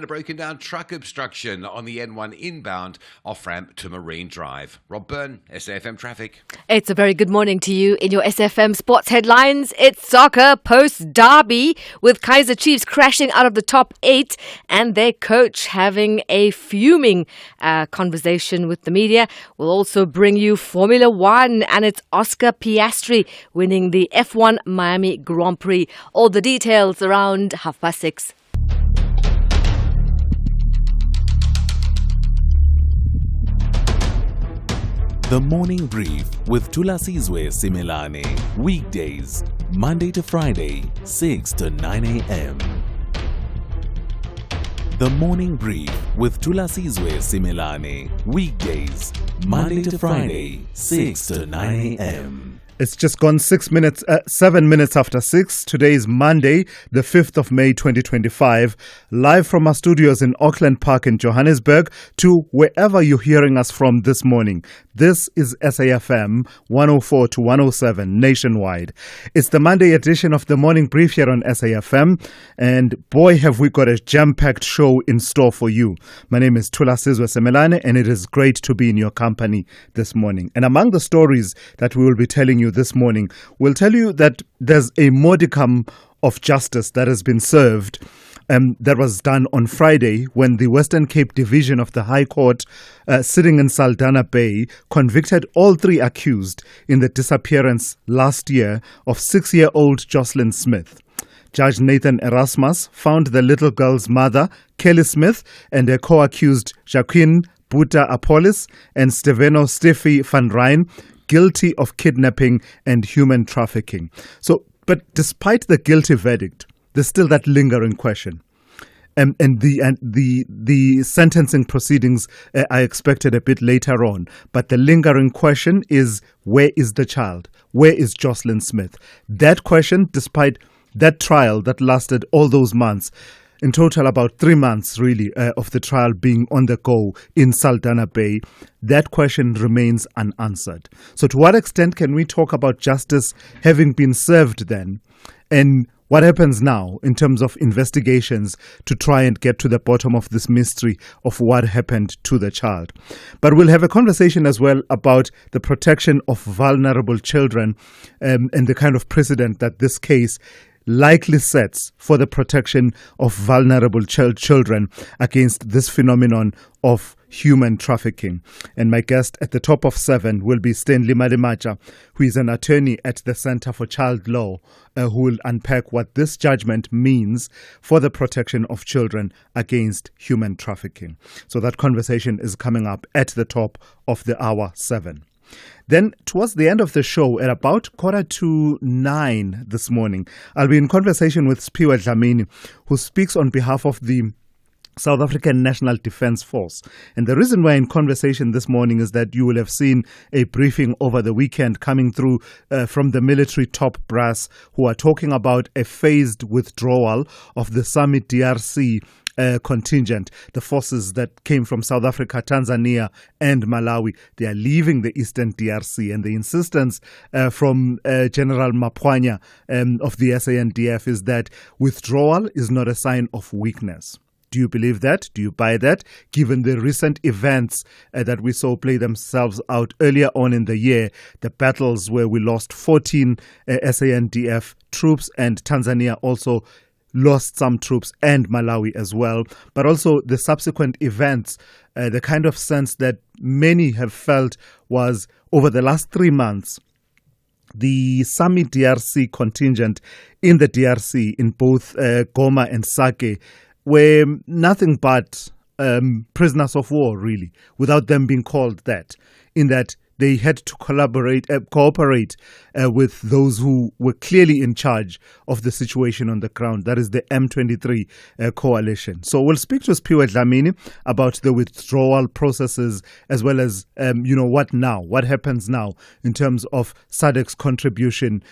A broken down truck obstruction on the N1 inbound off-ramp to Marine Drive. Rob Byrne, SAFM Traffic. It's a very good morning to you. In your SFM Sports headlines, it's soccer post-derby with Kaizer Chiefs crashing out of the top 8 and their coach having a fuming conversation with the media. We'll also bring you Formula One and it's Oscar Piastri winning the F1 Miami Grand Prix. All the details around 6:30. The Morning Brief with Thulasizwe Simelane. Weekdays, Monday to Friday, 6 to 9 a.m. The Morning Brief with Thulasizwe Simelane. Weekdays, Monday to Friday, 6 to 9 a.m. It's just gone 7 minutes after 6. Today is Monday, the 5th of May, 2025. Live from our studios in Auckland Park in Johannesburg to wherever you're hearing us from this morning. This is SAFM 104 to 107 nationwide. It's the Monday edition of the Morning Brief here on SAFM. And boy, have we got a jam-packed show in store for you. My name is Thulasizwe Simelane and it is great to be in your company this morning. And among the stories that we will be telling you this morning, we'll tell you that there's a modicum of justice that has been served that was done on Friday when the Western Cape Division of the High Court sitting in Saldanha Bay convicted all 3 accused in the disappearance last year of 6-year-old Jocelyn Smith. Judge Nathan Erasmus found the little girl's mother, Kelly Smith, and her co-accused Jacqueline Buta Apollis and Steveno Steffi van Rijn guilty of kidnapping and human trafficking. But despite the guilty verdict, there's still that lingering question. And the sentencing proceedings are expected a bit later on. But the lingering question is, where is the child? Where is Jocelyn Smith? That question, despite that trial that lasted all those months, in total about 3 months really of the trial being on the go in Saldanha Bay, that question remains unanswered. So to what extent can we talk about justice having been served then? And what happens now in terms of investigations to try and get to the bottom of this mystery of what happened to the child? But we'll have a conversation as well about the protection of vulnerable children and the kind of precedent that this case likely sets for the protection of vulnerable children against this phenomenon of human trafficking. And my guest at the top of 7 will be Stanley Malimacha, who is an attorney at the Center for Child Law, who will unpack what this judgment means for the protection of children against human trafficking. So that conversation is coming up at the top of the hour 7. Then, towards the end of the show, at about 9:15 this morning, I'll be in conversation with Siphiwe Dlamini, who speaks on behalf of the South African National Defence Force. And the reason we're in conversation this morning is that you will have seen a briefing over the weekend coming through from the military top brass, who are talking about a phased withdrawal of the SAMI DRC contingent, the forces that came from South Africa, Tanzania and Malawi. They are leaving the Eastern DRC, and the insistence from General Mapwanya of the SANDF is that withdrawal is not a sign of weakness. Do you believe that? Do you buy that? Given the recent events that we saw play themselves out earlier on in the year, the battles where we lost 14 SANDF troops and Tanzania also lost some troops and Malawi as well, but also the subsequent events, the kind of sense that many have felt was over the last 3 months, the SAMI DRC contingent in the DRC in both Goma and Sake were nothing but prisoners of war, really, without them being called that, in that they had to cooperate with those who were clearly in charge of the situation on the ground. That is the M23 coalition. So we'll speak to Siphiwe Dlamini about the withdrawal processes as well as, what now? What happens now in terms of SADC's contribution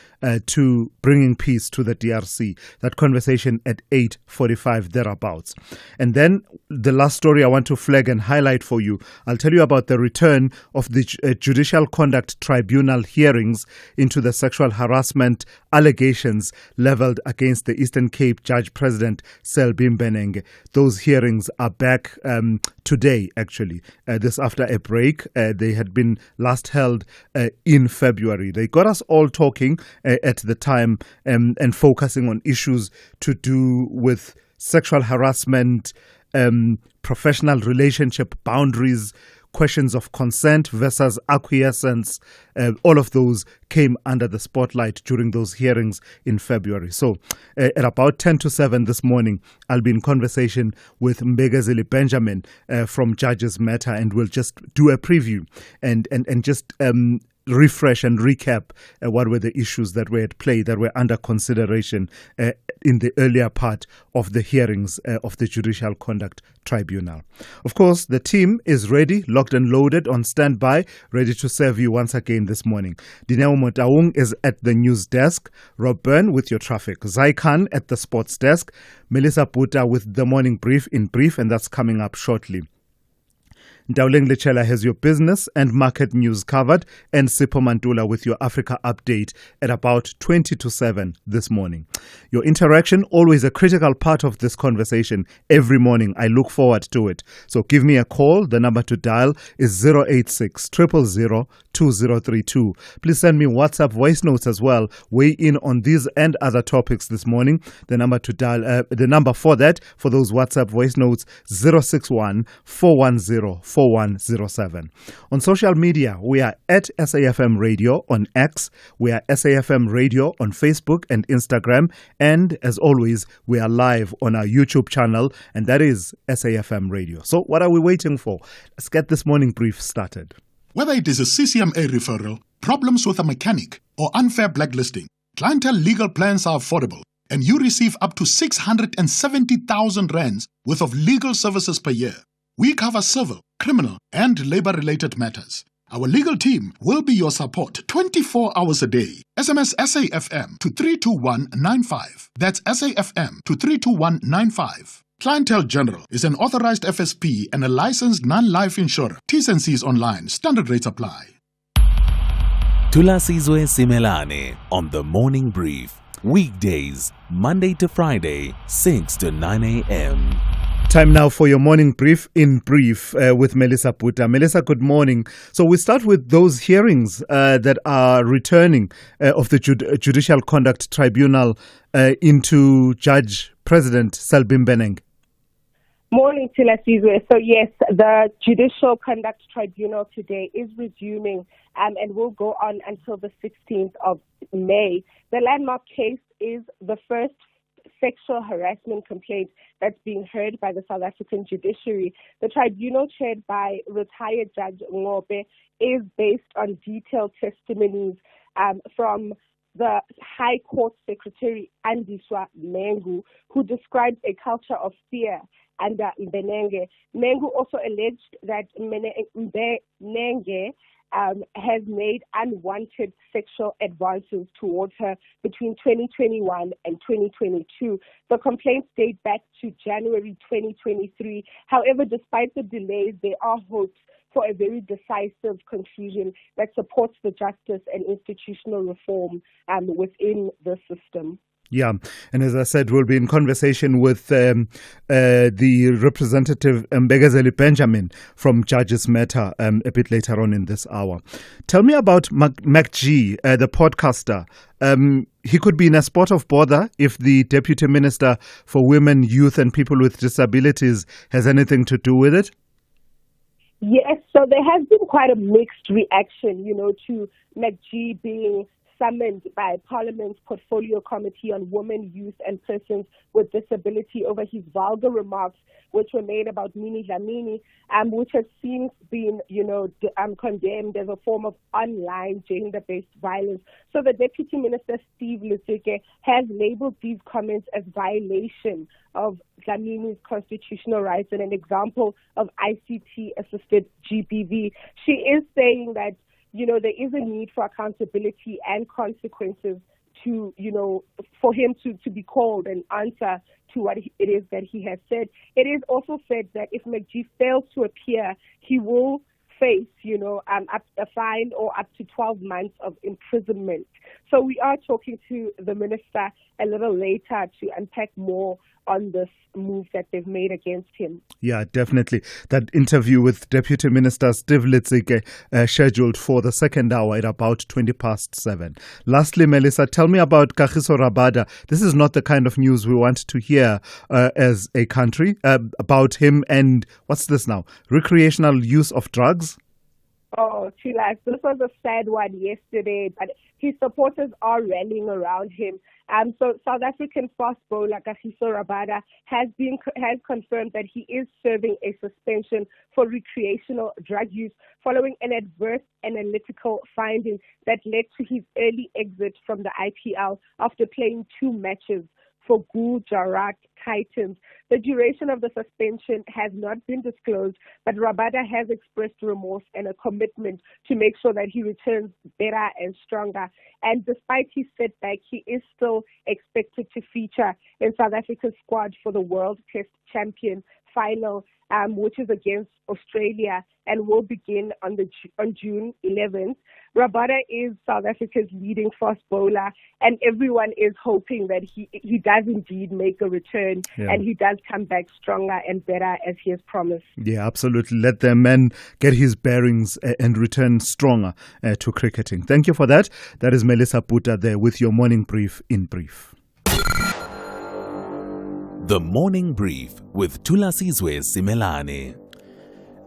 to bringing peace to the DRC? That conversation at 8:45 thereabouts. And then the last story I want to flag and highlight for you, I'll tell you about the return of the Judicial Conduct Tribunal hearings into the sexual harassment allegations leveled against the Eastern Cape Judge President Selbin Benenge. Those hearings are back today, actually. This after a break. They had been last held in February. They got us all talking at the time and focusing on issues to do with sexual harassment, professional relationship boundaries, questions of consent versus acquiescence. All of those came under the spotlight during those hearings in February. So at about 10 to 7 this morning, I'll be in conversation with Mbegazeli Benjamin from Judges Matter, and we'll just do a preview and just refresh and recap what were the issues that were at play, that were under consideration in the earlier part of the hearings of the Judicial Conduct Tribunal. Of course, the team is ready, locked and loaded, on standby, ready to serve you once again this morning. Dineo Motaung is at the news desk, Rob Byrne with your traffic, Zai Khan at the sports desk, Melissa Puta with the morning brief in brief, and that's coming up shortly. Ndawling Lechela has your business and market news covered, and Sipho Mantula with your Africa update at about 20 to 7 this morning. Your interaction, always a critical part of this conversation every morning. I look forward to it. So give me a call. The number to dial is 086 000 2032. Please send me WhatsApp voice notes as well. Weigh in on these and other topics this morning. The number to dial, the number for that, for those WhatsApp voice notes, 061 410 4107. On social media, we are at SAFM Radio on X. We are SAFM Radio on Facebook and Instagram. And as always, we are live on our YouTube channel, and that is SAFM Radio. So what are we waiting for? Let's get this morning brief started. Whether it is a CCMA referral, problems with a mechanic, or unfair blacklisting, Clientele legal plans are affordable, and you receive up to 670,000 rands worth of legal services per year. We cover civil, criminal, and labor-related matters. Our legal team will be your support 24 hours a day. SMS SAFM to 32195. That's SAFM to 32195. Clientele General is an authorized FSP and a licensed non-life insurer. T's and C's online. Standard rates apply. Thulasizwe Simelane on the Morning Brief. Weekdays, Monday to Friday, 6 to 9 a.m. Time now for your morning brief in brief with Melissa Puta. Melissa, good morning. So we start with those hearings that are returning of the Judicial Conduct Tribunal into Judge President Selbin Benenge. Morning, Thulasizwe. So yes, the Judicial Conduct Tribunal today is resuming and will go on until the 16th of May. The landmark case is the first sexual harassment complaint that's being heard by the South African judiciary. The tribunal, chaired by retired Judge Ngobe, is based on detailed testimonies from the High Court Secretary Andiswa Mengu, who described a culture of fear under Mbenenge. Mengu also alleged that Mbenenge has made unwanted sexual advances towards her between 2021 and 2022. The complaints date back to January 2023. However, despite the delays, there are hopes for a very decisive conclusion that supports the justice and institutional reform within the system. Yeah, and as I said, we'll be in conversation with the representative Mbegazeli Benjamin from Judges Matter a bit later on in this hour. Tell me about MacG, the podcaster. He could be in a spot of bother if the Deputy Minister for Women, Youth and People with Disabilities has anything to do with it. Yes, so there has been quite a mixed reaction, to MacG being summoned by Parliament's Portfolio Committee on Women, Youth and Persons with Disability over his vulgar remarks, which were made about Minnie Dlamini, which has since been, condemned as a form of online gender-based violence. So the Deputy Minister, Steve Lusike, has labeled these comments as violation of Dlamini's constitutional rights and an example of ICT-assisted GBV. She is saying that there is a need for accountability and consequences to, for him to be called and answer to what it is that he has said. It is also said that if MacG fails to appear, he will face, up a fine or up to 12 months of imprisonment. So we are talking to the minister a little later to unpack more on this move that they've made against him. Yeah, definitely. That interview with Deputy Minister Steve Litzike scheduled for the second hour at about 7:20. Lastly, Melissa, tell me about Kagiso Rabada. This is not the kind of news we want to hear as a country about him and, what's this now, recreational use of drugs? Oh, Thulas, this was a sad one yesterday, but his supporters are rallying around him. So South African fast bowler Kagiso Rabada has confirmed that he is serving a suspension for recreational drug use following an adverse analytical finding that led to his early exit from the IPL after playing 2 matches for Gujarat Titans. The duration of the suspension has not been disclosed, but Rabada has expressed remorse and a commitment to make sure that he returns better and stronger. And despite his setback, he is still expected to feature in South Africa's squad for the World Test Champion final, which is against Australia and will begin on June 11th. Rabada is South Africa's leading fast bowler, and everyone is hoping that he does indeed make a return and he does come back stronger and better as he has promised. Yeah, absolutely. Let the man get his bearings and return stronger to cricketing. Thank you for that. That is Melissa Puta there with your morning brief in brief. The Morning Brief with Thulasizwe Simelane.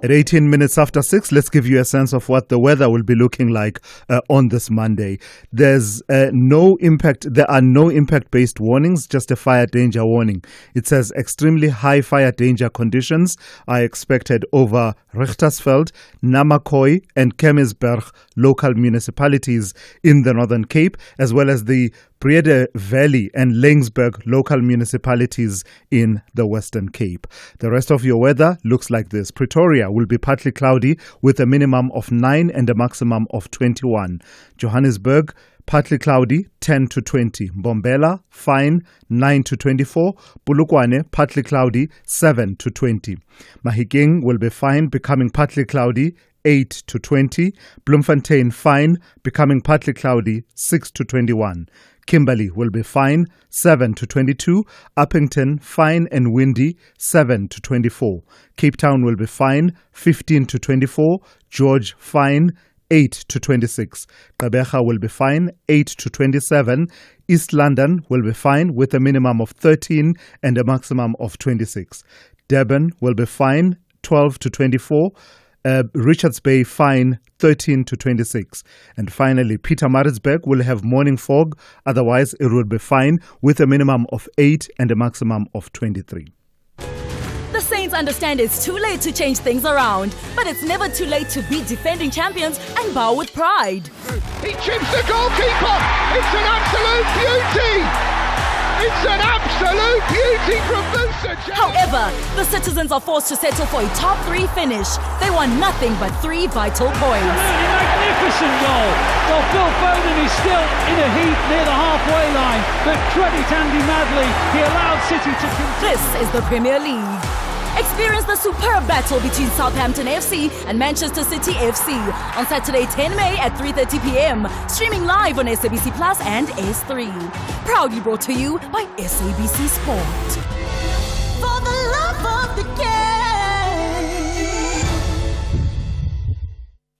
At 18 minutes after 6, let's give you a sense of what the weather will be looking like on this Monday. There's no impact. There are no impact-based warnings, just a fire danger warning. It says extremely high fire danger conditions are expected over Richtersveld, Namakwa and Kemmersberg local municipalities in the Northern Cape, as well as the Breede Valley and Laingsburg local municipalities in the Western Cape. The rest of your weather looks like this. Pretoria will be partly cloudy with a minimum of 9 and a maximum of 21. Johannesburg, partly cloudy, 10 to 20. Mbombela, fine, 9 to 24. Polokwane, partly cloudy, 7 to 20. Mahikeng will be fine, becoming partly cloudy, 8 to 20. Bloemfontein, fine, becoming partly cloudy, 6 to 21. Kimberley will be fine, 7 to 22. Uppington, fine and windy, 7 to 24. Cape Town will be fine, 15 to 24. George, fine, 8 to 26. Gqeberha will be fine, 8 to 27. East London will be fine with a minimum of 13 and a maximum of 26. Durban will be fine, 12 to 24. Richards Bay, fine, 13 to 26. And finally, Pietermaritzburg will have morning fog. Otherwise, it will be fine with a minimum of 8 and a maximum of 23. The Saints understand it's too late to change things around, but it's never too late to beat defending champions and bow with pride. He chips the goalkeeper. It's an absolute beauty. It's an absolute beauty from Musa. However, the citizens are forced to settle for a top 3 finish. They want nothing but 3 vital points. Absolutely magnificent goal. Well, Phil Foden is still in a heap near the halfway line, but credit Andy Madley. He allowed City to continue. This is the Premier League. Experience the superb battle between Southampton FC and Manchester City FC on Saturday 10 May at 3:30 p.m. Streaming live on SABC Plus and S3. Proudly brought to you by SABC Sport. For the love of the game.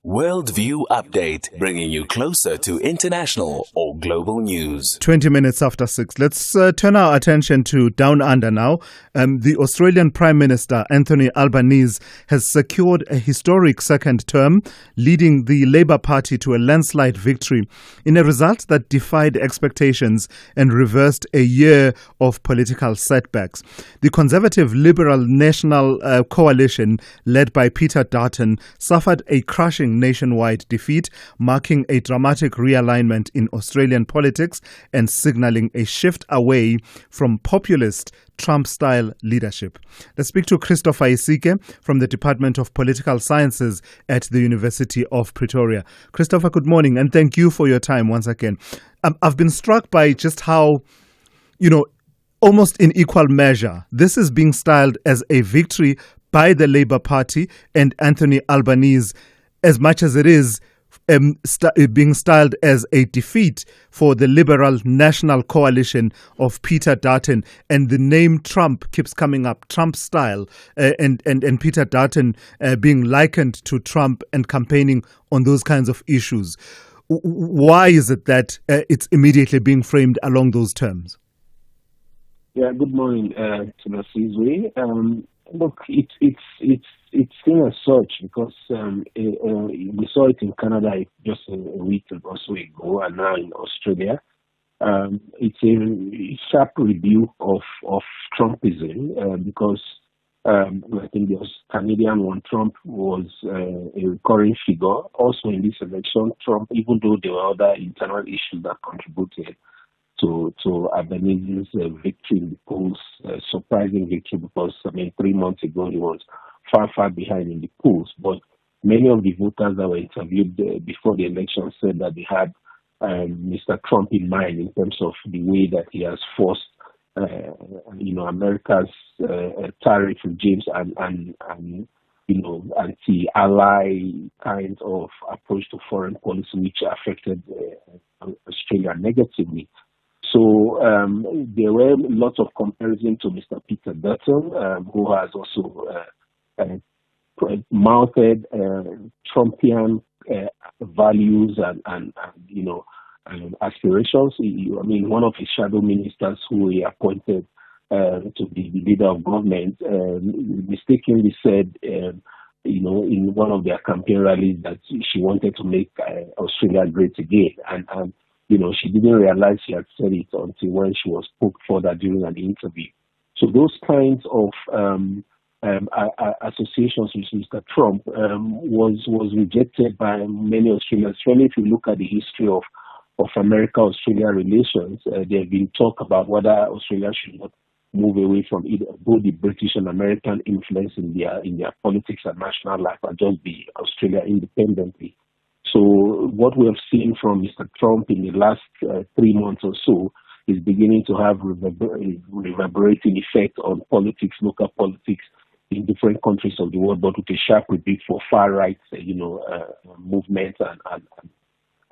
Worldview Update, bringing you closer to international or global news. 20 minutes after 6. Let's turn our attention to Down Under now. The Australian Prime Minister, Anthony Albanese, has secured a historic second term, leading the Labour Party to a landslide victory in a result that defied expectations and reversed a year of political setbacks. The Conservative Liberal National Coalition, led by Peter Dutton, suffered a crushing nationwide defeat, marking a dramatic realignment in Australian politics and signalling a shift away from populist Trump-style leadership. Let's speak to Christopher Isike from the Department of Political Sciences at the University of Pretoria. Christopher, good morning, and thank you for your time once again. I've been struck by just how, almost in equal measure, this is being styled as a victory by the Labour Party and Anthony Albanese as much as it is being styled as a defeat for the Liberal National Coalition of Peter Dutton, and the name Trump keeps coming up, Trump style, and Peter Dutton being likened to Trump and campaigning on those kinds of issues. Why is it that it's immediately being framed along those terms? Yeah, good morning, Thulasizwe. Look, it's seen as such because we saw it in Canada just a week or so ago, and now in Australia. It's a sharp rebuke of Trumpism because I think the Canadian one, Trump was a recurring figure. Also in this election, Trump, even though there were other internal issues that contributed to Albanese's victory in the polls, surprising victory because, 3 months ago he was far behind in the polls. But many of the voters that were interviewed before the election said that they had Mr. Trump in mind in terms of the way that he has forced, America's tariff regimes and anti-ally kind of approach to foreign policy, which affected Australia negatively. So there were lots of comparison to Mr. Peter Dutton, who has also mounted Trumpian values and aspirations. One of his shadow ministers who he appointed to be the leader of government mistakenly said, in one of their campaign rallies that she wanted to make Australia great again. And she didn't realize she had said it until when she was poked further during an interview. So those kinds of associations with Mr. Trump was rejected by many Australians. Especially if you look at the history of America-Australia relations, there have been talk about whether Australia should not move away from both the British and American influence in their politics and national life and just be Australia independently. So what we have seen from Mr. Trump in the last 3 months or so is beginning to have reverberating effect on politics, local politics in different countries of the world, but with a sharp rebuke for far-right, movements and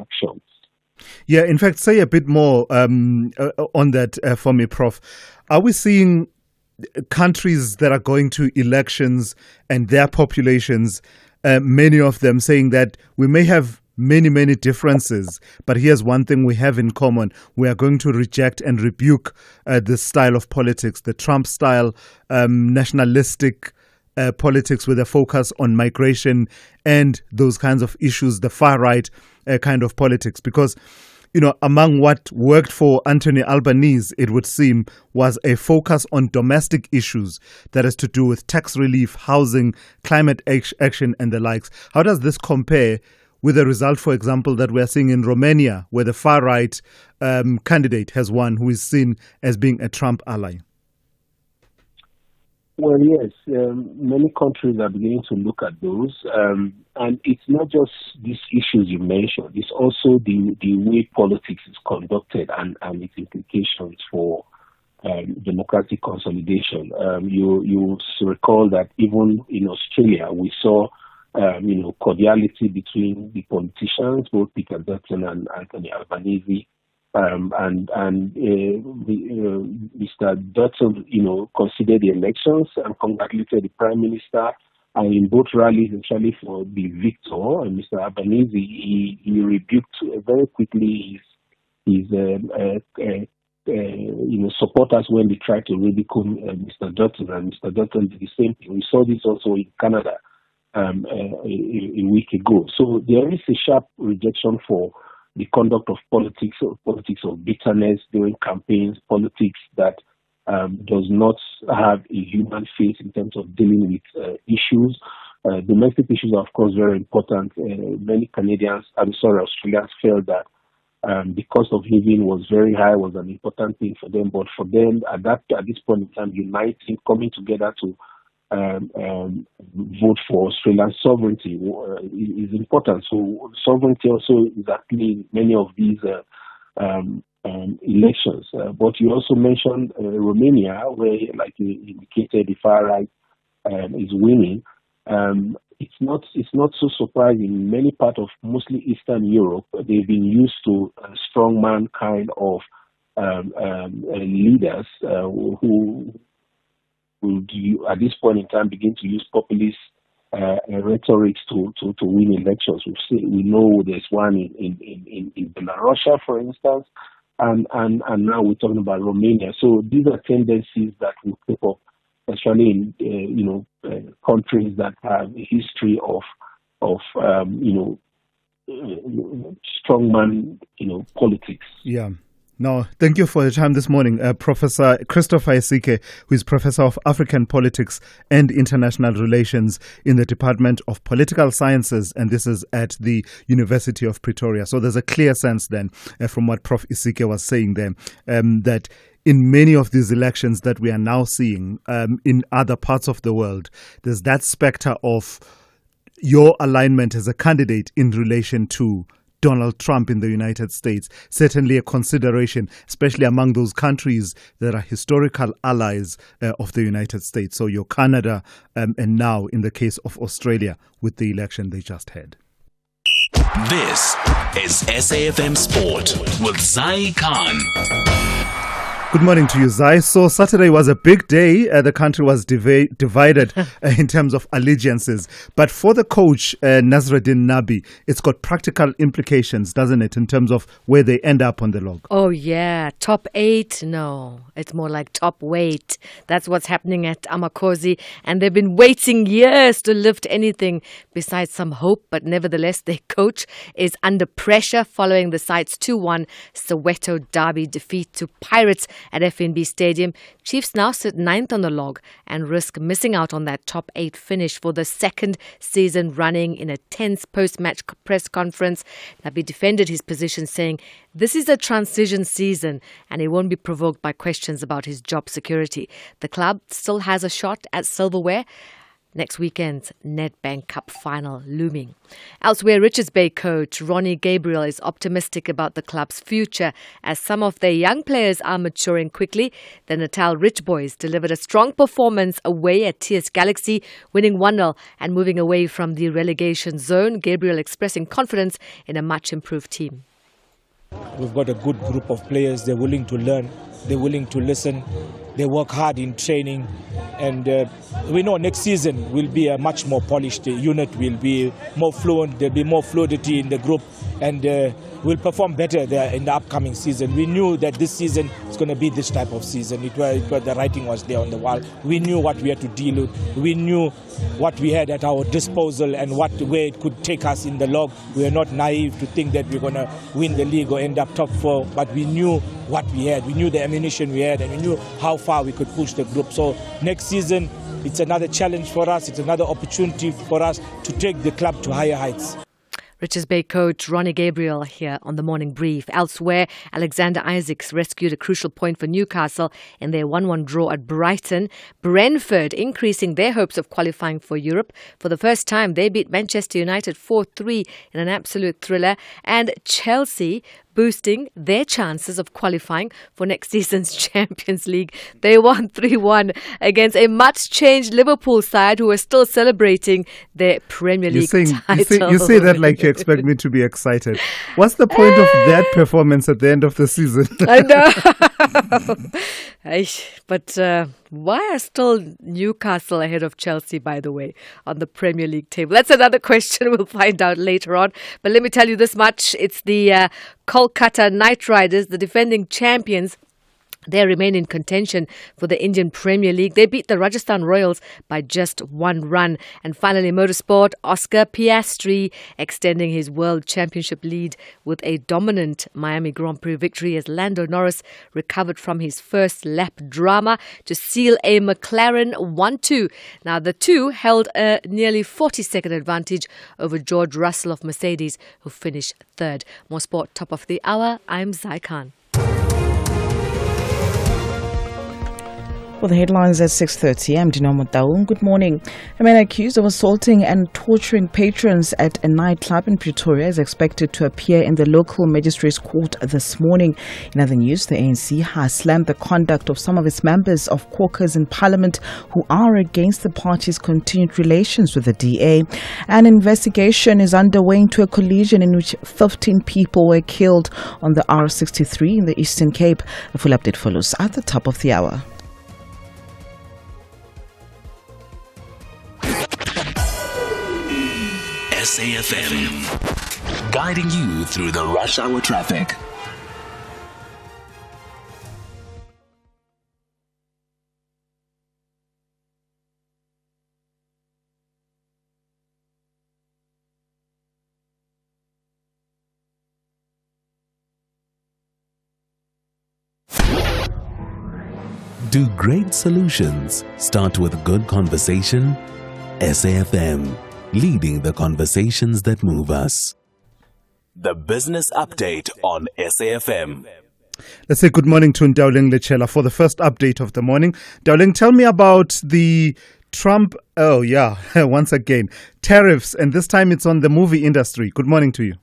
actions. Yeah, in fact, say a bit more on that for me, Prof. Are we seeing countries that are going to elections and their populations, many of them saying that we may have many differences, but here's one thing we have in common: we are going to reject and rebuke this style of politics, the Trump style, nationalistic politics with a focus on migration and those kinds of issues, the far right kind of politics. Because, among what worked for Anthony Albanese, it would seem, was a focus on domestic issues that has to do with tax relief, housing, climate action, and the likes. How does this compare with the result, for example, that we're seeing in Romania, where the far right candidate has won, who is seen as being a Trump ally? Well, yes, many countries are beginning to look at those, and it's not just these issues you mentioned. It's also the way politics is conducted and its implications for democratic consolidation. You recall that even in Australia, we saw cordiality between the politicians, both Peter Dutton and Anthony Albanese. Mr. Dutton, considered the elections and congratulated the Prime Minister. And in both rallies, especially for the victor, and Mr. Albanese, he rebuked very quickly his supporters when they tried to ridicule Mr. Dutton, and Mr. Dutton did the same thing. We saw this also in Canada a week ago. So there is a sharp rejection for the conduct of politics of bitterness during campaigns, politics that does not have a human face in terms of dealing with issues. Domestic issues are, of course, very important. Many Australians felt that the cost of living was very high, was an important thing for them. But for them, at this point in time, uniting, coming together to vote for Australian sovereignty is important. So sovereignty also is at play in many of these elections. But you also mentioned Romania, where, like you indicated, the far right is winning. it's not so surprising. In many parts of mostly Eastern Europe, they've been used to strongman kind of leaders who will, at this point in time, begin to use populist rhetoric to win elections. We know there's one in Belarus, for instance, and now we're talking about Romania. So these are tendencies that will creep up, especially in countries that have a history of strongman politics. Yeah. Now, thank you for your time this morning, Professor Christopher Isike, who is Professor of African Politics and International Relations in the Department of Political Sciences, and this is at the University of Pretoria. So there's a clear sense then from what Prof. Isike was saying there, that in many of these elections that we are now seeing in other parts of the world, there's that specter of your alignment as a candidate in relation to Donald Trump in the United States. Certainly a consideration, especially among those countries that are historical allies of the United States. So your Canada and now in the case of Australia with the election they just had. This is SAFM Sport with Zai Khan. Good morning to you, Zai. So Saturday was a big day. The country was divided in terms of allegiances. But for the coach, Nasreddin Nabi, it's got practical implications, doesn't it, in terms of where they end up on the log? Oh, yeah. Top 8? No, it's more like top weight. That's what's happening at Amakosi. And they've been waiting years to lift anything besides some hope. But nevertheless, their coach is under pressure following the side's 2-1 Soweto derby defeat to Pirates at FNB Stadium. Chiefs now sit 9th on the log and risk missing out on that top 8 finish for the second season running. In a tense post-match press conference, Nabi defended his position, saying this is a transition season and he won't be provoked by questions about his job security. The club still has a shot at silverware. Next weekend's Nedbank Cup final looming. Elsewhere, Richards Bay coach Ronnie Gabriel is optimistic about the club's future as some of their young players are maturing quickly. The Natal Rich Boys delivered a strong performance away at TS Galaxy, winning 1-0 and moving away from the relegation zone. Gabriel expressing confidence in a much improved team. We've got a good group of players. They're willing to learn. They're willing to listen. They work hard in training. And we know next season will be a much more polished unit. We'll be more fluent. There'll be more fluidity in the group. And we'll perform better there in the upcoming season. We knew that this season is going to be this type of season. The writing was there on the wall. We knew what we had to deal with. We knew what we had at our disposal and where it could take us in the log. We are not naive to think that we're going to win the league or end up top 4, but we knew what we had. We knew the ammunition we had and we knew how far we could push the group. So next season, it's another challenge for us. It's another opportunity for us to take the club to higher heights. Richards Bay coach Ronnie Gabriel here on the morning brief. Elsewhere, Alexander Isaacs rescued a crucial point for Newcastle in their 1-1 draw at Brighton. Brentford increasing their hopes of qualifying for Europe. For the first time, they beat Manchester United 4-3 in an absolute thriller. And Chelsea boosting their chances of qualifying for next season's Champions League. They won 3-1 against a much-changed Liverpool side who are still celebrating their Premier League title. You say that like you expect me to be excited. What's the point of that performance at the end of the season? I know. But why are still Newcastle ahead of Chelsea, by the way, on the Premier League table? That's another question we'll find out later on. But let me tell you this much. It's the Kolkata Knight Riders, the defending champions. They remain in contention for the Indian Premier League. They beat the Rajasthan Royals by just 1 run. And finally, motorsport, Oscar Piastri extending his World Championship lead with a dominant Miami Grand Prix victory as Lando Norris recovered from his first lap drama to seal a McLaren 1-2. Now, the two held a nearly 40-second advantage over George Russell of Mercedes, who finished third. More sport, top of the hour. I'm Zai Khan. For the headlines at 6:30, I'm Dinamo Taung. Good morning. A man accused of assaulting and torturing patrons at a nightclub in Pretoria is expected to appear in the local magistrates' court this morning. In other news, the ANC has slammed the conduct of some of its members of caucus in Parliament who are against the party's continued relations with the DA. An investigation is underway into a collision in which 15 people were killed on the R63 in the Eastern Cape. A full update follows at the top of the hour. SAFM, guiding you through the rush hour traffic. Do great solutions start with good conversation? SAFM, leading the conversations that move us. The business update on SAFM. Let's say good morning to Ndauling Lechela for the first update of the morning. Ndauling, tell me about the Trump, once again, tariffs, and this time it's on the movie industry. Good morning to you.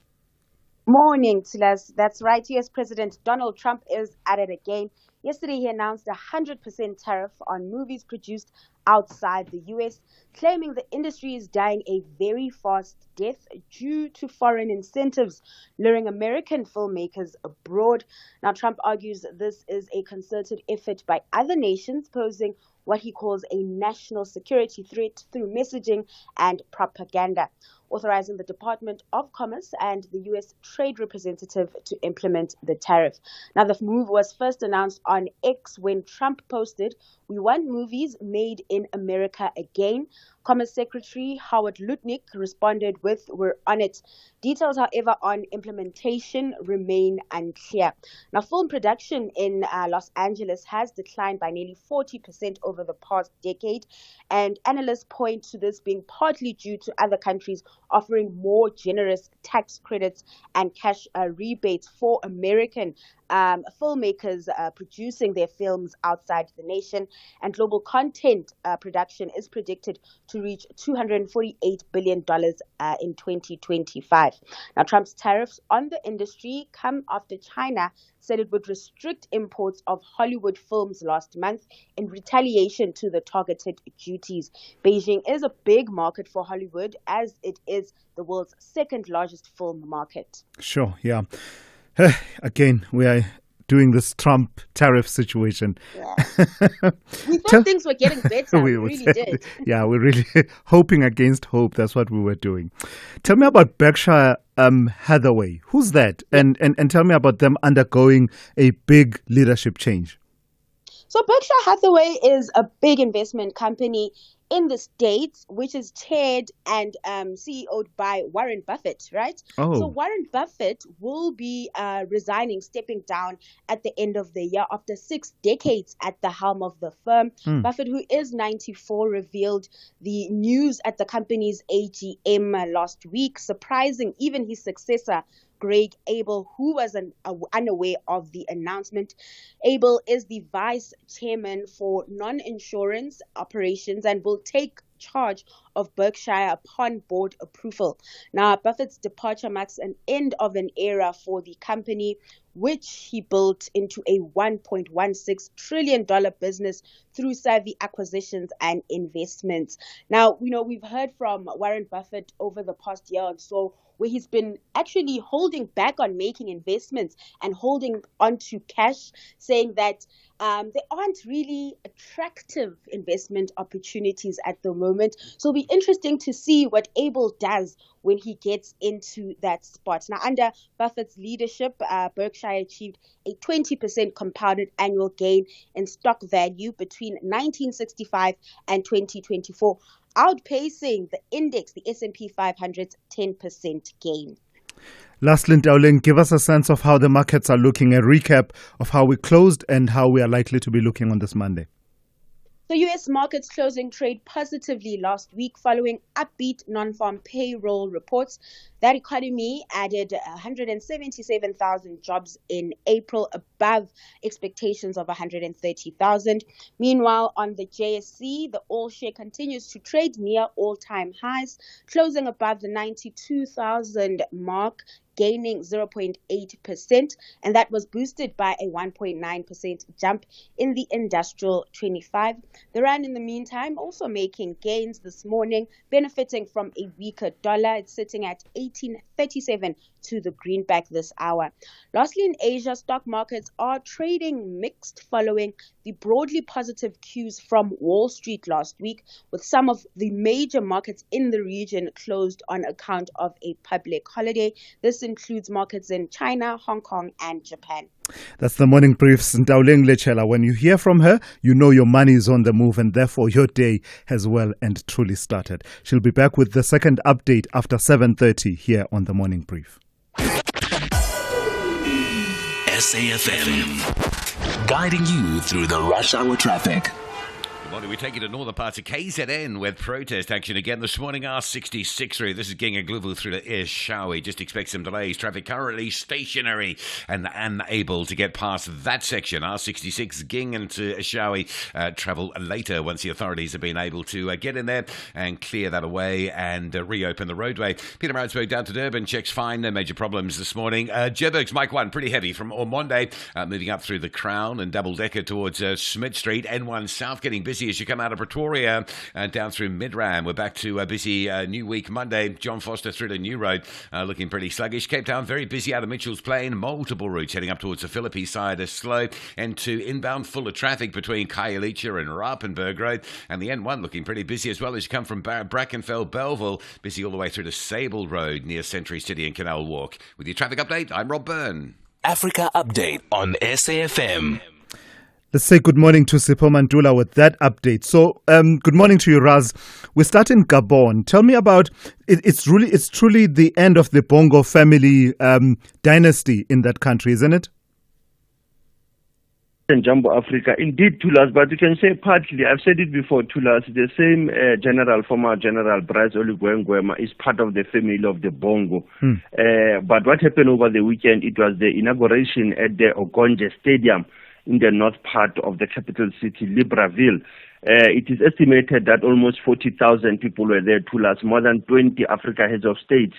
Morning, Silas. That's right. US President Donald Trump is at it again. Yesterday, he announced a 100% tariff on movies produced outside the US, claiming the industry is dying a very fast death due to foreign incentives luring American filmmakers abroad. Now, Trump argues this is a concerted effort by other nations posing what he calls a national security threat through messaging and propaganda, authorizing the Department of Commerce and the U.S. Trade Representative to implement the tariff. Now, the move was first announced on X when Trump posted, "We want movies made in America again." Commerce Secretary Howard Lutnick responded with, "We're on it." Details, however, on implementation remain unclear. Now, film production in Los Angeles has declined by nearly 40% over the past decade, and analysts point to this being partly due to other countries offering more generous tax credits and cash rebates for American filmmakers producing their films outside the nation. And global content production is predicted to reach $248 billion in 2025. Now, Trump's tariffs on the industry come after China said it would restrict imports of Hollywood films last month in retaliation to the targeted duties. Beijing is a big market for Hollywood, as it is the world's second largest film market. Sure, yeah. Again, we are doing this Trump tariff situation. Yeah. We thought things were getting better. We really did. Yeah, we're really hoping against hope. That's what we were doing. Tell me about Berkshire Hathaway. Who's that? And tell me about them undergoing a big leadership change. So Berkshire Hathaway is a big investment company in the States, which is chaired and CEO'd by Warren Buffett, right? Oh. So Warren Buffett will be resigning, stepping down at the end of the year after 6 decades at the helm of the firm. Buffett, who is 94, revealed the news at the company's AGM last week, surprising even his successor, Greg Abel, who was unaware of the announcement. Abel is the vice chairman for non-insurance operations and will take charge of Berkshire upon board approval. Now, Buffett's departure marks an end of an era for the company, which he built into a $1.16 trillion business through savvy acquisitions and investments. Now, we've heard from Warren Buffett over the past year or so, where he's been actually holding back on making investments and holding onto cash, saying that there aren't really attractive investment opportunities at the moment. So it'll be interesting to see what Abel does when he gets into that spot. Now, under Buffett's leadership, Berkshire achieved a 20% compounded annual gain in stock value between 1965 and 2024, outpacing the index, the S&P 500's 10% gain. Lastly, Ndauling, give us a sense of how the markets are looking, a recap of how we closed and how we are likely to be looking on this Monday. So U.S. markets closing trade positively last week following upbeat non-farm payroll reports. That economy added 177,000 jobs in April, above expectations of 130,000. Meanwhile, on the JSE, the all share continues to trade near all-time highs, closing above the 92,000 mark, gaining 0.8%, and that was boosted by a 1.9% jump in the industrial 25. The rand, in the meantime, also making gains this morning, benefiting from a weaker dollar. It's sitting at 18.37 to the greenback this hour. Lastly, in Asia, stock markets are trading mixed following the broadly positive cues from Wall Street last week, with some of the major markets in the region closed on account of a public holiday. This includes markets in China, Hong Kong, and Japan. That's the morning briefs. Ndauleng Lechela. When you hear from her, you know your money is on the move, and therefore your day has well and truly started. She'll be back with the second update after 7:30 here on the morning brief. SAFM, guiding you through the rush hour traffic. Good morning. We take you to northern parts of KZN with protest action again this morning. R66 through. This is Ginga Gluvu through to Ishawi. Just expect some delays. Traffic currently stationary and unable to get past that section. R66 Ging into Ishawi. Travel later once the authorities have been able to get in there and clear that away and reopen the roadway. Peter Maritzburg down to Durban. Checks fine. No major problems this morning. Joburg's Mike 1 pretty heavy from Ormonde. Moving up through the Crown and double decker towards Smith Street. N1 South getting busy as you come out of Pretoria and down through Midrand. We're back to a busy New Week Monday. John Foster through to New Road, looking pretty sluggish. Cape Town very busy out of Mitchell's Plain. Multiple routes heading up towards the Philippines side are slow. And to inbound full of traffic between Khayelitsha and Rappenberg Road. And the N1 looking pretty busy as well as you come from Brackenfell, Belleville. Busy all the way through to Sable Road near Century City and Canal Walk. With your traffic update, I'm Rob Byrne. Africa Update on SAFM. Let's say good morning to Sipho Mandula with that update. So, good morning to you, Raz. We start in Gabon. Tell me about it's truly the end of the Bongo family dynasty in that country, isn't it? In Jumbo Africa, indeed, Thulas, but you can say partly. I've said it before, Thulas. The same former General Bryce Oligwengwema is part of the family of the Bongo. But what happened over the weekend? It was the inauguration at the Ogonje Stadium in the north part of the capital city, Libreville. It is estimated that almost 40,000 people were there, Thulas. More than 20 Africa heads of state.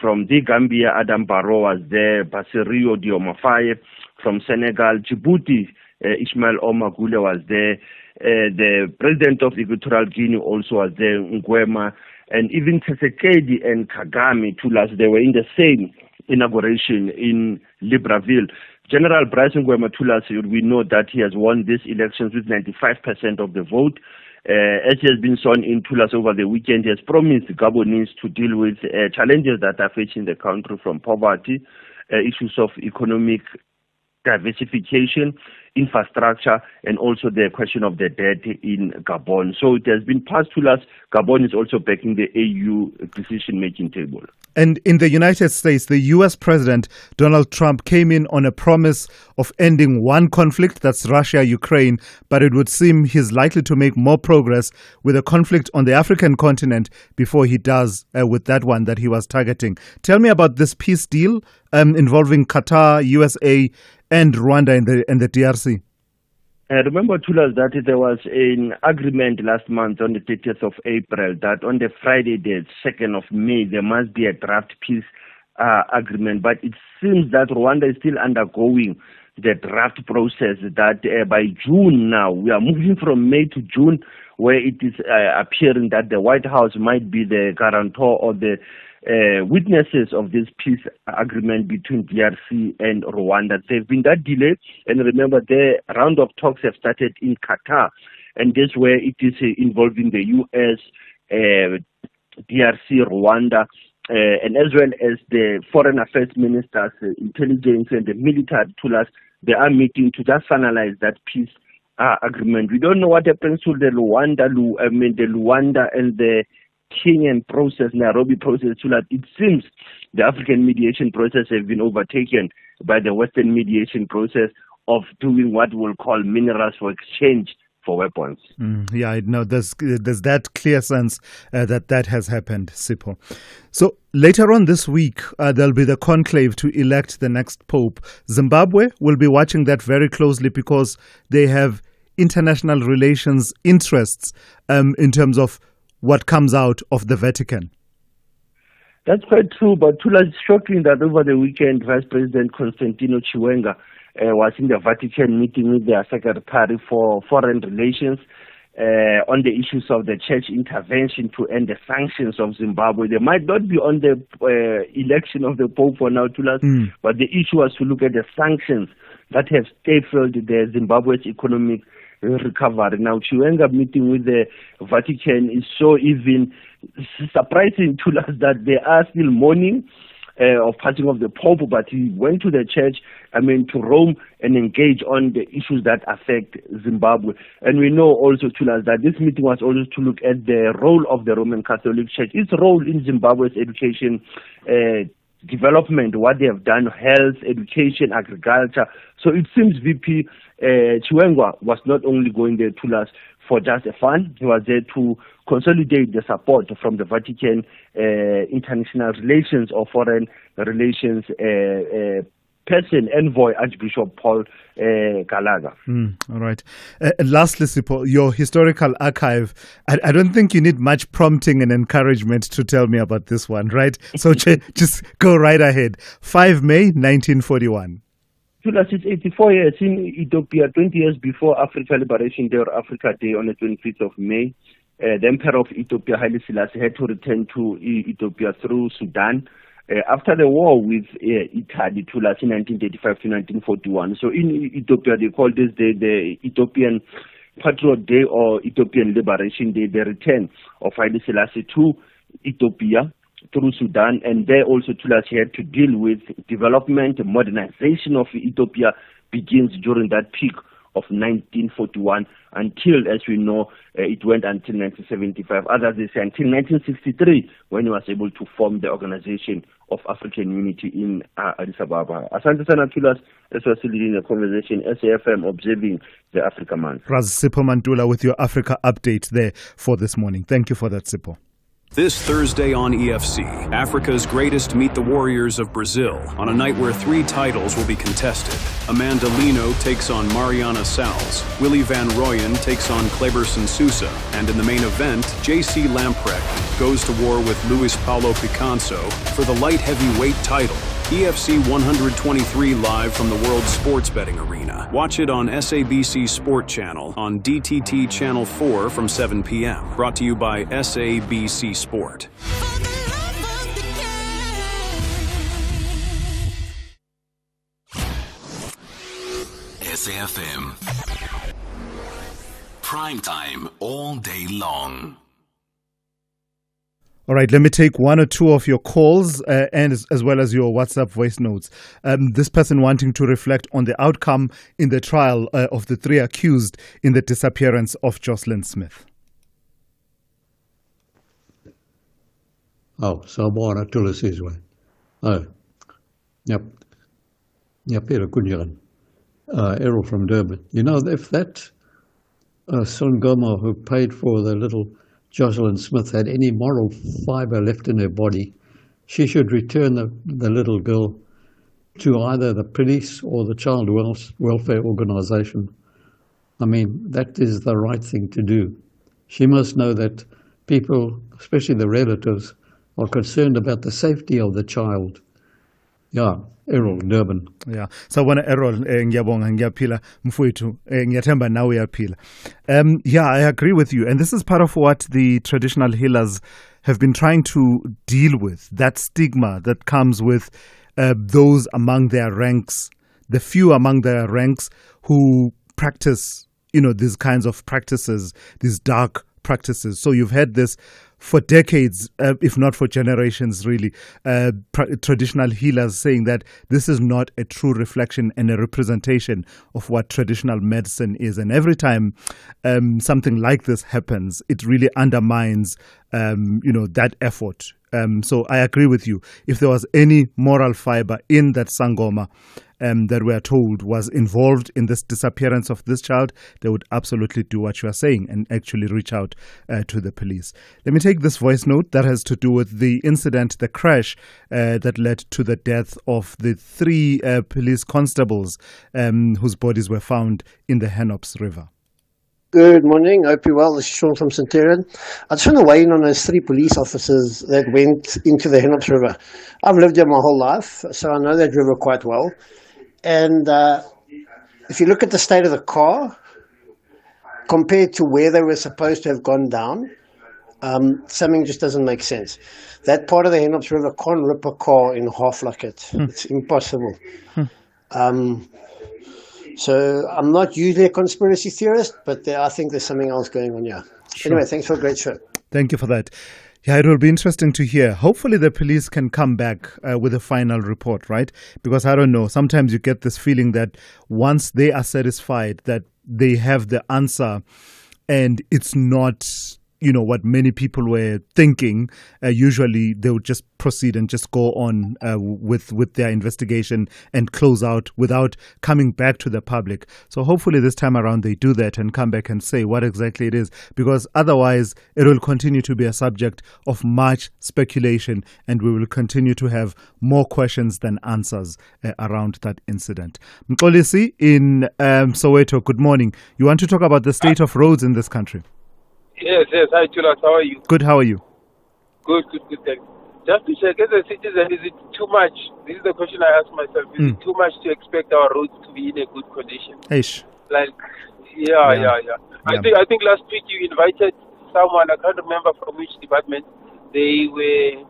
From the Gambia, Adam Barrow was there, Basirio Diomaye. From Senegal, Djibouti, Ismail Omar Gule was there. The president of Equatorial Guinea also was there, Ngwema. And even Tshisekedi and Kagame, Thulas, they were in the same inauguration in Libreville. General Bryce Ngwema, Thulas, we know that he has won these elections with 95% of the vote. As he has been sworn in, Thulas, over the weekend, he has promised Gabonese to deal with challenges that are facing the country, from poverty, issues of economic diversification, infrastructure, and also the question of the debt in Gabon. So it has been passed to us. Gabon is also backing the AU decision-making table. And in the United States, the U.S. President Donald Trump came in on a promise of ending one conflict, that's Russia-Ukraine, but it would seem he's likely to make more progress with a conflict on the African continent before he does with that one that he was targeting. Tell me about this peace deal involving Qatar, USA, and Rwanda and the DRC. Remember, Thulas, that there was an agreement last month on the 30th of April that on the Friday, the 2nd of May, there must be a draft peace agreement. But it seems that Rwanda is still undergoing the draft process, that by June now, we are moving from May to June, where it is appearing that the White House might be the guarantor or the witnesses of this peace agreement between DRC and Rwanda. There's been that delay, and remember, the round of talks have started in Qatar, and this where it is involving the US, DRC, Rwanda, and as well as the foreign affairs ministers, intelligence, and the military Thulas. They are meeting to just finalize that peace agreement. We don't know what happens to the Luanda and the Kenyan process, Nairobi process. It seems the African mediation process has been overtaken by the Western mediation process of doing what we'll call minerals for exchange for weapons. Yeah, no, there's that clear sense that has happened, Sipho. So later on this week, there'll be the conclave to elect the next pope. Zimbabwe will be watching that very closely because they have international relations interests in terms of what comes out of the Vatican. That's quite true, but Tula, it's shocking that over the weekend, Vice President Constantino Chiwenga was in the Vatican meeting with their Secretary for Foreign Relations on the issues of the church intervention to end the sanctions of Zimbabwe. They might not be on the election of the Pope for now, Tula, but the issue was to look at the sanctions that have stifled the Zimbabwe's economic recovery. Now, Chiwenga meeting with the Vatican is so even surprising to us that they are still mourning of passing of the Pope, but he went to the church, to Rome and engage on the issues that affect Zimbabwe. And we know also, Tulas, that this meeting was also to look at the role of the Roman Catholic Church, its role in Zimbabwe's education development, what they have done, health, education, agriculture. So it seems VP Chiwenga was not only going there, Tulas, for just a fun. He was there to consolidate the support from the Vatican international relations or foreign relations person, envoy, Archbishop Paul Gallagher. All right. Lastly, Sipho, your historical archive, I don't think you need much prompting and encouragement to tell me about this one, right? So just go right ahead. 5 May 1941. It's 84 years in Ethiopia, 20 years before Africa Liberation Day or Africa Day on the 25th of May. The Emperor of Ethiopia, Haile Selassie, had to return to Ethiopia through Sudan after the war with Italy, in 1935 to 1941. So in Ethiopia, they call this day the Ethiopian Patriot Day or Ethiopian Liberation Day, the return of Haile Selassie to Ethiopia through Sudan, and there also Thulasizwe had to deal with development, modernization of Ethiopia begins during that peak of 1941 until, as we know, it went until 1975. Others they say until 1963 when he was able to form the Organization of African Unity in Addis Ababa. Asante sana Thulas, as was leading the conversation, SAFM observing the Africa Month. Raz Sipho Mantula with your Africa update there for this morning. Thank you for that, Sipho. This Thursday on EFC, Africa's greatest meet the Warriors of Brazil on a night where 3 titles will be contested. Amanda Lino takes on Mariana Salles, Willie Van Rooyen takes on Kleberson Sousa, and in the main event, JC Lamprecht goes to war with Luis Paulo Picanso for the light heavyweight title. EFC 123 live from the World Sports Betting Arena. Watch it on SABC Sport Channel on DTT Channel 4 from 7 p.m. Brought to you by SABC Sport. SAFM. Prime time all day long. All right, let me take 1 or 2 of your calls and as well as your WhatsApp voice notes. This person wanting to reflect on the outcome in the trial of the 3 accused in the disappearance of Jocelyn Smith. Oh, Sawubona Thulasizwe. Oh, yep. Peter Kunjaran. Errol from Durban. You know, if that Sungoma who paid for the little Jocelyn Smith had any moral fibre left in her body, she should return the little girl to either the police or the child welfare organisation. I mean, that is the right thing to do. She must know that people, especially the relatives, are concerned about the safety of the child. Yeah, Errol, Durban. Yeah, sawubona Errol, ngiyabonga, ngiyaphila mfowethu, ngiyathemba nawe uyaphila. Yeah, I agree with you, and this is part of what the traditional healers have been trying to deal with, that stigma that comes with those among their ranks, the few among their ranks who practice, these kinds of practices, these dark practices. So you've had this for decades, if not for generations, really, traditional healers saying that this is not a true reflection and a representation of what traditional medicine is. And every time something like this happens, it really undermines, that effort So I agree with you. If there was any moral fiber in that Sangoma that we are told was involved in this disappearance of this child, they would absolutely do what you are saying and actually reach out to the police. Let me take this voice note that has to do with the incident, the crash that led to the death of the 3 police constables whose bodies were found in the Henops River. Good morning. I hope you're well. This is Sean from Centurion. I just want to weigh in on those 3 police officers that went into the Henops River. I've lived there my whole life, so I know that river quite well. And if you look at the state of the car, compared to where they were supposed to have gone down, something just doesn't make sense. That part of the Henops River can't rip a car in half like it. It's impossible. So I'm not usually a conspiracy theorist, but I think there's something else going on here. Sure. Anyway, thanks for a great show. Thank you for that. Yeah, it will be interesting to hear. Hopefully the police can come back with a final report, right? Because I don't know, sometimes you get this feeling that once they are satisfied that they have the answer and it's not, you know, what many people were thinking, usually they would just proceed and just go on with their investigation and close out without coming back to the public. So hopefully this time around they do that and come back and say what exactly it is, because otherwise it will continue to be a subject of much speculation and we will continue to have more questions than answers around that incident. Mkolisi in Soweto, good morning. You want to talk about the state of roads in this country? Yes. Hi, Tulas. How are you? Good. How are you? Good. Thanks. Just to check, as a citizen, is it too much? This is the question I ask myself. Is it too much to expect our roads to be in a good condition? Ish. Like, yeah. I think last week you invited someone. I can't remember from which department. They were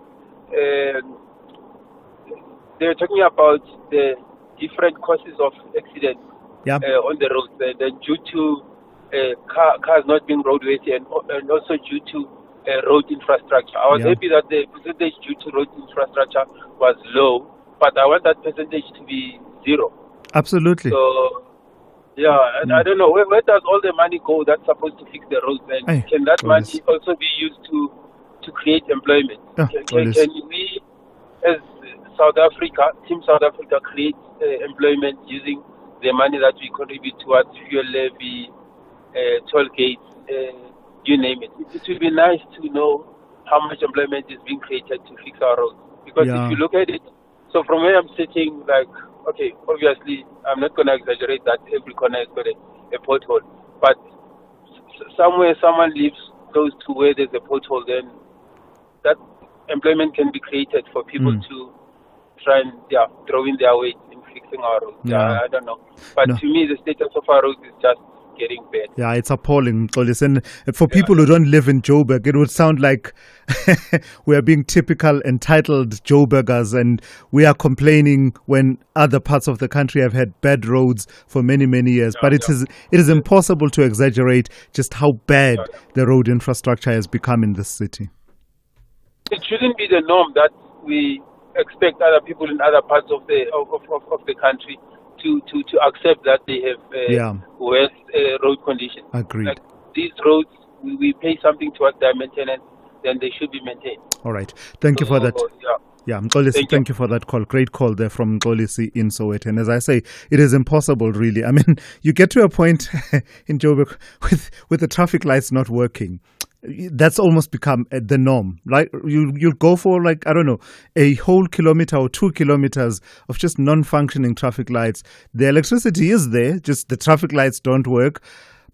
talking about the different causes of accidents on the roads, and then due to cars not being roadworthy and also due to road infrastructure. I was happy that the percentage due to road infrastructure was low, but I want that percentage to be 0. Absolutely. So, and I don't know, where does all the money go that's supposed to fix the roads? And can that money also be used to create employment? Can we, as South Africa, Team South Africa, create employment using the money that we contribute towards fuel levy, toll gates, you name it. It would be nice to know how much employment is being created to fix our roads. Because if you look at it, so from where I'm sitting, like, okay, obviously, I'm not going to exaggerate that every corner has got a pothole. But somewhere someone lives close to where there's a pothole, then that employment can be created for people to try and throw in their weight in fixing our roads. I don't know. But to me, the status of our roads is just getting bad. Yeah, it's appalling, Mxolisi. And for people who don't live in Joburg, it would sound like we are being typical entitled Joburgers and we are complaining when other parts of the country have had bad roads for many, many years. But it is impossible to exaggerate just how bad the road infrastructure has become in this city. It shouldn't be the norm that we expect other people in other parts of the country to accept that they have worse road conditions. Agreed. Like these roads, we pay something towards their maintenance, then they should be maintained. All right. Thank you for that. Mxolisi, thank you for that call. Great call there from Mxolisi in Soweto. And as I say, it is impossible, really. I mean, you get to a point in Joburg with the traffic lights not working. That's almost become the norm. Like you'll go for like, I don't know, a whole kilometer or 2 kilometers of just non-functioning traffic lights. The electricity is there, just the traffic lights don't work.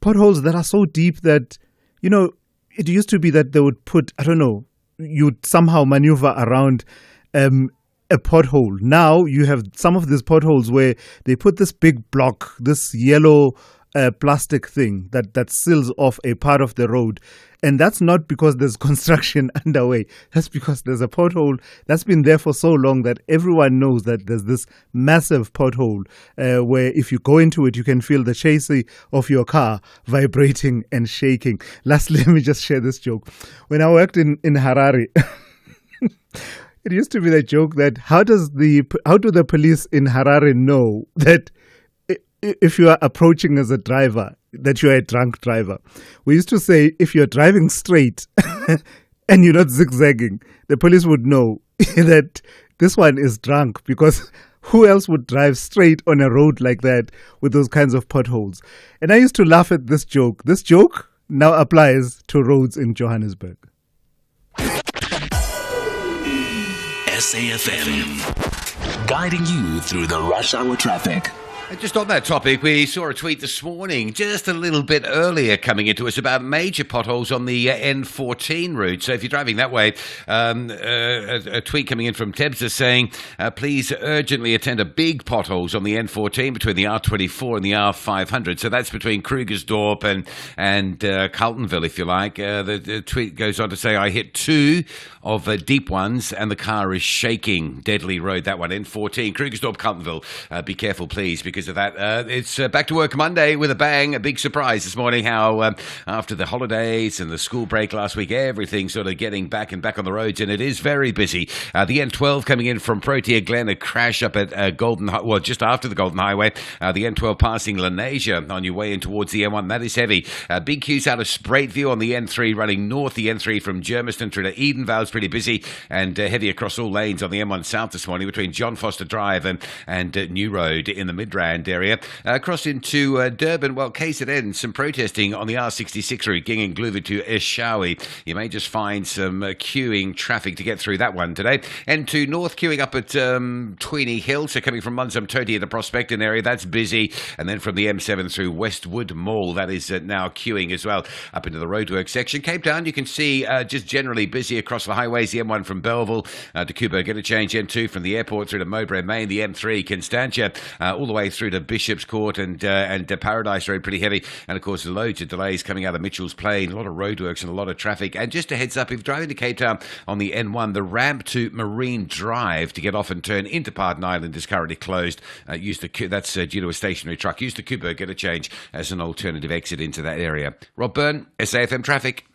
Potholes that are so deep that, you know, it used to be that they would put, I don't know, you'd somehow maneuver around a pothole. Now you have some of these potholes where they put this big block, this yellow plastic thing that seals off a part of the road. And that's not because there's construction underway. That's because there's a pothole that's been there for so long that everyone knows that there's this massive pothole where if you go into it, you can feel the chassis of your car vibrating and shaking. Lastly, let me just share this joke. When I worked in Harare, it used to be the joke that how do the police in Harare know that if you are approaching as a driver, that you are a drunk driver? We used to say if you're driving straight and you're not zigzagging, the police would know that this one is drunk, because who else would drive straight on a road like that with those kinds of potholes? And I used to laugh at this joke. This joke now applies to roads in Johannesburg. SAFM, guiding you through the rush hour traffic. And just on that topic, we saw a tweet this morning, just a little bit earlier, coming into us about major potholes on the N14 route. So if you're driving that way, a tweet coming in from Tebza saying, please urgently attend to big potholes on the N14 between the R24 and the R500. So that's between Krugersdorp and Carltonville, if you like. The tweet goes on to say, I hit two of deep ones and the car is shaking. Deadly road, that one, N14, Krugersdorp, Carltonville. Be careful, please, because of that. It's back to work Monday with a bang. A big surprise this morning how after the holidays and the school break last week, everything's sort of getting back on the roads, and it is very busy. The N12 coming in from Protea Glen, a crash up at just after the Golden Highway. The N12 passing Lenasia on your way in towards the M1. That is heavy. Big queues out of Spraitview on the N3 running north. The N3 from Germiston through to Edenvale's pretty busy, and heavy across all lanes on the M1 South this morning between John Foster Drive and New Road in the Midrand area. Across into Durban, well, KZN, some protesting on the R66 route, Ging and Gluva to Eshowe. You may just find some queuing traffic to get through that one today. And to north, queuing up at Tweeny Hill, so coming from Munsum Toti at the Prospecton area, that's busy. And then from the M7 through Westwood Mall, that is now queuing as well up into the roadwork section. Cape Town, you can see just generally busy across the highways, the M1 from Belleville to Kubo Interchange, M2 from the airport through to Mowbray Main, the M3 Constantia, all the way through to Bishop's Court and Paradise Road, pretty heavy. And of course, loads of delays coming out of Mitchell's Plain, a lot of roadworks and a lot of traffic. And just a heads up, if you're driving to Cape Town on the N1, the ramp to Marine Drive to get off and turn into Pardon Island is currently closed. That's due to a stationary truck. Use the Kubo Interchange as an alternative exit into that area. Rob Byrne, SAFM Traffic.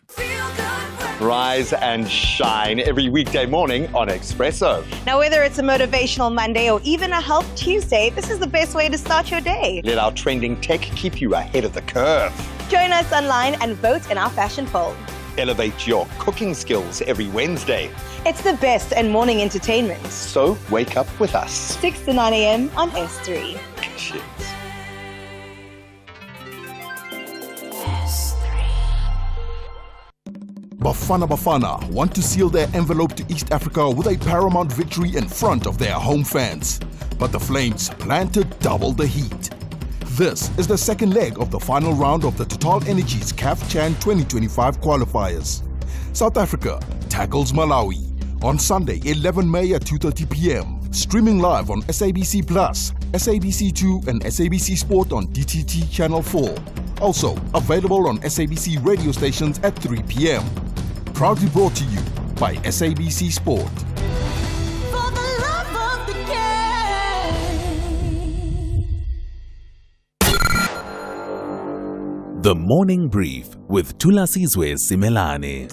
Rise and shine every weekday morning on Expresso. Now, whether it's a motivational Monday or even a health Tuesday, this is the best way to start your day. Let our trending tech keep you ahead of the curve. Join us online and vote in our fashion poll. Elevate your cooking skills every Wednesday. It's the best and morning entertainment. So wake up with us. 6 to 9 a.m. on S3. Shit. Bafana want to seal their envelope to East Africa with a paramount victory in front of their home fans. But the Flames plan to double the heat. This is the second leg of the final round of the Total Energies CAF Chan 2025 qualifiers. South Africa tackles Malawi on Sunday, 11 May at 2:30 p.m. Streaming live on SABC Plus, SABC2 and SABC Sport on DTT Channel 4. Also available on SABC radio stations at 3 p.m. Proudly brought to you by SABC Sport. For the love of the game. The Morning Brief with Thulasizwe Simelane.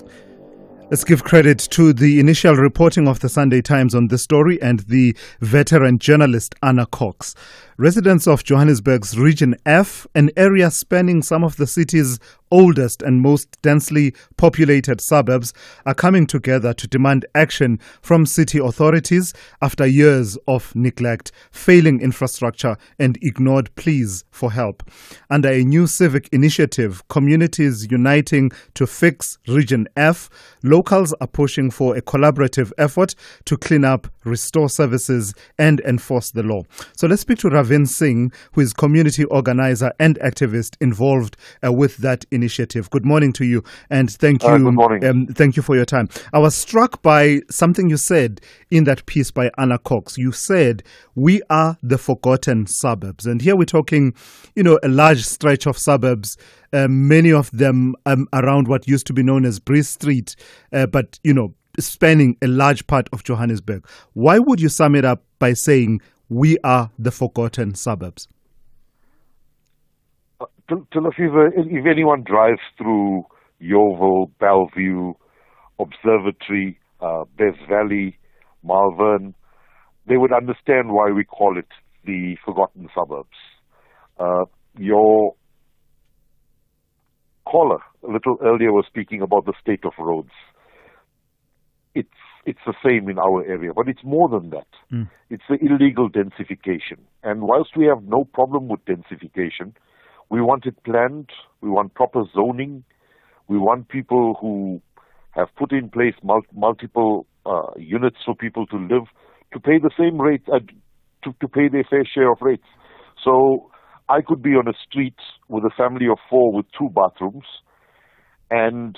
Let's give credit to the initial reporting of the Sunday Times on this story and the veteran journalist Anna Cox. Residents of Johannesburg's Region F, an area spanning some of the city's oldest and most densely populated suburbs, are coming together to demand action from city authorities after years of neglect, failing infrastructure and ignored pleas for help. Under a new civic initiative, Communities Uniting to Fix Region F, locals are pushing for a collaborative effort to clean up, restore services and enforce the law. So let's speak to Ravin Singh, who is community organizer and activist involved with that initiative. Good morning to you, and thank you. Good morning. Thank you for your time. I was struck by something you said in that piece by Anna Cox. You said, we are the forgotten suburbs. And here we're talking, a large stretch of suburbs, many of them around what used to be known as Bree Street, but, spanning a large part of Johannesburg. Why would you sum it up by saying we are the forgotten suburbs? If anyone drives through Yeoville, Bellevue, Observatory, Bess Valley, Malvern, they would understand why we call it the forgotten suburbs. Your caller a little earlier was speaking about the state of roads. it's the same in our area, but it's more than that. It's the illegal densification. And whilst we have no problem with densification, we want it planned, we want proper zoning, we want people who have put in place multiple units for people to live, to pay the same rate, to pay their fair share of rates. So I could be on a street with a family of 4 with 2 bathrooms, and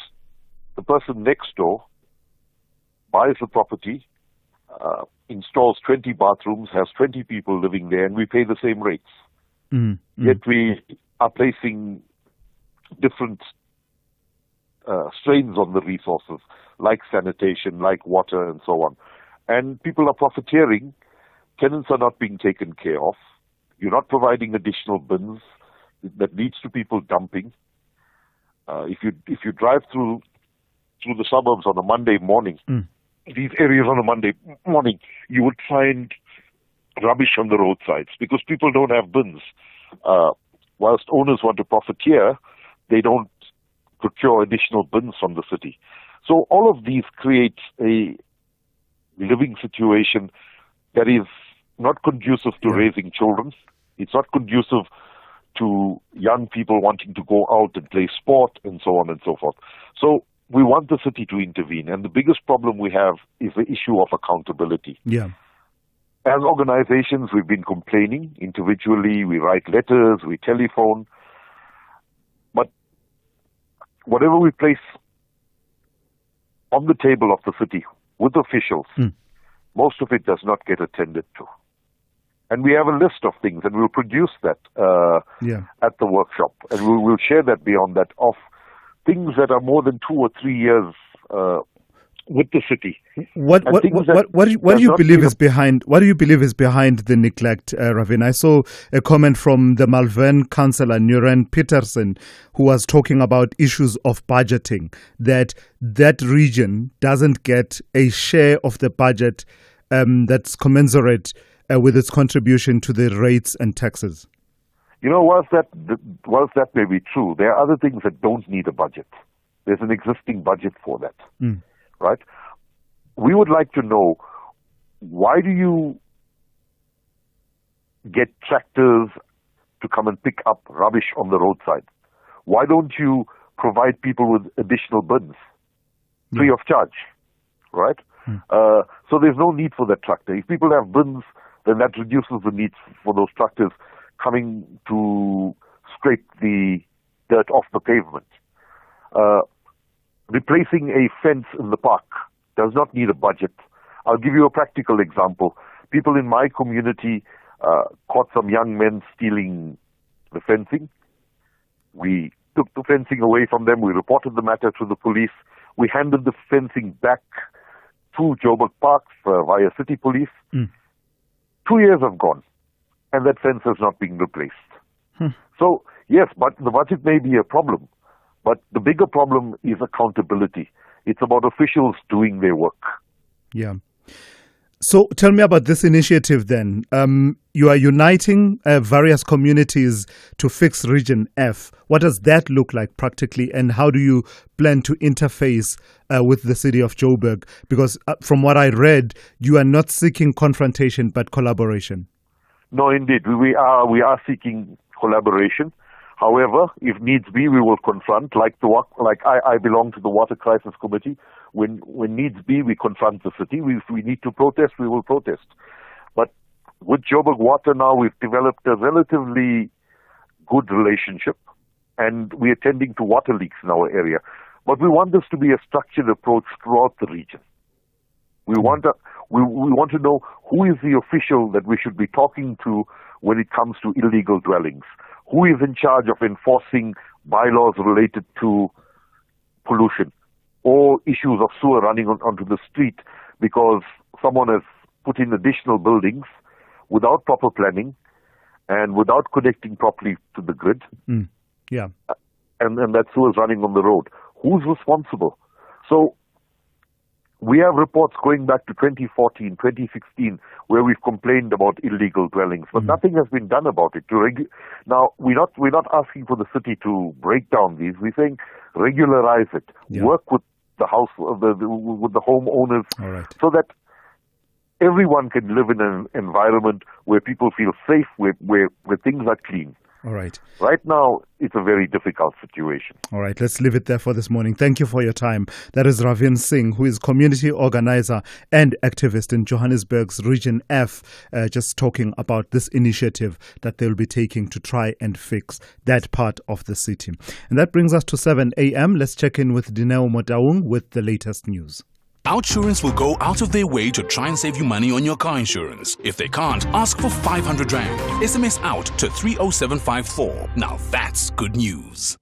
the person next door buys the property, installs 20 bathrooms, has 20 people living there, and we pay the same rates. Yet we are placing different strains on the resources, like sanitation, like water, and so on. And people are profiteering. Tenants are not being taken care of. You're not providing additional bins. That leads to people dumping. If you drive through the suburbs on a Monday morning, these areas on a Monday morning, you would find rubbish on the roadsides because people don't have bins. Whilst owners want to profiteer, they don't procure additional bins from the city. So all of these create a living situation that is not conducive to raising children. It's not conducive to young people wanting to go out and play sport and so on and so forth. So we want the city to intervene. And the biggest problem we have is the issue of accountability. Yeah. As organizations, we've been complaining individually. We write letters, we telephone. But whatever we place on the table of the city with officials, most of it does not get attended to. And we have a list of things, and we'll produce that at the workshop. And we'll share that beyond that of things that are more than 2 or 3 years with the city. What do you believe is behind? What do you believe is behind the neglect, Ravin? I saw a comment from the Malvern councillor Nuren Peterson, who was talking about issues of budgeting. That region doesn't get a share of the budget that's commensurate with its contribution to the rates and taxes. You know, whilst that may be true, there are other things that don't need a budget. There's an existing budget for that, right? We would like to know, why do you get tractors to come and pick up rubbish on the roadside? Why don't you provide people with additional bins free of charge, right? So there's no need for that tractor. If people have bins, then that reduces the need for those tractors coming to scrape the dirt off the pavement. Replacing a fence in the park does not need a budget. I'll give you a practical example. People in my community caught some young men stealing the fencing. We took the fencing away from them. We reported the matter to the police. We handed the fencing back to Joburg Park via city police. 2 years have gone, and that fence has not been replaced. So, yes, but the budget may be a problem, but the bigger problem is accountability. It's about officials doing their work. Yeah. So tell me about this initiative then. You are uniting various communities to fix Region F. What does that look like practically, and how do you plan to interface with the city of Joburg? Because from what I read, you are not seeking confrontation but collaboration. No, indeed. We are seeking collaboration. However, if needs be, we will confront. I belong to the Water Crisis Committee. When needs be, we confront the city. If we need to protest, we will protest. But with Joburg Water now, we've developed a relatively good relationship, and we're tending to water leaks in our area. But we want this to be a structured approach throughout the region. We want to know who is the official that we should be talking to when it comes to illegal dwellings. Who is in charge of enforcing bylaws related to pollution or issues of sewer running onto the street because someone has put in additional buildings without proper planning and without connecting properly to the grid. Yeah. And that sewer is running on the road. Who's responsible? So we have reports going back to 2014, 2016, where we've complained about illegal dwellings, but nothing has been done about it. Now, we're not asking for the city to break down these. We're saying regularize it. Yeah. Work with the house, with the homeowners, so that everyone can live in an environment where people feel safe, where things are clean. All right. Right now, it's a very difficult situation. All right, let's leave it there for this morning. Thank you for your time. That is Ravin Singh, who is community organizer and activist in Johannesburg's Region F, just talking about this initiative that they will be taking to try and fix that part of the city. And that brings us to 7 a.m. Let's check in with Dineo Motaung with the latest news. Outsurance will go out of their way to try and save you money on your car insurance. If they can't, ask for 500 Rand. SMS out to 30754. Now that's good news.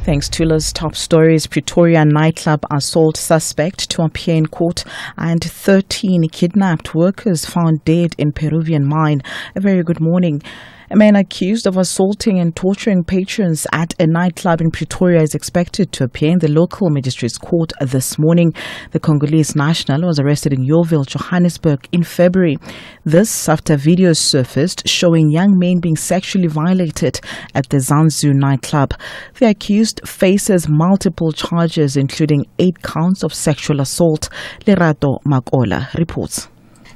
Thanks to Tula's top stories, Pretoria nightclub assault suspect to appear in court and 13 kidnapped workers found dead in Peruvian mine. A very good morning. A man accused of assaulting and torturing patrons at a nightclub in Pretoria is expected to appear in the local magistrate's court this morning. The Congolese national was arrested in Yeoville, Johannesburg in February. This after videos surfaced showing young men being sexually violated at the Zanzu nightclub. The accused faces multiple charges, including 8 counts of sexual assault. Lerato Makola reports.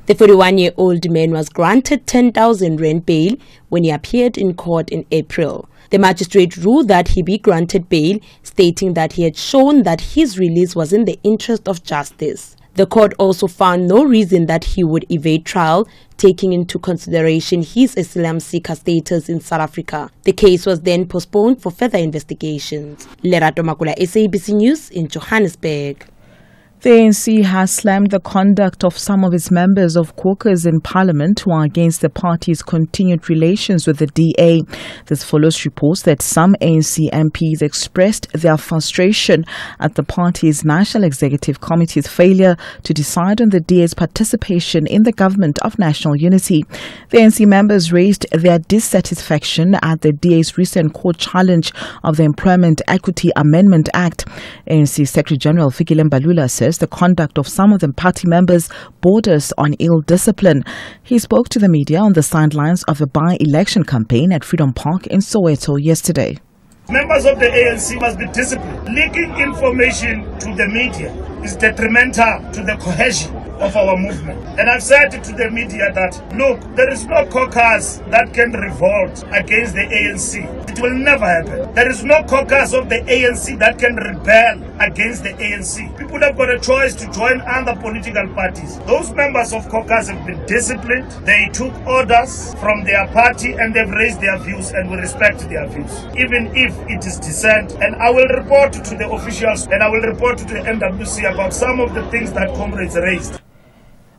The 41-year-old man was granted 10,000 Rand bail when he appeared in court in April. The magistrate ruled that he be granted bail, stating that he had shown that his release was in the interest of justice. The court also found no reason that he would evade trial, taking into consideration his asylum seeker status in South Africa. The case was then postponed for further investigations. Lerato Makula, SABC News in Johannesburg. The ANC has slammed the conduct of some of its members of caucus in parliament who are against the party's continued relations with the DA. This follows reports that some ANC MPs expressed their frustration at the party's National Executive Committee's failure to decide on the DA's participation in the government of national unity. The ANC members raised their dissatisfaction at the DA's recent court challenge of the Employment Equity Amendment Act. ANC Secretary General Fikile Mbalula says the conduct of some of the party members borders on ill discipline. He spoke to the media on the sidelines of a by-election campaign at Freedom Park in Soweto yesterday. Members of the ANC must be disciplined. Leaking information to the media is detrimental to the cohesion of our movement. And I've said to the media that, look, there is no caucus that can revolt against the ANC. It will never happen. There is no caucus of the ANC that can rebel against the ANC. People have got a choice to join other political parties. Those members of caucus have been disciplined. They took orders from their party and they've raised their views, and we respect their views, even if it is dissent. And I will report to the officials and I will report to the NWC about some of the things that comrades raised.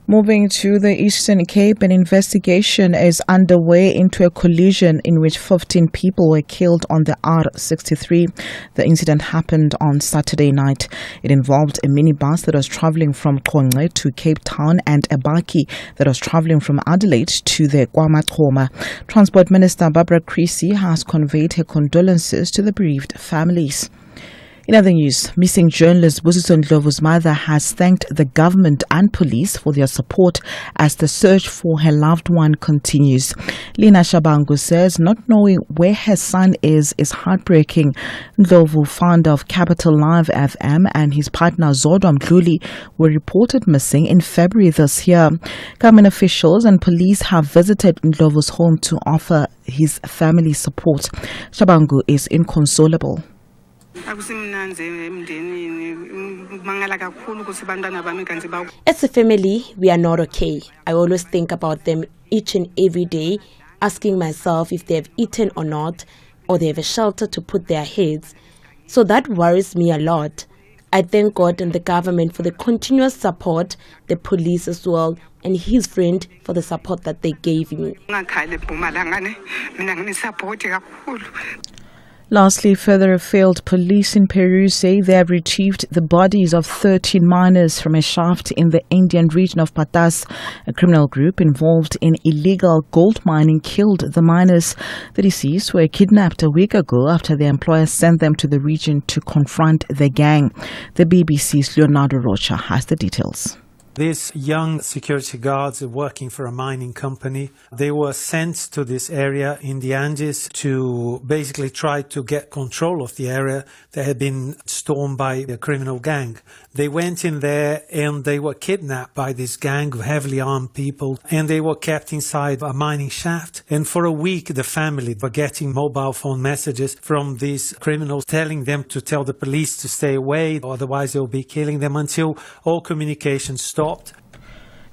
Moving to the Eastern Cape, an investigation is underway into a collision in which 15 people were killed on the R63. The incident happened on Saturday night. It involved a minibus that was travelling from Qonce to Cape Town and a bakkie that was travelling from Adelaide to the KwaMachoma. Transport Minister Barbara Creasy has conveyed her condolences to the bereaved families. In other news, missing journalist Busiso Ndlovu's mother has thanked the government and police for their support as the search for her loved one continues. Lina Shabangu says not knowing where her son is heartbreaking. Ndlovu, founder of Capital Live FM, and his partner Zodwa Mdluli were reported missing in February this year. Government officials and police have visited Ndlovu's home to offer his family support. Shabangu is inconsolable. As a family, we are not okay. I always think about them each and every day, asking myself if they have eaten or not, or they have a shelter to put their heads. So that worries me a lot. I thank God and the government for the continuous support, the police as well, and his friend for the support that they gave me. Lastly, further afield, police in Peru say they have retrieved the bodies of 13 miners from a shaft in the Indian region of Patas. A criminal group involved in illegal gold mining killed the miners. The deceased were kidnapped a week ago after their employer sent them to the region to confront the gang. The BBC's Leonardo Rocha has the details. These young security guards are working for a mining company. They were sent to this area in the Andes to basically try to get control of the area that had been stormed by a criminal gang. They went in there and they were kidnapped by this gang of heavily armed people, and they were kept inside a mining shaft. And for a week, the family were getting mobile phone messages from these criminals telling them to tell the police to stay away, otherwise they'll be killing them, until all communication stopped.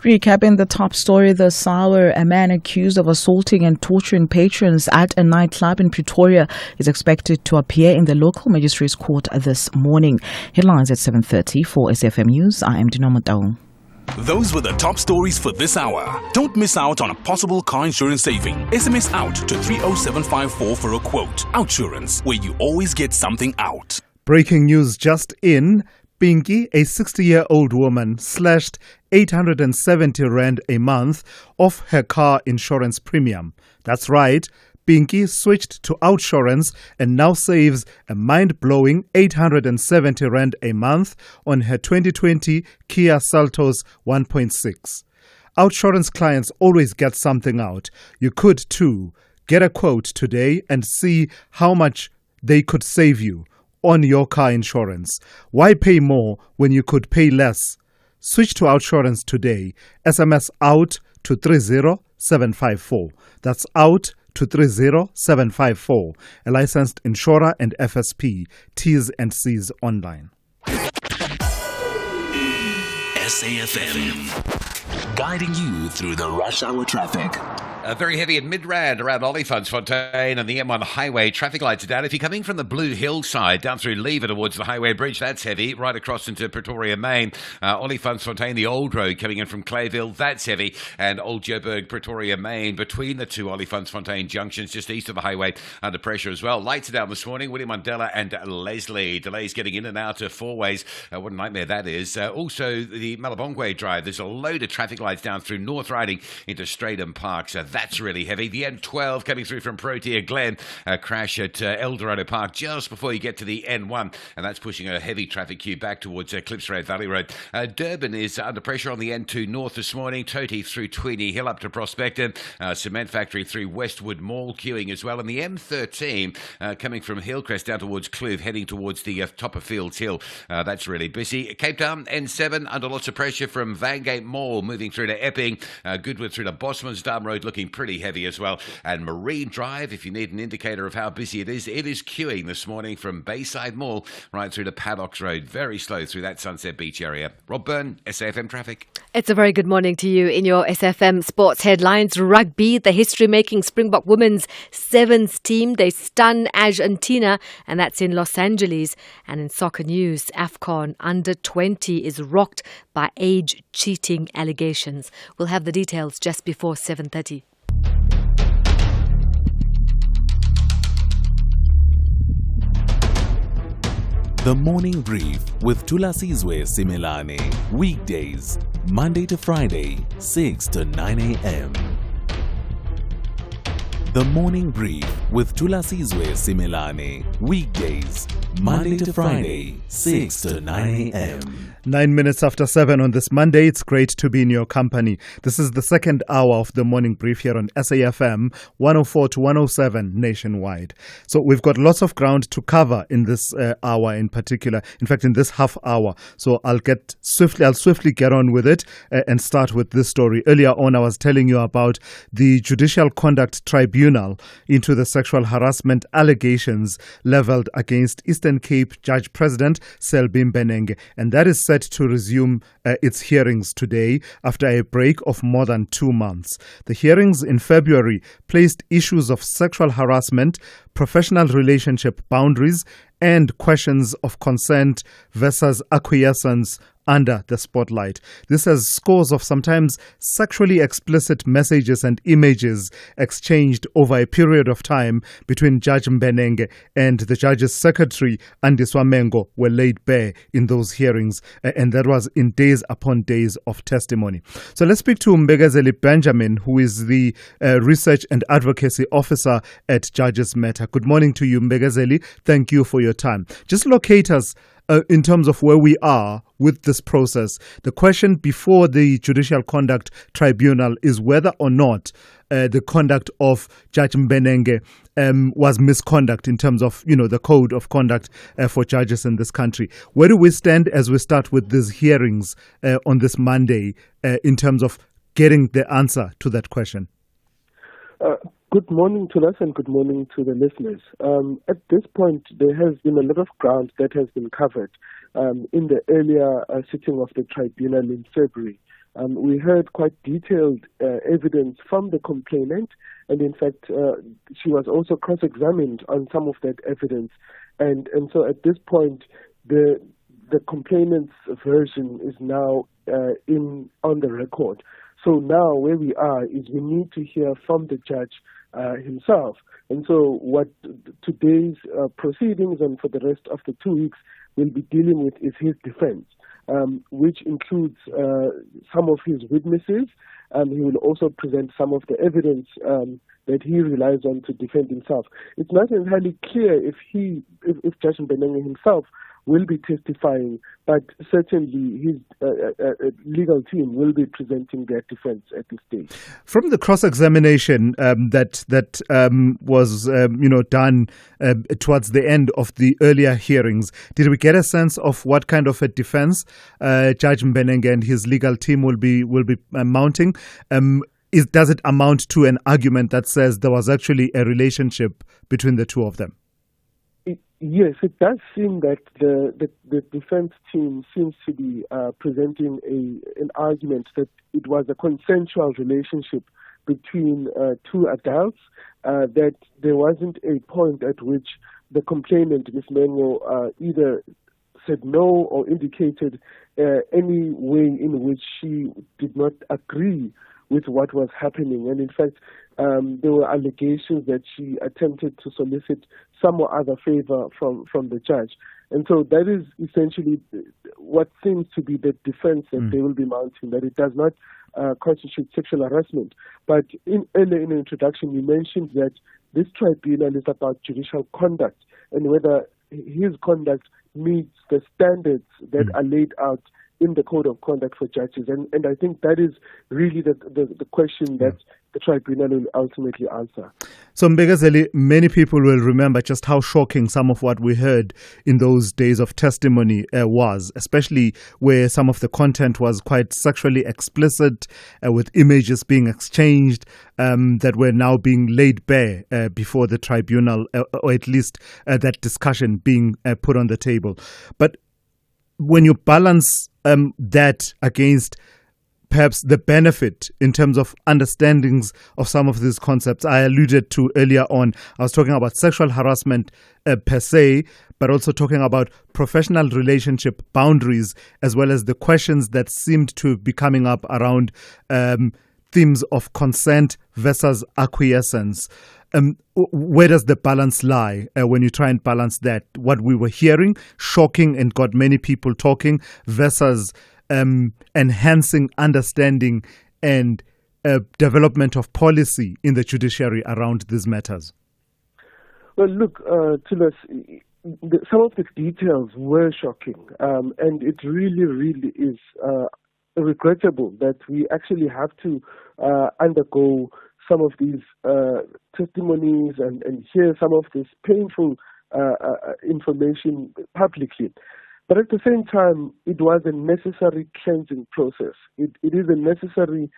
Recapping the top story this hour, a man accused of assaulting and torturing patrons at a nightclub in Pretoria is expected to appear in the local magistrates court this morning. Headlines at 7:30 for SFM News. I am Dinoma Taung. Those were the top stories for this hour. Don't miss out on a possible car insurance saving. SMS out to 30754 for a quote. Outsurance, where you always get something out. Breaking news just in. Pinky, a 60-year-old woman, slashed 870 Rand a month off her car insurance premium. That's right. Pinky switched to Outsurance and now saves a mind-blowing 870 Rand a month on her 2020 Kia Seltos 1.6. Outsurance clients always get something out. You could too. Get a quote today and see how much they could save you on your car insurance. Why pay more when you could pay less? Switch to Outsurance today. SMS out to 30754. That's out to 30754. A licensed insurer and FSP. T's and C's online. SAFM, guiding you through the rush hour traffic. Very heavy at Midrand around Olifantsfontein and the M1 highway. Traffic lights are down. If you're coming from the Blue Hill side down through Lever towards the highway bridge, that's heavy. Right across into Pretoria Main. Olifantsfontein, the old road coming in from Clayville, that's heavy. And Old Joburg, Pretoria Main, between the two Olifantsfontein junctions, just east of the highway, under pressure as well. Lights are down this morning. William Mandela and Leslie. Delays getting in and out of four ways. What a nightmare that is. Also, the Malabongwe Drive. There's a load of traffic lights down through North Riding into Stratham Park. So that's really heavy. The N12 coming through from Protea Glen, a crash at Eldorado Park just before you get to the N1, and that's pushing a heavy traffic queue back towards Clips Road, Valley Road. Durban is under pressure on the N2 North this morning. Toti through Tweeny Hill up to Prospector, Cement Factory through Westwood Mall queuing as well, and the M13 coming from Hillcrest down towards Kloof, heading towards the top of Fields Hill. That's really busy. Cape Town N7 under lots of pressure from Vangate Mall moving through to Epping, Goodwood through to Bosmansdam Road looking pretty heavy as well. And Marine Drive, if you need an indicator of how busy it is queuing this morning from Bayside Mall right through to Paddocks Road. Very slow through that Sunset Beach area. Rob Byrne, SAFM Traffic. It's a very good morning to you in your SFM Sports headlines. Rugby, the history-making Springbok women's sevens team, they stun Argentina, and that's in Los Angeles. And in soccer news, AFCON under 20 is rocked by age-cheating allegations. We'll have the details just before 7:30. The Morning Brief with Thulasizwe Simelane. Weekdays, Monday to Friday, 6 to 9 a.m. The Morning Brief with Thulasizwe Simelane. Weekdays, Monday to Friday, 6 to 9 a.m. 9 minutes after 7 on this Monday. It's great to be in your company. This is the second hour of the morning brief here on SAFM 104 to 107 nationwide. So we've got lots of ground to cover in this hour in particular. In fact, in this half hour. So I'll swiftly get on with it and start with this story. Earlier on, I was telling you about the Judicial Conduct Tribunal into the sexual harassment allegations leveled against Eastern Cape Judge President Selbin Benenge, and that is set to resume its hearings today after a break of more than 2 months. The hearings in February placed issues of sexual harassment, professional relationship boundaries, and questions of consent versus acquiescence under the spotlight. This has scores of sometimes sexually explicit messages and images exchanged over a period of time between Judge Mbenenge and the judge's secretary, Andiswa Mengo, were laid bare in those hearings, and that was in days upon days of testimony. So let's speak to Mbegazeli Benjamin, who is the Research and Advocacy Officer at Judges Matter. Good morning to you, Mbegazeli. Thank you for your time. Just locate us in terms of where we are with this process. The question before the Judicial Conduct Tribunal is whether or not the conduct of Judge Mbenenge was misconduct in terms of, the code of conduct for judges in this country. Where do we stand as we start with these hearings on this Monday in terms of getting the answer to that question? Good morning to us and good morning to the listeners. At this point, there has been a lot of ground that has been covered in the earlier sitting of the tribunal in February. We heard quite detailed evidence from the complainant, and in fact, she was also cross-examined on some of that evidence. And so at this point, the complainant's version is now on the record. So now where we are is we need to hear from the judge himself. And so what today's proceedings and for the rest of the 2 weeks will be dealing with is his defense, which includes some of his witnesses. He will also present some of the evidence that he relies on to defend himself. It's not entirely clear if Judge Mbenenge himself will be testifying, but certainly his legal team will be presenting their defense at this stage. From the cross-examination that was done towards the end of the earlier hearings, did we get a sense of what kind of a defense Judge Mbenenge and his legal team will be mounting? Does it amount to an argument that says there was actually a relationship between the two of them? Yes, it does seem that the defense team seems to be presenting an argument that it was a consensual relationship between two adults, that there wasn't a point at which the complainant, Ms. Mengo, either said no or indicated any way in which she did not agree with what was happening. And in fact, there were allegations that she attempted to solicit some or other favor from the judge. And so that is essentially what seems to be the defense that they will be mounting, that it does not constitute sexual harassment. But earlier in the introduction, you mentioned that this tribunal is about judicial conduct and whether his conduct meets the standards that are laid out in the Code of Conduct for judges. And I think that is really the question that the tribunal will ultimately answer. So, Mbegazeli, many people will remember just how shocking some of what we heard in those days of testimony was, especially where some of the content was quite sexually explicit, with images being exchanged that were now being laid bare before the tribunal, or at least that discussion being put on the table. But when you balance that against perhaps the benefit in terms of understandings of some of these concepts I alluded to earlier on, I was talking about sexual harassment per se, but also talking about professional relationship boundaries, as well as the questions that seemed to be coming up around themes of consent versus acquiescence. Where does the balance lie when you try and balance that? What we were hearing, shocking and got many people talking, versus enhancing understanding and development of policy in the judiciary around these matters? Well, look, Thulas, some of the details were shocking, and it really, really is regrettable that we actually have to undergo some of these testimonies and hear some of this painful information publicly. But at the same time, it was a necessary cleansing process. It is a necessary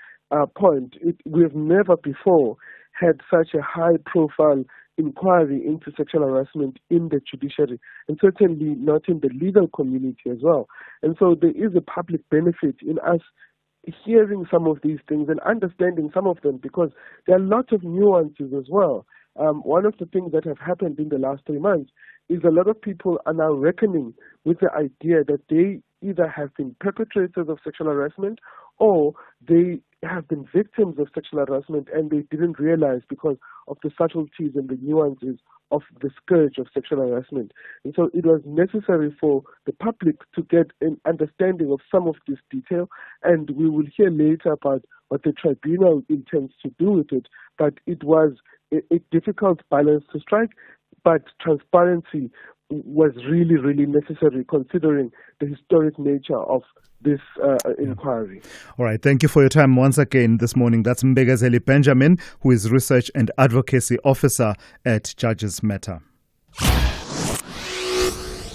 point. We have never before had such a high-profile inquiry into sexual harassment in the judiciary, and certainly not in the legal community as well. And so there is a public benefit in us hearing some of these things and understanding some of them, because there are lots of nuances as well. One of the things that have happened in the last 3 months is a lot of people are now reckoning with the idea that they either have been perpetrators of sexual harassment or they have been victims of sexual harassment and they didn't realize because of the subtleties and the nuances of the scourge of sexual harassment. And so it was necessary for the public to get an understanding of some of this detail, and we will hear later about what the tribunal intends to do with it. But it was a difficult balance to strike, but transparency was really, really necessary considering the historic nature of this inquiry. All right. Thank you for your time once again this morning. That's Mbegazeli Benjamin, who is Research and Advocacy Officer at Judges Matter.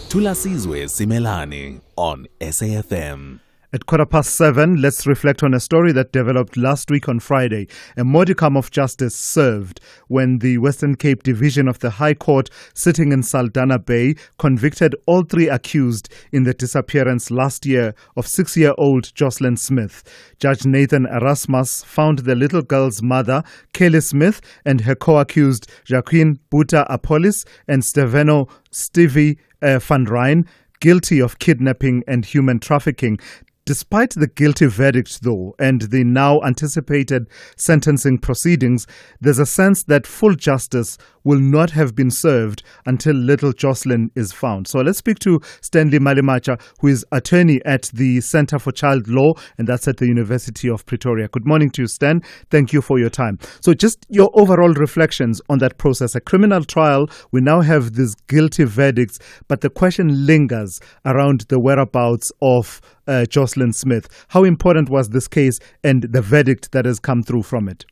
Thulasizwe Simelane on SAFM. At 7:15, let's reflect on a story that developed last week on Friday. A modicum of justice served when the Western Cape Division of the High Court, sitting in Saldanha Bay, convicted all three accused in the disappearance last year of 6-year-old Jocelyn Smith. Judge Nathan Erasmus found the little girl's mother, Kelly Smith, and her co-accused, Jacqueline Buta Apolis and Stevie van Rijn, guilty of kidnapping and human trafficking. Despite the guilty verdict, though, and the now anticipated sentencing proceedings, there's a sense that full justice will not have been served until little Jocelyn is found. So let's speak to Stanley Malimacha, who is attorney at the Centre for Child Law, and that's at the University of Pretoria. Good morning to you, Stan. Thank you for your time. So just your overall reflections on that process. A criminal trial, we now have these guilty verdicts, but the question lingers around the whereabouts of Jocelyn Smith. How important was this case and the verdict that has come through from it?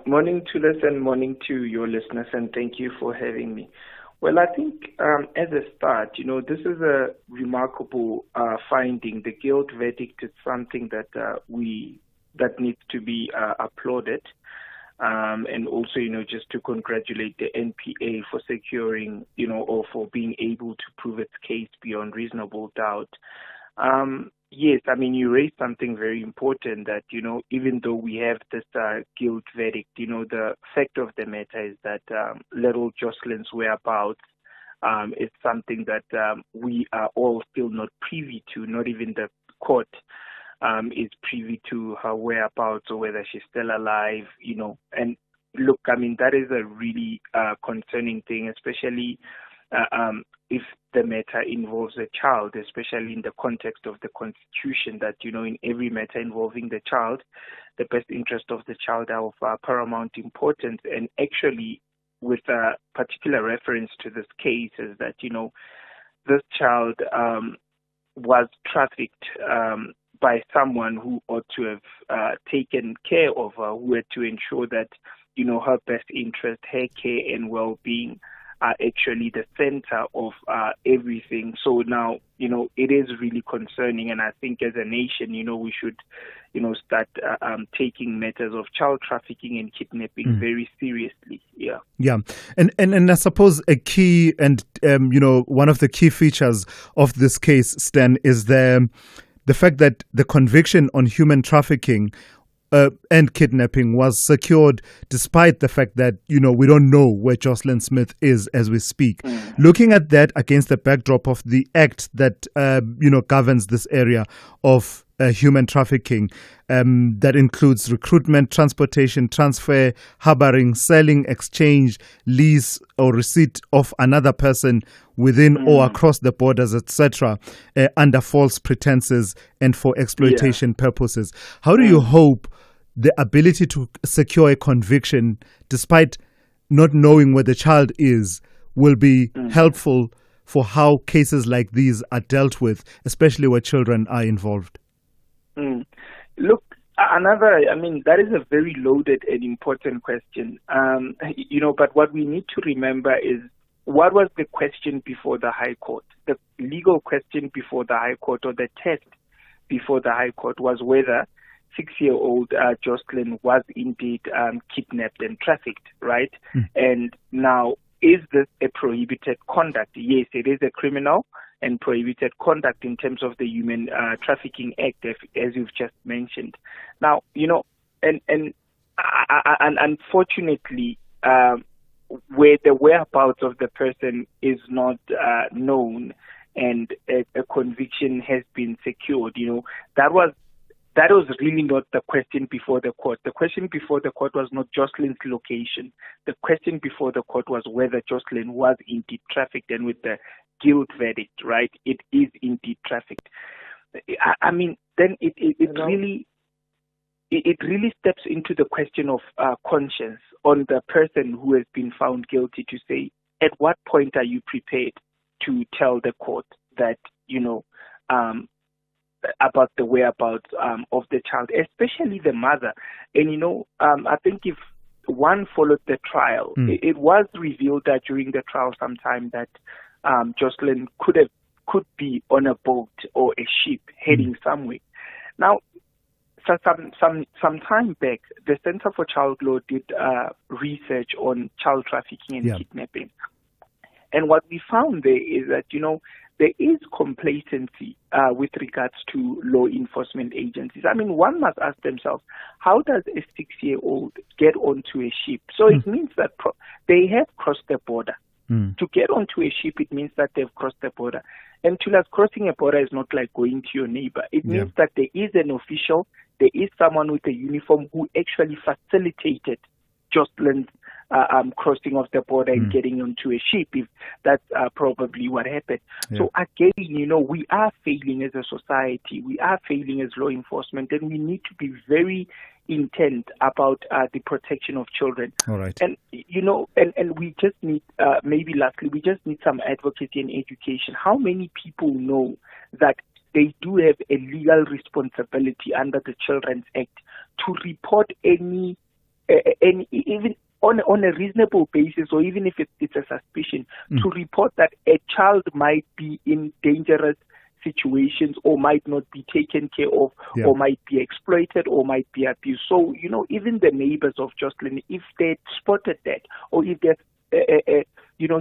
Morning to us and morning to your listeners, and thank you for having me. Well, I think as a start, this is a remarkable finding. The guilt verdict is something that needs to be applauded, and also, just to congratulate the NPA for securing, or for being able to prove its case beyond reasonable doubt. Yes, I mean, you raised something very important that, even though we have this guilt verdict, the fact of the matter is that little Jocelyn's whereabouts is something that we are all still not privy to. Not even the court is privy to her whereabouts or whether she's still alive, And look, I mean, that is a really concerning thing, especially if the matter involves a child, especially in the context of the Constitution, that, in every matter involving the child, the best interest of the child are of paramount importance. And actually, with a particular reference to this case, is that, this child was trafficked by someone who ought to have taken care of her, who had to ensure that, her best interest, her care and well-being are actually the center of everything. So now, it is really concerning. And I think as a nation, we should, start taking matters of child trafficking and kidnapping very seriously. Yeah. Yeah. And I suppose a key and, one of the key features of this case, Stan, is the fact that the conviction on human trafficking and kidnapping was secured despite the fact that, we don't know where Jocelyn Smith is as we speak. Looking at that against the backdrop of the act that, governs this area of human trafficking, that includes recruitment, transportation, transfer, harboring, selling, exchange, lease or receipt of another person within or across the borders, etc., under false pretenses and for exploitation purposes. How do you hope the ability to secure a conviction, despite not knowing where the child is, will be helpful for how cases like these are dealt with, especially where children are involved? Look, that is a very loaded and important question. But what we need to remember is, what was the question before the High Court? The legal question before the High Court, or the test before the High Court, was whether 6-year-old Jocelyn was indeed kidnapped and trafficked, right? And now, is this a prohibited conduct? Yes, it is a criminal and prohibited conduct in terms of the Human Trafficking Act, as you've just mentioned. Now, and unfortunately, where the whereabouts of the person is not known and a conviction has been secured, that was really not the question before the court. The question before the court was not Jocelyn's location. The question before the court was whether Jocelyn was indeed trafficked, and with the guilt verdict, right, it is indeed trafficked. Then it really steps into the question of conscience on the person who has been found guilty to say, at what point are you prepared to tell the court that, about the whereabouts of the child, especially the mother? And, I think if one followed the trial, it was revealed that during the trial sometime that Jocelyn could be on a boat or a ship heading somewhere. Now, so some time back, the Center for Child Law did research on child trafficking and kidnapping. And what we found there is that, there is complacency with regards to law enforcement agencies. I mean, one must ask themselves, how does a 6-year-old get onto a ship? So it means that they have crossed the border. To get onto a ship, it means that they've crossed the border. And Thulas, crossing a border is not like going to your neighbor. It means that there is an official, there is someone with a uniform who actually facilitated Jocelyn's crossing of the border and getting onto a ship, if that's probably what happened. So again, we are failing as a society, we are failing as law enforcement, and we need to be very intent about the protection of children. All right. And, and we just need, maybe lastly, we just need some advocacy and education. How many people know that they do have a legal responsibility under the Children's Act to report any even on a reasonable basis, or even if it's a suspicion, to report that a child might be in dangerous situations or might not be taken care of, or might be exploited, or might be abused. So, even the neighbors of Jocelyn, if they spotted that, or if they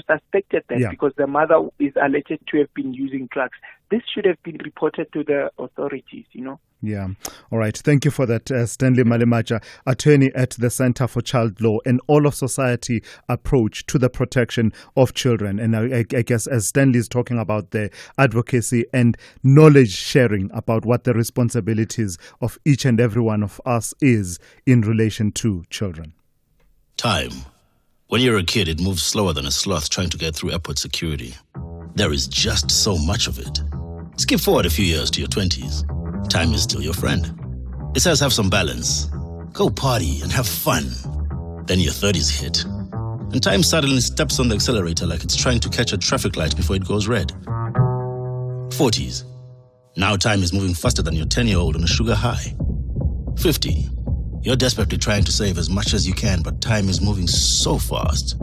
suspected that because the mother is alleged to have been using drugs, this should have been reported to the authorities, Yeah. All right. Thank you for that, Stanley Malemaja, attorney at the Center for Child Law, and all of society approach to the protection of children. And I guess as Stanley is talking about the advocacy and knowledge sharing about what the responsibilities of each and every one of us is in relation to children. Time. When you're a kid, it moves slower than a sloth trying to get through airport security. There is just so much of it. Skip forward a few years to your 20s. Time is still your friend. It says have some balance. Go party and have fun. Then your 30s hit. And time suddenly steps on the accelerator like it's trying to catch a traffic light before it goes red. 40s. Now time is moving faster than your 10-year-old on a sugar high. 50. You're desperately trying to save as much as you can, but time is moving so fast.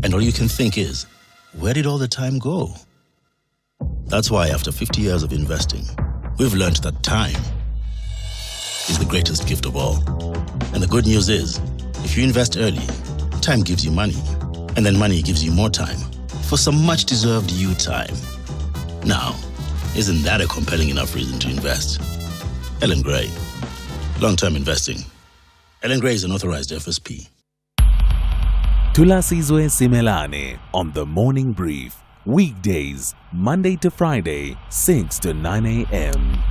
And all you can think is, where did all the time go? That's why after 50 years of investing, we've learned that time is the greatest gift of all. And the good news is, if you invest early, time gives you money. And then money gives you more time for some much-deserved you time. Now, isn't that a compelling enough reason to invest? Ellen Gray. Long-term investing. Ellen Gray is an authorized FSP. Thulasizwe Simelane on The Morning Brief. Weekdays, Monday to Friday, 6 to 9 a.m.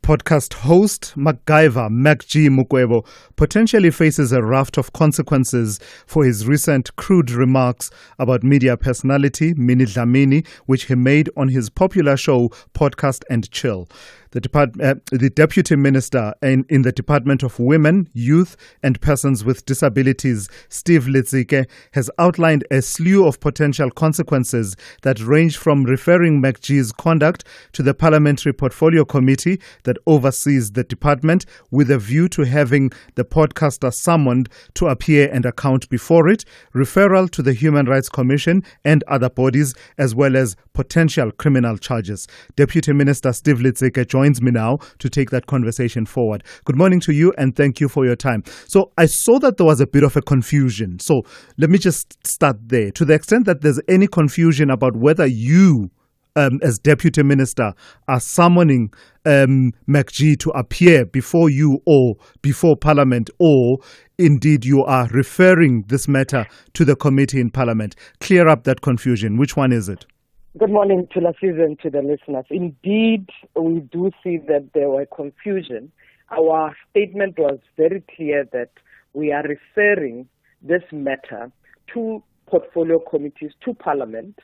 Podcast host MacGyver MacG Mukwebo potentially faces a raft of consequences for his recent crude remarks about media personality Minnie Dlamini, which he made on his popular show Podcast and Chill. The Deputy Minister in the Department of Women, Youth and Persons with Disabilities, Steve Litzike, has outlined a slew of potential consequences that range from referring MacG's conduct to the Parliamentary Portfolio Committee that oversees the department, with a view to having the podcaster summoned to appear and account before it, referral to the Human Rights Commission and other bodies, as well as potential criminal charges. Deputy Minister Steve Litzike joins me now to take that conversation forward. Good morning to you and thank you for your time. So I saw that there was a bit of a confusion. So let me just start there. To the extent that there's any confusion about whether you, as Deputy Minister, are summoning MacG to appear before you or before Parliament, or indeed you are referring this matter to the committee in Parliament. Clear up that confusion. Which one is it? Good morning to Thulasizwe and to the listeners. Indeed, we do see that there were confusion. Our statement was very clear that we are referring this matter to portfolio committees, to Parliament,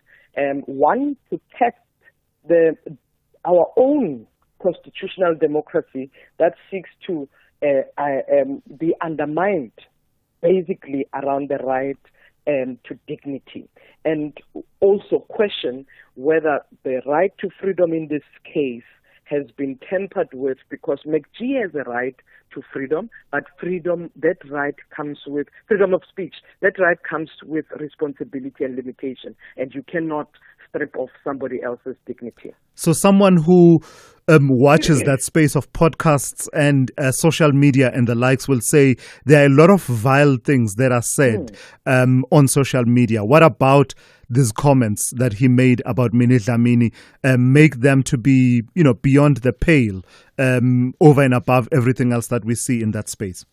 one, to test our own constitutional democracy that seeks to be undermined, basically around the right to dignity, and also question whether the right to freedom in this case has been tampered with, because McGee has a right to freedom, but that right comes with freedom of speech. That right comes with responsibility and limitation, and you cannot strip off somebody else's dignity. So someone who watches that space of podcasts and social media and the likes will say there are a lot of vile things that are said on social media. What about these comments that he made about Minnie Dlamini make them to be, beyond the pale, over and above everything else that we see in that space?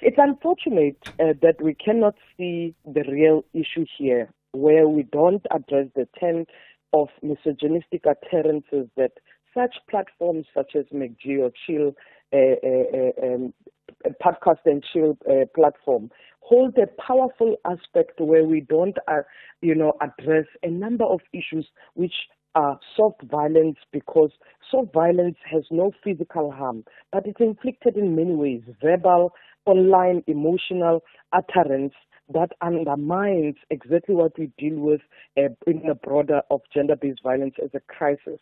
It's unfortunate that we cannot see the real issue here, where we don't address the tent of misogynistic utterances that such platforms such as McGee or Chill, Podcast and Chill platform, hold a powerful aspect where we don't, address a number of issues which are soft violence, because soft violence has no physical harm, but it's inflicted in many ways: verbal, online, emotional utterance that undermines exactly what we deal with in the broader of gender-based violence as a crisis.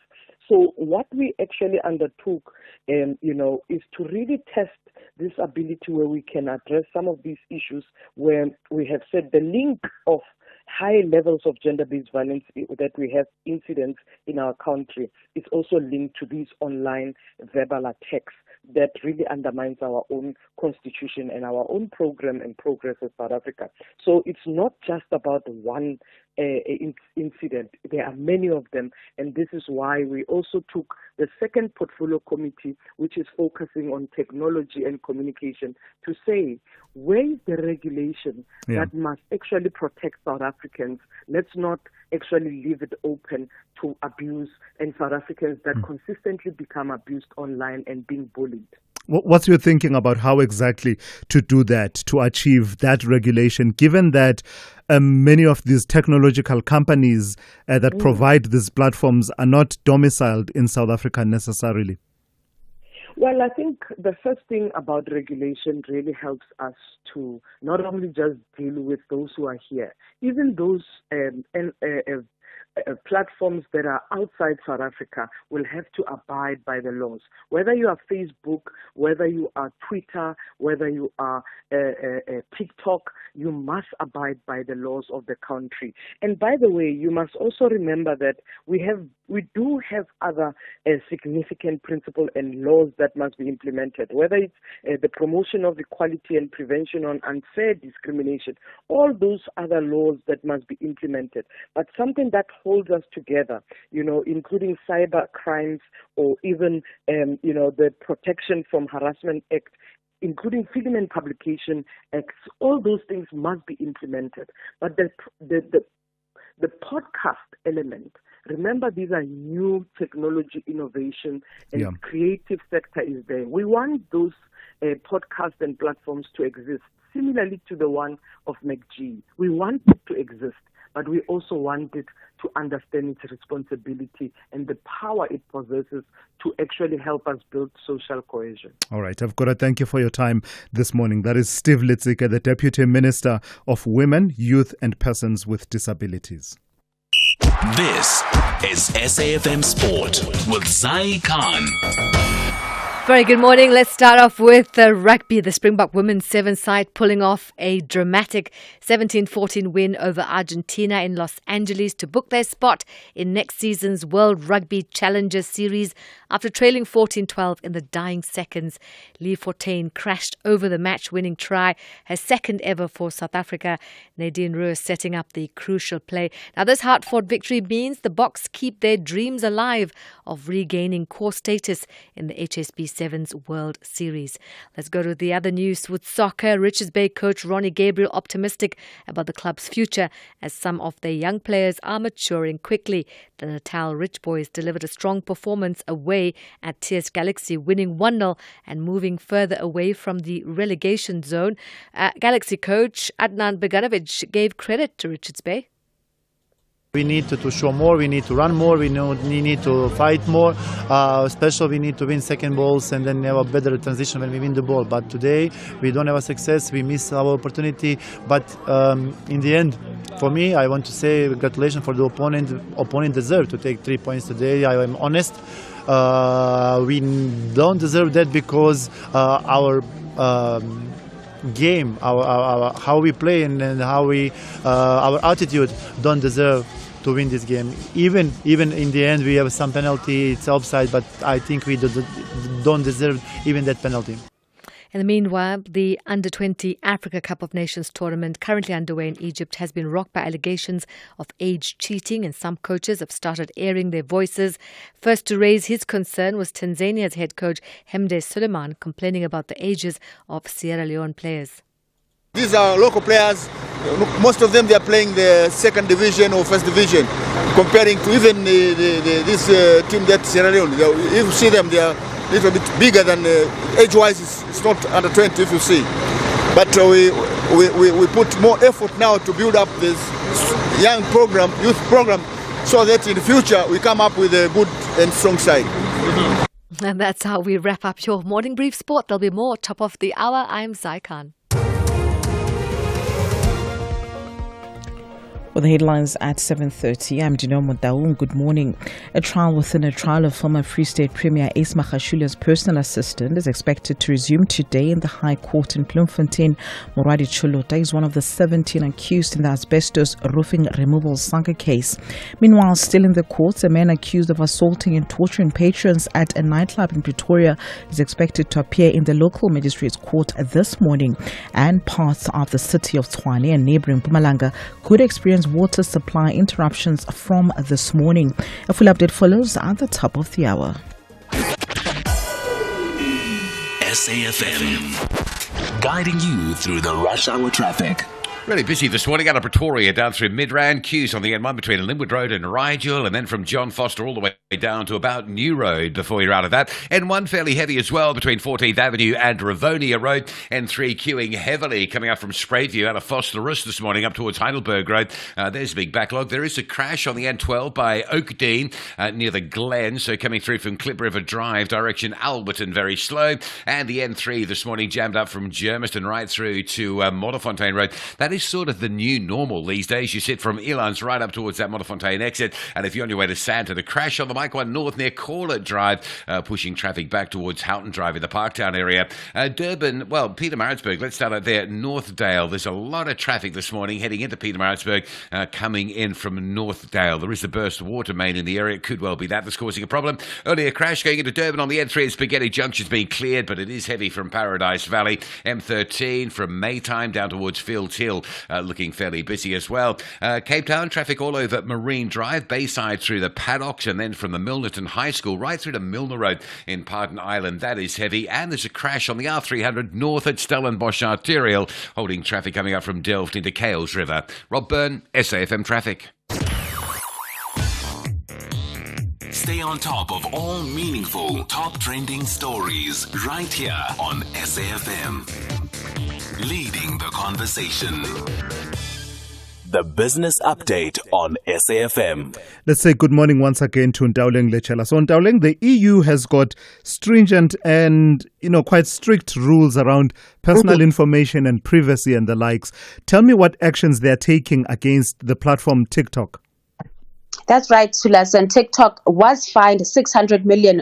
So what we actually undertook, is to really test this ability where we can address some of these issues, where we have said the link of high levels of gender-based violence that we have incidents in our country is also linked to these online verbal attacks that really undermines our own constitution and our own program and progress as South Africa. So it's not just about one incident. There are many of them, and this is why we also took the second portfolio committee, which is focusing on technology and communication, to say, where is the regulation that must actually protect South Africans? Let's not actually leave it open to abuse, and South Africans that consistently become abused online and being bullied. What's your thinking about how exactly to do that, to achieve that regulation, given that many of these technological companies that provide these platforms are not domiciled in South Africa necessarily? Well, I think the first thing about regulation really helps us to not only just deal with those who are here, even those platforms that are outside South Africa will have to abide by the laws. Whether you are Facebook, whether you are Twitter, whether you are TikTok, you must abide by the laws of the country. And by the way, you must also remember that we do have other significant principles and laws that must be implemented, whether it's the promotion of equality and prevention on unfair discrimination, all those other laws that must be implemented. But something that holds us together, including cyber crimes or even, the Protection from Harassment Act, including Film and Publication Acts, all those things must be implemented. But the podcast element, remember, these are new technology innovation, and creative sector is there. We want those podcasts and platforms to exist, similarly to the one of McGee. We want it to exist, but we also want it to understand its responsibility and the power it possesses to actually help us build social cohesion. All right, I've got to thank you for your time this morning. That is Steve Litzike, the Deputy Minister of Women, Youth and Persons with Disabilities. This is SAFM Sport with Zai Khan. Very good morning. Let's start off with rugby. The Springbok women's seven side pulling off a dramatic 17-14 win over Argentina in Los Angeles to book their spot in next season's World Rugby Challengers Series after trailing 14-12 in the dying seconds. Lee Fortuin crashed over the match-winning try, her second ever for South Africa. Nadine Roos setting up the crucial play. Now, this hard-fought victory means the Boks keep their dreams alive of regaining core status in the HSBC Sevens World Series. Let's go to the other news with soccer. Richards Bay coach Ronnie Gabriel optimistic about the club's future as some of their young players are maturing quickly. The Natal Rich Boys delivered a strong performance away at TS Galaxy, winning 1-0 and moving further away from the relegation zone. Galaxy coach Adnan Beganovic gave credit to Richards Bay. We need to show more, we need to run more, we need to fight more. Especially we need to win second balls and then have a better transition when we win the ball. But today we don't have a success, we miss our opportunity. But in the end, for me, I want to say congratulations for the opponent. Opponent deserved to take 3 points today. I am honest. We don't deserve that because our game, our how we play and how we our attitude don't deserve to win this game. Even in the end, we have some penalty. It's offside, but I think we don't deserve even that penalty. In the meanwhile, the Under-20 Africa Cup of Nations tournament currently underway in Egypt has been rocked by allegations of age cheating, and some coaches have started airing their voices. First to raise his concern was Tanzania's head coach Hemde Suleiman, complaining about the ages of Sierra Leone players. These are local players. Most of them, they are playing the second division or first division, comparing to even this team that Sierra Leone. If you see them, they are a little bit bigger than age-wise. It's not under 20 if you see. But we put more effort now to build up this young program, youth program, so that in the future we come up with a good and strong side. And that's how we wrap up your Morning Brief Sport. There'll be more top of the hour. I'm Zai Khan. For the headlines at 7:30, I'm Dinomo Daung. Good morning. A trial within a trial of former Free State Premier Ace Magashula's personal assistant is expected to resume today in the High Court in Bloemfontein. Moradi Chulota is one of the 17 accused in the asbestos roofing removal saga case. Meanwhile, still in the courts, a man accused of assaulting and torturing patrons at a nightclub in Pretoria is expected to appear in the local magistrate's court this morning. And parts of the city of Tshwane and neighbouring Mpumalanga could experience water supply interruptions from this morning. A full update follows at the top of the hour. SAFM, guiding you through the rush hour traffic. Really busy this morning out of Pretoria down through Midrand, queues on the N1 between Linwood Road and Rigel, and then from John Foster all the way down to about New Road before you're out of that. N1 fairly heavy as well between 14th Avenue and Rivonia Road. N3 queuing heavily coming up from Sprayview out of Fosterus this morning up towards Heidelberg Road. There's a big backlog. There is a crash on the N12 by Oakdean near the Glen, so coming through from Clip River Drive direction Alberton very slow. And the N3 this morning jammed up from Germiston right through to Modderfontein Road. That is sort of the new normal these days. You sit from Elands right up towards that Modderfontein exit, and if you're on your way to Santa, the crash on the Mike 1 North near Corlett Drive, pushing traffic back towards Houghton Drive in the Parktown area. Durban, well, Pietermaritzburg, let's start out there. Northdale, there's a lot of traffic this morning heading into Pietermaritzburg, coming in from Northdale. There is a burst water main in the area. It could well be that that's causing a problem. Earlier crash going into Durban on the N3 at Spaghetti Junction's being cleared, but it is heavy from Paradise Valley. M13 from Maytime down towards Fields Hill, looking fairly busy as well. Cape Town, traffic all over Marine Drive, Bayside through the Paddocks, and then from the Milnerton High School right through to Milner Road in Pardon Island. That is heavy. And there's a crash on the R300 north at Stellenbosch Arterial, holding traffic coming up from Delft into Cales River. Rob Byrne, SAFM Traffic. Stay on top of all meaningful, top trending stories right here on SAFM. Leading the conversation. The Business Update on SAFM. Let's say good morning once again to Ndawleng Lechela. So Ndawleng, the EU has got stringent and, quite strict rules around personal information and privacy and the likes. Tell me what actions they're taking against the platform TikTok. That's right, Sulas. And TikTok was fined $600 million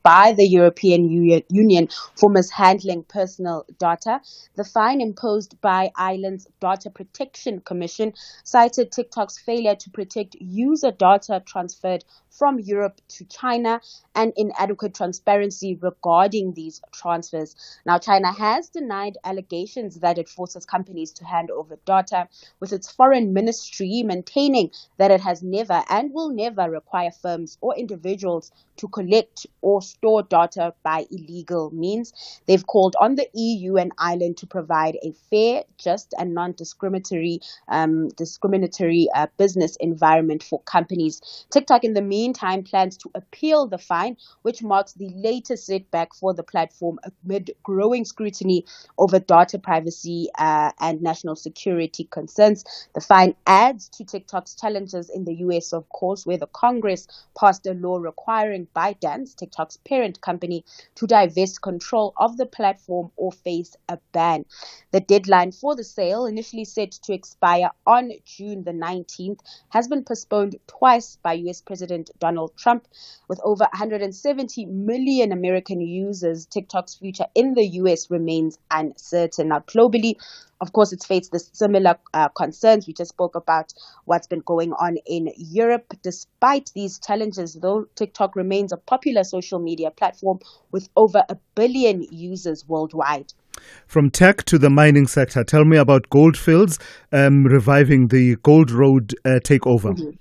by the European Union for mishandling personal data. The fine imposed by Ireland's Data Protection Commission cited TikTok's failure to protect user data transferred from Europe to China and inadequate transparency regarding these transfers. Now, China has denied allegations that it forces companies to hand over data, with its foreign ministry maintaining that it has never and will never require firms or individuals to collect or store data by illegal means. They've called on the EU and Ireland to provide a fair, just and non-discriminatory business environment for companies. TikTok, in the meantime, plans to appeal the fine, which marks the latest setback for the platform amid growing scrutiny over data privacy and national security concerns. The fine adds to TikTok's challenges in the US, of course, where the Congress passed a law requiring ByteDance, TikTok's parent company, to divest control of the platform or face a ban. The deadline for the sale, initially set to expire on June the 19th, has been postponed twice by US President Donald Trump. With over 170 million American users, TikTok's future in the US remains uncertain. Now, globally, of course, it's faced the similar concerns. We just spoke about what's been going on in Europe. Despite these challenges, though, TikTok remains a popular social media platform with over 1 billion users worldwide. From tech to the mining sector, tell me about Goldfields reviving the Gold Road takeover. Mm-hmm.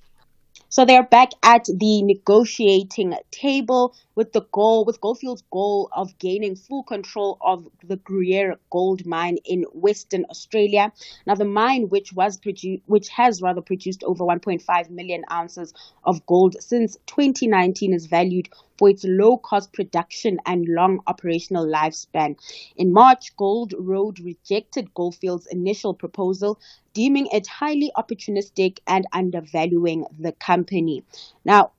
So they're back at the negotiating table with Goldfields' goal of gaining full control of the Gruyere gold mine in Western Australia. Now, the mine, which has produced over 1.5 million ounces of gold since 2019, is valued for its low-cost production and long operational lifespan. In March, Gold Road rejected Goldfields' initial proposal, deeming it highly opportunistic and undervaluing the company. Now,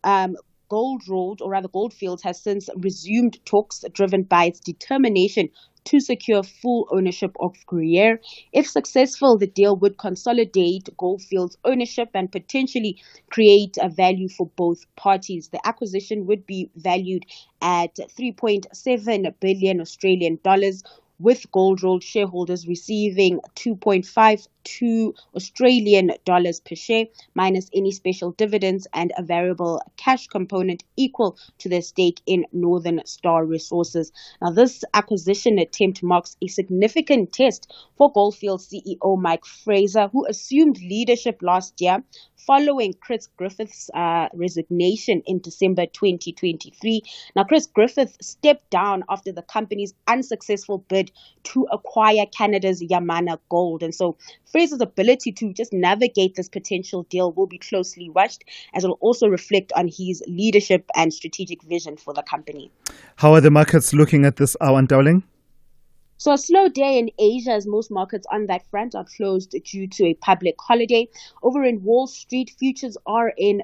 Goldfields has since resumed talks driven by its determination to secure full ownership of Gruyere. If successful, the deal would consolidate Goldfields' ownership and potentially create a value for both parties. The acquisition would be valued at 3.7 billion Australian dollars, with Gold Road shareholders receiving 2.52 Australian dollars per share, minus any special dividends and a variable cash component equal to their stake in Northern Star Resources. Now, this acquisition attempt marks a significant test for Goldfields CEO Mike Fraser, who assumed leadership last year following Chris Griffith's resignation in December 2023. Now, Chris Griffith stepped down after the company's unsuccessful bid to acquire Canada's Yamana Gold. And so Fraser's ability to just navigate this potential deal will be closely watched, as it will also reflect on his leadership and strategic vision for the company. How are the markets looking at this hour, Dowling? So a slow day in Asia, as most markets on that front are closed due to a public holiday. Over in Wall Street, futures are in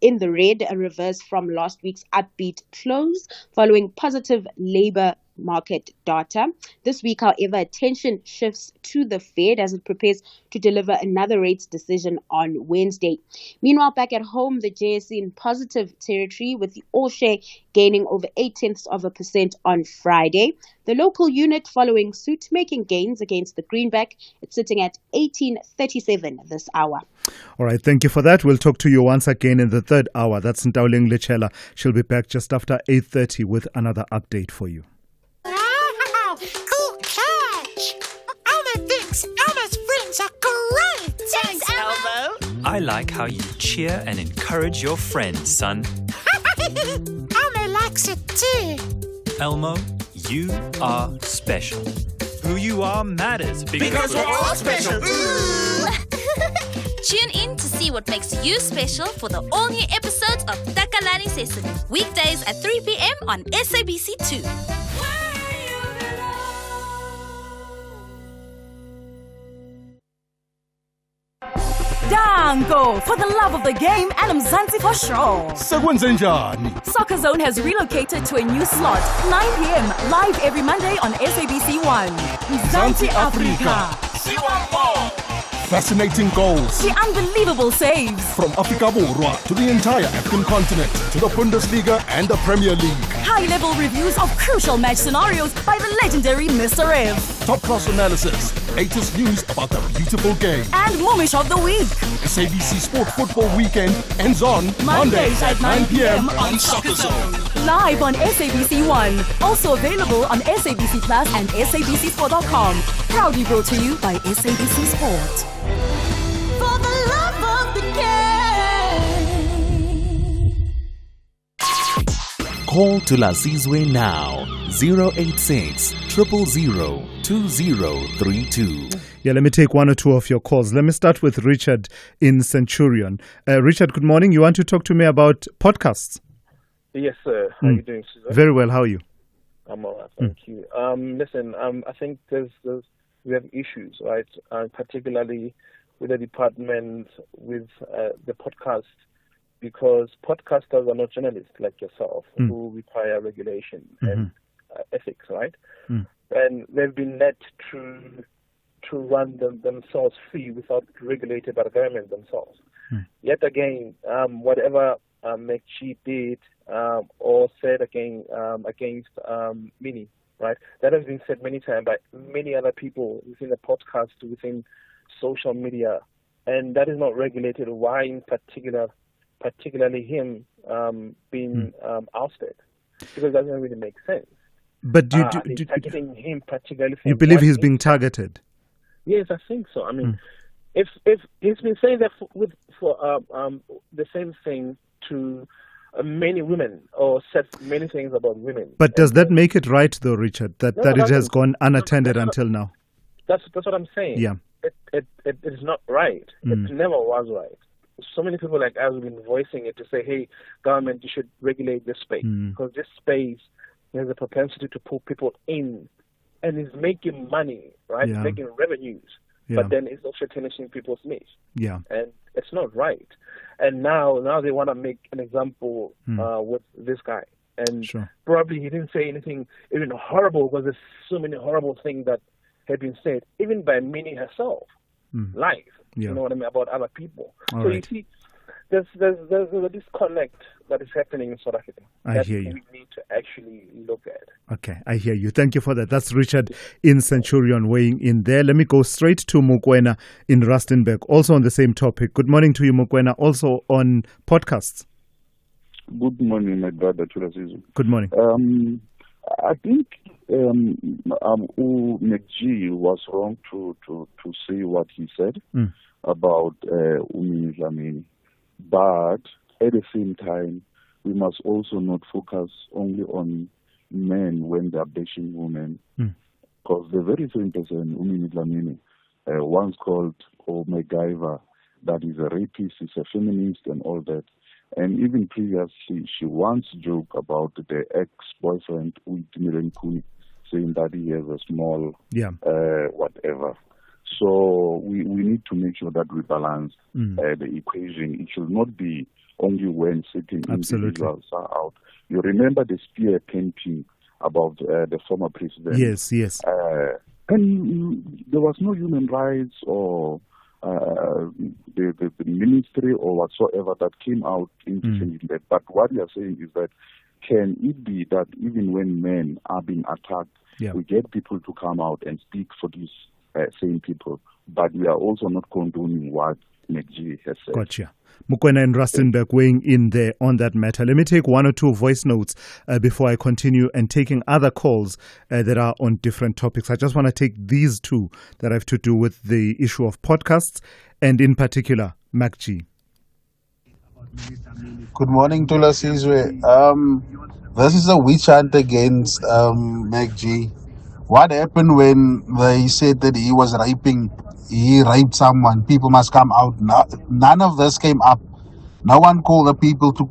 the red, a reverse from last week's upbeat close following positive labor market data. This week, however, attention shifts to the Fed as it prepares to deliver another rates decision on Wednesday. Meanwhile, back at home, the JSE in positive territory, with the all-share gaining over 0.8% on Friday. The local unit following suit, making gains against the greenback. It's sitting at 18.37 this hour. All right, thank you for that. We'll talk to you once again in the third hour. That's Ntauling Lechela. She'll be back just after 8:30 with another update for you. Cool catch! Elmo thinks Elmo's friends are great! Thanks, Elmo! I like how you cheer and encourage your friends, son. Elmo likes it too. Elmo, you are special. Who you are matters Because we're all special. Tune in to see what makes you special for the all-new episodes of Takalani Sesame, weekdays at 3 p.m. on SABC2. Dango, for the love of the game and Mzansi for sure. Sekwenzenjani? Soccer Zone has relocated to a new slot, 9 p.m. live every Monday on SABC1. Mzansi Africa. Fascinating goals. The unbelievable saves. From Africa Borwa to the entire African continent to the Bundesliga and the Premier League. High-level reviews of crucial match scenarios by the legendary Mr. Rev. Top-class analysis, latest news about the beautiful game. And Momish of the Week. SABC Sport Football Weekend ends on Mondays at 9 p.m. on Soccer Zone. Live on SABC1. Also available on SABC Plus and SABCSport.com. Proudly brought to you by SABC Sport. For the love of the game. Call Thulasizwe now. 086 000 2032. Yeah, let me take one or two of your calls. Let me start with Richard in Centurion. Richard, good morning. You want to talk to me about podcasts? Yes, sir. How are you doing, Susan? Very well. How are you? I'm all right, thank you. Listen, I think we have issues, right? Particularly with the department, with the podcast, because podcasters are not journalists like yourself who require regulation and ethics, right? And they've been let to run themselves free without regulated by the government themselves. Yet again, whatever McGee did or said against Minnie, right? That has been said many times by many other people within the podcast, within social media, and that is not regulated. Why, in particularly him being ousted? Because it doesn't really make sense. But targeting him particularly. You believe he's being targeted? Yes, I think so. I mean, if he's been saying that for the same thing to many women, or said many things about women. But does that make it right, though, Richard? That it has gone unattended until now? That's what I'm saying. Yeah. It is not right. It never was right. So many people like us have been voicing it to say, hey, government, you should regulate this space, because this space has a propensity to pull people in, and is making money, right? Yeah. Making revenues. Yeah. But then it's also tarnishing people's image. Yeah. And it's not right. And now they want to make an example with this guy. And probably he didn't say anything even horrible, because there's so many horrible things that have been said, even by Minnie herself, live. Yeah. You know what I mean, about other people. All so right. you see, there's a disconnect that is happening in South Africa. I hear you. We need to actually look at. Okay, I hear you. Thank you for that. That's Richard in Centurion weighing in there. Let me go straight to Mukwena in Rustenburg, also on the same topic. Good morning to you, Mukwena, also on podcasts. Good morning, my brother Thulasizwe. Good morning. I think McGee was wrong to say what he said about Simelane. But at the same time, we must also not focus only on men when they are bashing women. Because the very same person, Simelane, once called MacGyver, that is a rapist, is a feminist and all that. And even previously, she once joked about the ex-boyfriend, Milen Kuni, saying that he has a small whatever. So we need to make sure that we balance the equation. It should not be only when certain individuals are out. You remember the spear painting about the former president? Yes. And there was no human rights or the ministry or whatsoever that came out in defending that. But what we are saying is that can it be that even when men are being attacked, we get people to come out and speak for these same people, but we are also not condoning what McGee has said. Gotcha. Mukwena and Rustenburg weighing in there on that matter. Let me take one or two voice notes before I continue and taking other calls that are on different topics. I just want to take these two that have to do with the issue of podcasts and in particular McGee. Good morning, Thulasizwe. This is a witch hunt against McGee. What happened when they said that he raped someone? People must come out. None of this came up. No one called the people to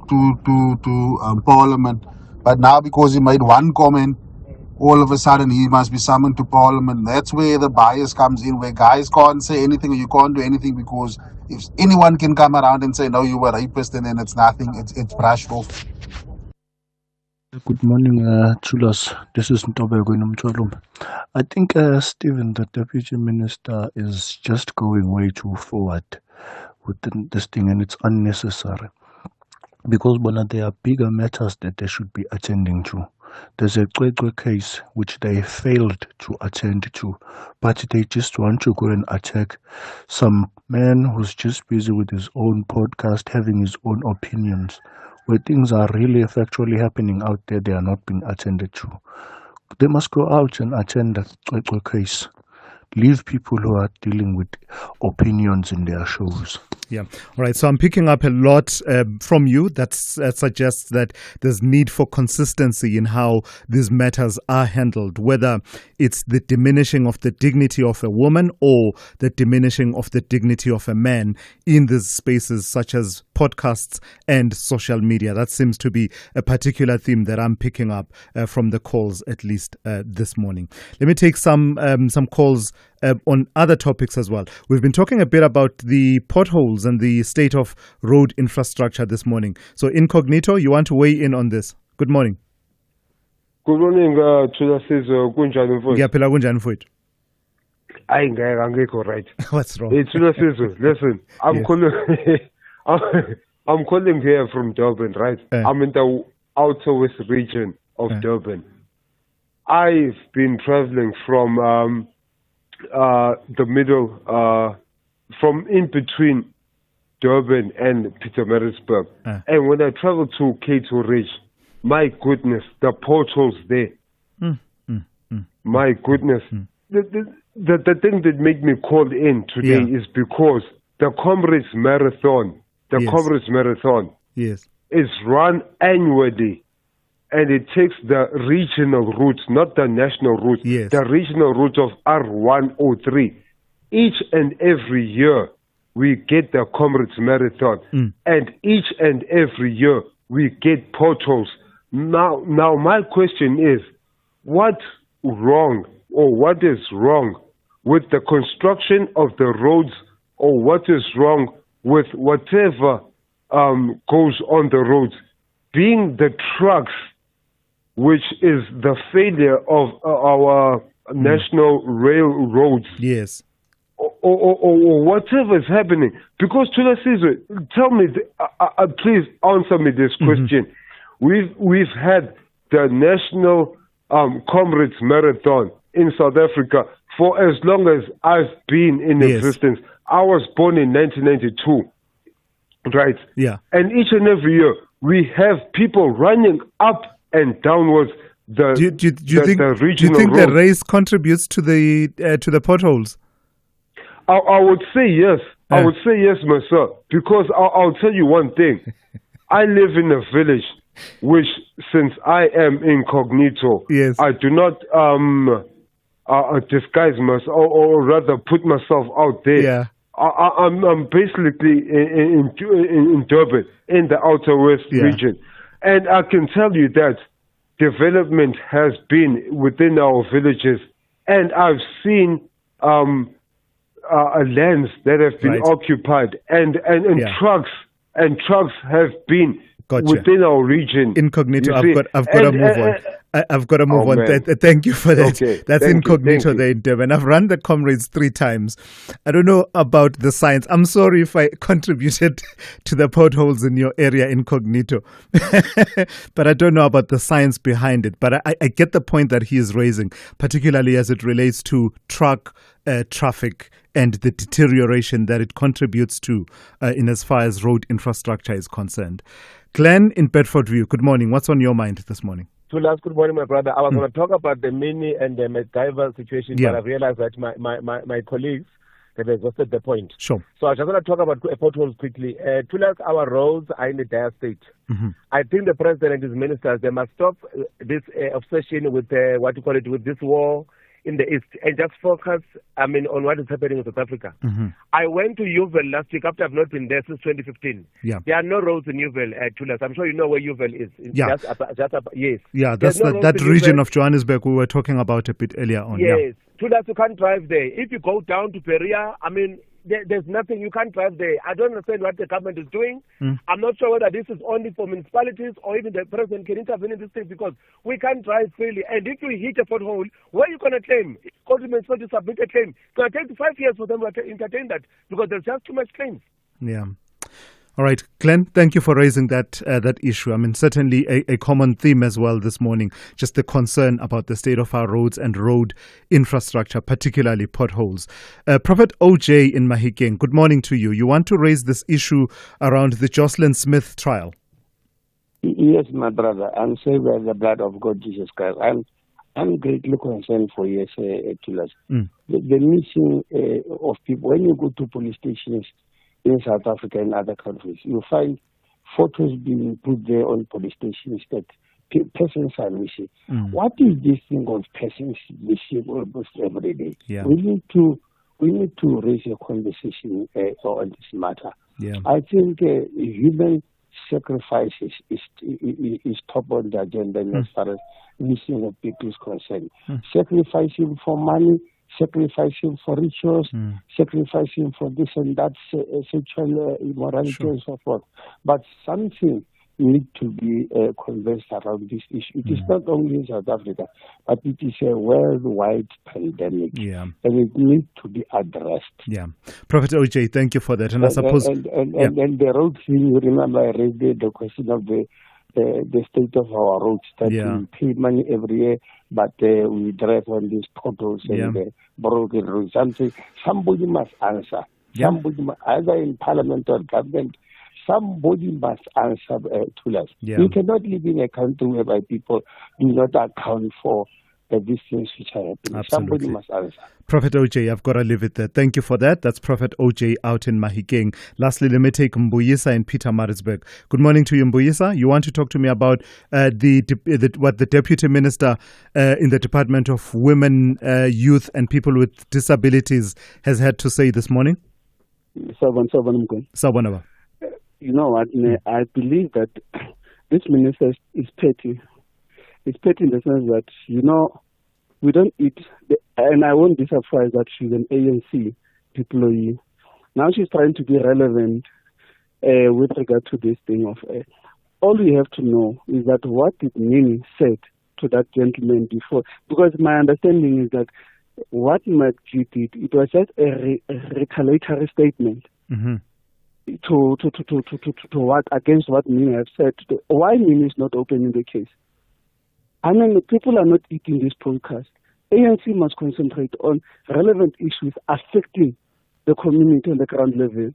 Parliament. But now because he made one comment, all of a sudden he must be summoned to Parliament. That's where the bias comes in, where guys can't say anything or you can't do anything, because if anyone can come around and say, no, you were a rapist, and then it's nothing, it's brushed off. Good morning, Thulas. This is Ntobeko in Umtwalum. I think Stephen, the Deputy Minister, is just going way too forward with this thing, and it's unnecessary. Because there are bigger matters that they should be attending to. There's a Kwekwe case which they failed to attend to, but they just want to go and attack some man who's just busy with his own podcast, having his own opinions. Where things are really factually happening out there, they are not being attended to. They must go out and attend that Kwekwe case. Leave people who are dealing with opinions in their shows. Yeah. All right. So I'm picking up a lot from you that suggests that there's need for consistency in how these matters are handled, whether it's the diminishing of the dignity of a woman or the diminishing of the dignity of a man in these spaces such as podcasts and social media. That seems to be a particular theme that I'm picking up from the calls, at least this morning. Let me take some calls on other topics as well. We've been talking a bit about the potholes and the state of road infrastructure this morning. So, Incognito, you want to weigh in on this? Good morning. Good morning, Thulasizwe. Kunjani mfowethu? Ngiyaphila kunjani mfowethu? Hayi ngeke angekho right. What's wrong? Thulasizwe, listen. I'm Yes. calling I'm calling here from Durban, right? I'm in the outer west region of Durban. I've been traveling from the middle, from in between Durban and Pietermaritzburg. And when I travel to Cato Ridge, my goodness, the potholes there. My goodness. The thing that made me call in today is because the Comrades Marathon, Yes. is run annually. And it takes the regional route, not the national route, the regional route of R103. Each and every year, we get the Comrades Marathon. And each and every year, we get potholes. Now, my question is, what's wrong or what is wrong with the construction of the roads, or what is wrong with whatever goes on the roads? Being the trucks, which is the failure of our national railroads. Yes. Or whatever is happening. Because Thulasizwe, tell me, please answer me this question. We've had the National Comrades Marathon in South Africa for as long as I've been in existence. I was born in 1992, right? Yeah. And each and every year, we have people running up and downwards the Do you think regional the road. race contributes to the potholes? I would say yes. I would say yes, myself. Because I'll tell you one thing. I live in a village which, since I am incognito, I do not disguise myself, or rather put myself out there. Yeah. I'm basically in Durban, in the Outer West region. And I can tell you that development has been within our villages. And I've seen lands that have been occupied, and trucks have been within our region. Incognito, You see? I've got to move on. I've got to move on. man. Thank you for that. Okay, That's thank you, Incognito thank you. there in Durban. I've run the Comrades 3 times. I don't know about the science. I'm sorry if I contributed to the potholes in your area, Incognito. But I don't know about the science behind it. But I get the point that he is raising, particularly as it relates to truck traffic and the deterioration that it contributes to in as far as road infrastructure is concerned. Glenn in Bedfordview, good morning. What's on your mind this morning? Tulas, good morning, my brother. I was going to talk about the Mini and the MacGyver situation, Yeah. but I realized that my colleagues have exhausted the point. Sure. So I just want to talk about potholes quickly. Tulas, our roads are in a dire state. I think the president and his ministers, they must stop this obsession with with this war in the East and just focus, on what is happening in South Africa. I went to Uval last week after I've not been there since 2015. Yeah. There are no roads in Uval, Tulas. I'm sure you know where Uval is. Yeah. Yes. Yeah, There's that's no roads that in region Uval. of Johannesburg we were talking about a bit earlier on. Yes. Tulas, you can't drive there. If you go down to Perea, there's nothing. You can't drive there. I don't understand what the government is doing. I'm not sure whether this is only for municipalities or even the president can intervene in this thing, because we can't drive freely. And if you hit a pothole, where are you going to claim? Go to the municipality to submit a claim. It's going to take 5 years for them to entertain that, because there's just too much claims. Yeah. All right, Glenn, thank you for raising that issue. Certainly a common theme as well this morning, just the concern about the state of our roads and road infrastructure, particularly potholes. Prophet OJ in Mahikeng, good morning to you. You want to raise this issue around the Jocelyn Smith trial? Yes, my brother. I'm saved by the blood of God, Jesus Christ. I'm greatly concerned for you, Tulas. The missing of people. When you go to police stations, in South Africa and other countries. You find photos being put there on police stations that persons are missing. What is this thing of persons missing almost every day? Yeah. We need to raise a conversation on this matter. Yeah. I think human sacrifices is top on the agenda as far as missing of people is concerned. Sacrificing for money, sacrificing for rituals, sacrificing for this and that, sexual immorality and so forth. But something needs to be conversed around this issue. It is not only in South Africa, but it is a worldwide pandemic. Yeah. And it needs to be addressed. Yeah. Prophet OJ, thank you for that. And I suppose... And the road thing, you remember I raised the question of the state of our roads, that we pay money every year, but we drive on these potholes and broken roads. Somebody must answer. Yeah. Somebody must, either in parliament or government, somebody must answer to us. Yeah. We cannot live in a country whereby people do not account for these things which are happening. Absolutely. Somebody must answer. Prophet OJ, I've got to leave it there. Thank you for that. That's Prophet OJ out in Mahikeng. Lastly, let me take Mbuyisa in Pietermaritzburg. Good morning to you, Mbuyisa. You want to talk to me about what the Deputy Minister in the Department of Women, Youth and People with Disabilities has had to say this morning? Sawubona. You know what? I believe that this minister is petty. It's petty in the sense that, you know, we don't eat, and I won't be surprised that she's an ANC employee. Now she's trying to be relevant with regard to this thing of, all we have to know is that what did Nini said to that gentleman before, because my understanding is that what McG did, it was just a retaliatory statement. To what against what Nini have said. Why Nini is not opening the case? I mean, people are not eating this podcast. ANC must concentrate on relevant issues affecting the community on the ground level.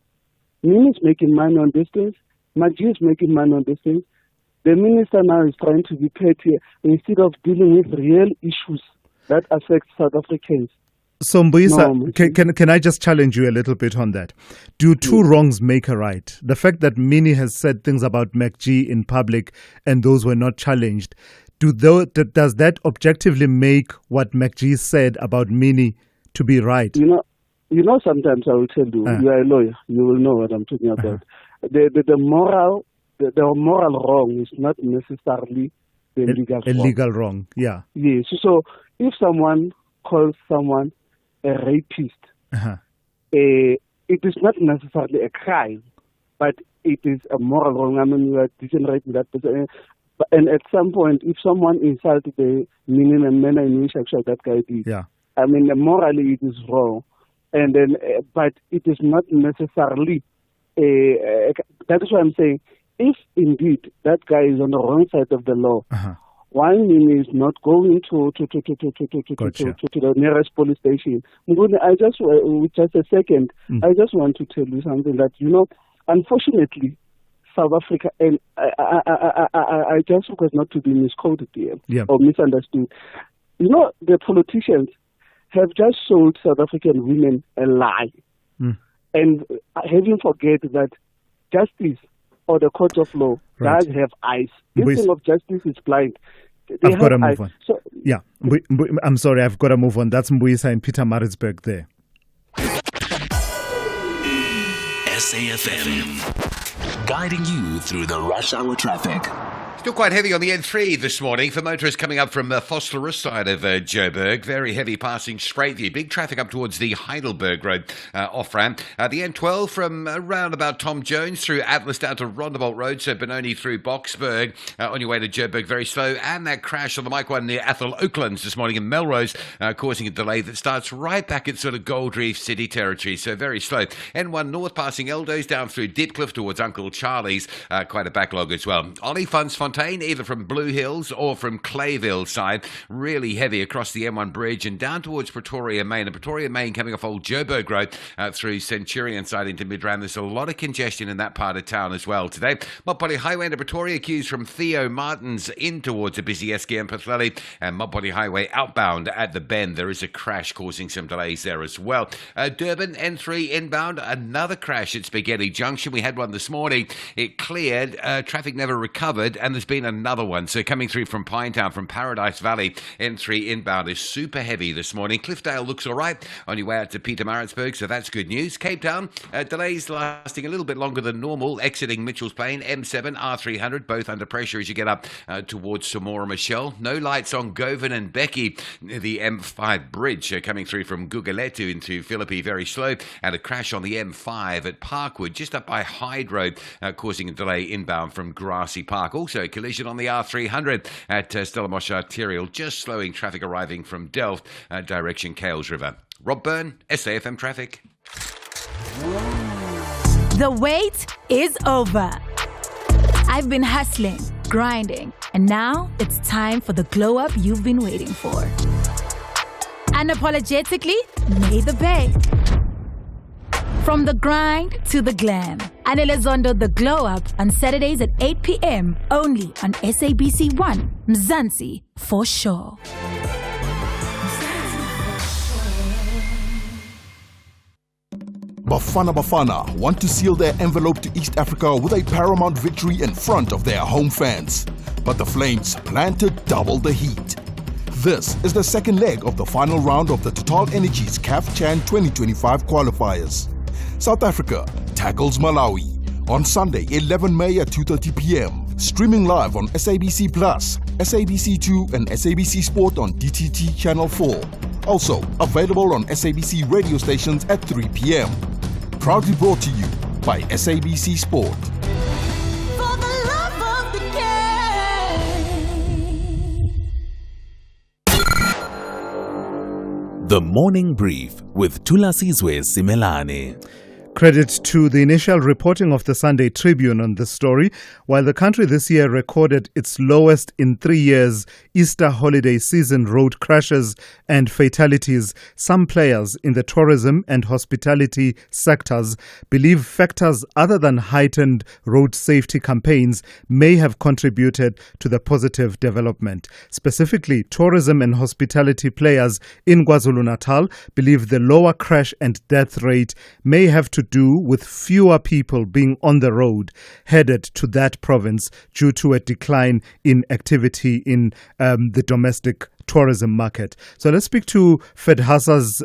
Nini is making money on these things. McG is making money on these things. The minister now is trying to be petty instead of dealing with real issues that affect South Africans. So Mbuyisa, can I just challenge you a little bit on that? Do two wrongs make a right? The fact that Minnie has said things about McG in public and those were not challenged, does that objectively make what McG said about Minnie to be right? You know, sometimes I will tell you, you are a lawyer, you will know what I'm talking about. The moral wrong is not necessarily the legal wrong. A legal wrong, yeah. Yes. So if someone calls someone a rapist, it is not necessarily a crime, but it is a moral wrong. I mean, you are degenerating that person. And at some point, if someone insulted the meaning and manner in which actually that guy did, I mean, morally it is wrong. And then, but it is not necessarily. That is what I'm saying. If indeed that guy is on the wrong side of the law, why Nini is not going to the nearest police station? Just a second, I just want to tell you something that, you know, unfortunately, South Africa, and I just was not to be misquoted here or misunderstood. You know, the politicians have just sold South African women a lie. And having forget that justice or the court of law does have eyes. This thing of justice is blind. I've got to move on. So, I'm sorry, I've got to move on. That's Mbuyisa in Pietermaritzburg there. SAFM, guiding you through the rush hour traffic. Still quite heavy on the N3 this morning for motorists coming up from the Vosloorus side of Joburg. Very heavy passing straight view. Big traffic up towards the Heidelberg Road off-ramp. The N12 from around about Tom Jones through Atlas down to Rondebolt Road, so Benoni through Boksburg. On your way to Joburg, very slow. And that crash on the Mike 1 near Athol Oaklands this morning in Melrose, causing a delay that starts right back at sort of Gold Reef City territory, so very slow. N1 North passing Eldos down through Diepkloof towards Uncle Charlie's. Quite a backlog as well. Olifants Bloemfontein, either from Blue Hills or from Clayville side. Really heavy across the M1 bridge and down towards Pretoria Main. And Pretoria Main coming off Old Joburg Road through Centurion side into Midrand. There's a lot of congestion in that part of town as well today. Mopani Highway into Pretoria queues from Theo Martins in towards Abisiesky and Pathleli, and Mopani Highway outbound at the Bend. There is a crash causing some delays there as well. Durban N3 inbound, another crash at Spaghetti Junction. We had one this morning. It cleared, traffic never recovered, and there's been another one. So coming through from Pinetown, from Paradise Valley, N3 inbound is super heavy this morning. Cliffdale looks all right on your way out to Pietermaritzburg, so that's good news. Cape Town, delays lasting a little bit longer than normal, exiting Mitchell's Plain, M7, R300, both under pressure as you get up towards Samora Michelle. No lights on Govan and Becky, the M5 bridge coming through from Guguletu into Philippi, very slow, and a crash on the M5 at Parkwood, just up by Hyde Road, causing a delay inbound from Grassy Park. Also a collision on the R300 at Stellenbosch Arterial, just slowing traffic arriving from Delft, direction Kales River. Rob Byrne, SAFM Traffic. The wait is over. I've been hustling, grinding, and now it's time for the glow up you've been waiting for. Unapologetically, made the bay. From the grind to the glam. Anele Zondo The Glow Up on Saturdays at 8 p.m. only on SABC 1, Mzansi for sure. Bafana want to seal their envelope to East Africa with a paramount victory in front of their home fans. But the Flames plan to double the heat. This is the second leg of the final round of the Total Energies CAF Chan 2025 qualifiers. South Africa tackles Malawi on Sunday, 11 May at 2:30 p.m. Streaming live on SABC+, SABC2 and SABC Sport on DTT Channel 4. Also available on SABC radio stations at 3 p.m. Proudly brought to you by SABC Sport. For the love of the game. The Morning Brief with Thulasizwe Simelane. Credit to the initial reporting of the Sunday Tribune on this story. While the country this year recorded its lowest in 3 years Easter holiday season road crashes and fatalities, some players in the tourism and hospitality sectors believe factors other than heightened road safety campaigns may have contributed to the positive development. Specifically, tourism and hospitality players in KwaZulu-Natal believe the lower crash and death rate may have to do with fewer people being on the road headed to that province due to a decline in activity in the domestic tourism market. So let's speak to FEDHASA's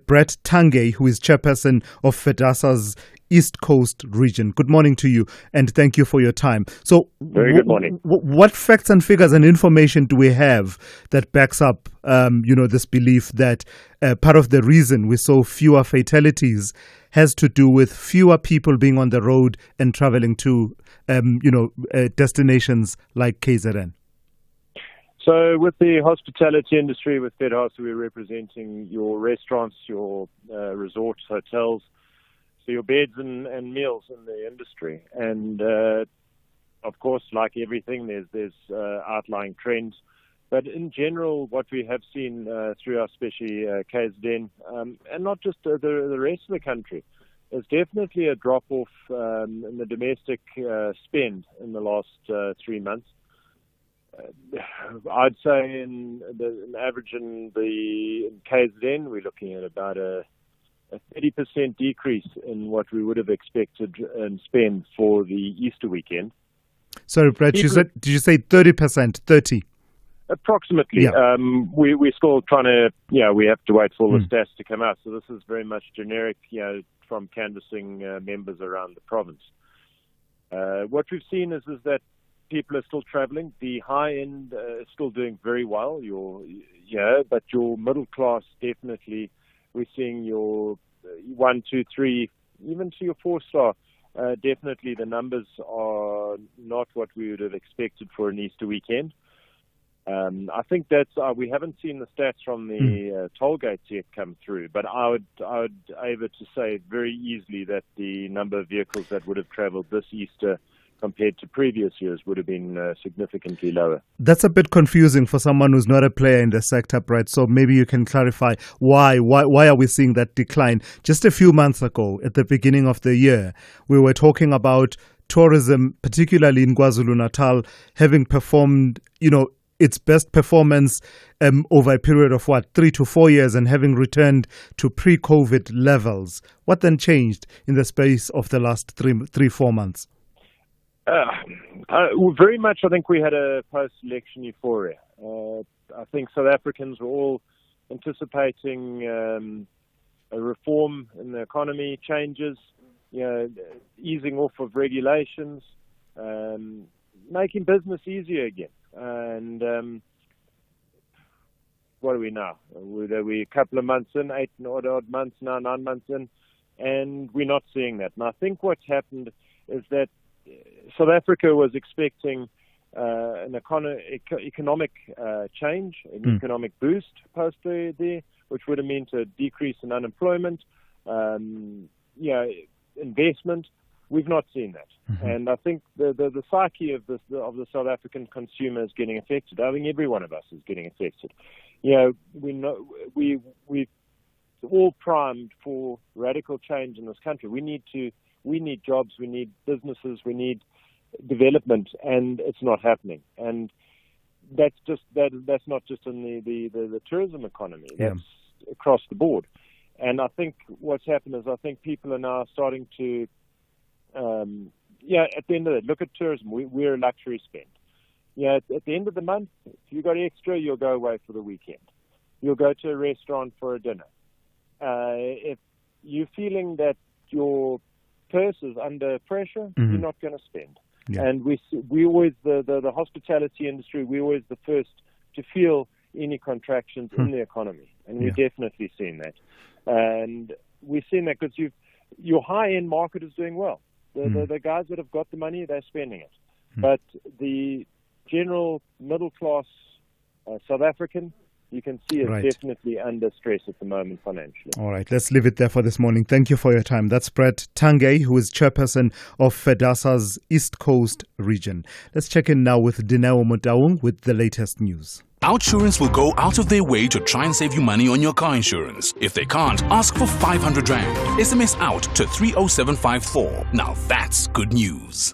Brett Tange, who is chairperson of FEDHASA's East Coast region. Good morning to you, and thank you for your time. So, very good morning. What facts and figures and information do we have that backs up, this belief that part of the reason we saw fewer fatalities has to do with fewer people being on the road and traveling to, destinations like KZN? So with the hospitality industry, with FedHasa, we're representing your restaurants, your resorts, hotels, so your beds and meals in the industry. And of course, like everything, there's outlying trends. But in general, what we have seen through our especially KZN, and not just the rest of the country, is definitely a drop-off in the domestic spend in the last 3 months. I'd say in average in KZN, we're looking at about a 30% decrease in what we would have expected in spend for the Easter weekend. Sorry, Brett, did you say 30%? 30? Approximately. Yeah. We're still trying to, we have to wait for all the stats to come out. So this is very much generic, from canvassing members around the province. What we've seen is that people are still traveling. The high end is still doing very well. But your middle class, definitely, we're seeing your 1, 2, 3, even to your 4-star. Definitely the numbers are not what we would have expected for an Easter weekend. I think that's we haven't seen the stats from the toll gates yet come through, but I would able to say very easily that the number of vehicles that would have travelled this Easter compared to previous years would have been significantly lower. That's a bit confusing for someone who's not a player in the sector, Brett. So maybe you can clarify why are we seeing that decline? Just a few months ago, at the beginning of the year, we were talking about tourism, particularly in KwaZulu-Natal, having performed, its best performance over a period of 3 to 4 years and having returned to pre-COVID levels. What then changed in the space of the last 3-4 months? Very much, I think we had a post-election euphoria. I think South Africans were all anticipating a reform in the economy, changes, easing off of regulations, making business easier again. And what are we now? We're a couple of months in, 8 odd months now, 9 months in, and we're not seeing that. And I think what's happened is that South Africa was expecting an economic change, an economic boost post there, which would have meant a decrease in unemployment, investment. We've not seen that, and I think the psyche of the South African consumer is getting affected. I think every one of us is getting affected. We've all primed for radical change in this country. We need jobs, we need businesses, we need development, and it's not happening. And that's not just in the tourism economy. That's across the board. And I think what's happened is I think people are now starting to, at the end of it, look at tourism. We're a luxury spend. At the end of the month, if you've got extra, you'll go away for the weekend. You'll go to a restaurant for a dinner. If you're feeling that your purse is under pressure, you're not going to spend. Yeah. And we always, the hospitality industry, we're always the first to feel any contractions in the economy. And we're definitely seeing that. And we're seeing that because your high-end market is doing well. The guys that have got the money, they're spending it. But the general middle-class South African, you can see is definitely under stress at the moment financially. All right, let's leave it there for this morning. Thank you for your time. That's Brett Tange, who is chairperson of FEDASA's East Coast region. Let's check in now with Dineo Motaung with the latest news. Outsurance will go out of their way to try and save you money on your car insurance. If they can't, ask for 500 Rand. SMS out to 30754. Now that's good news.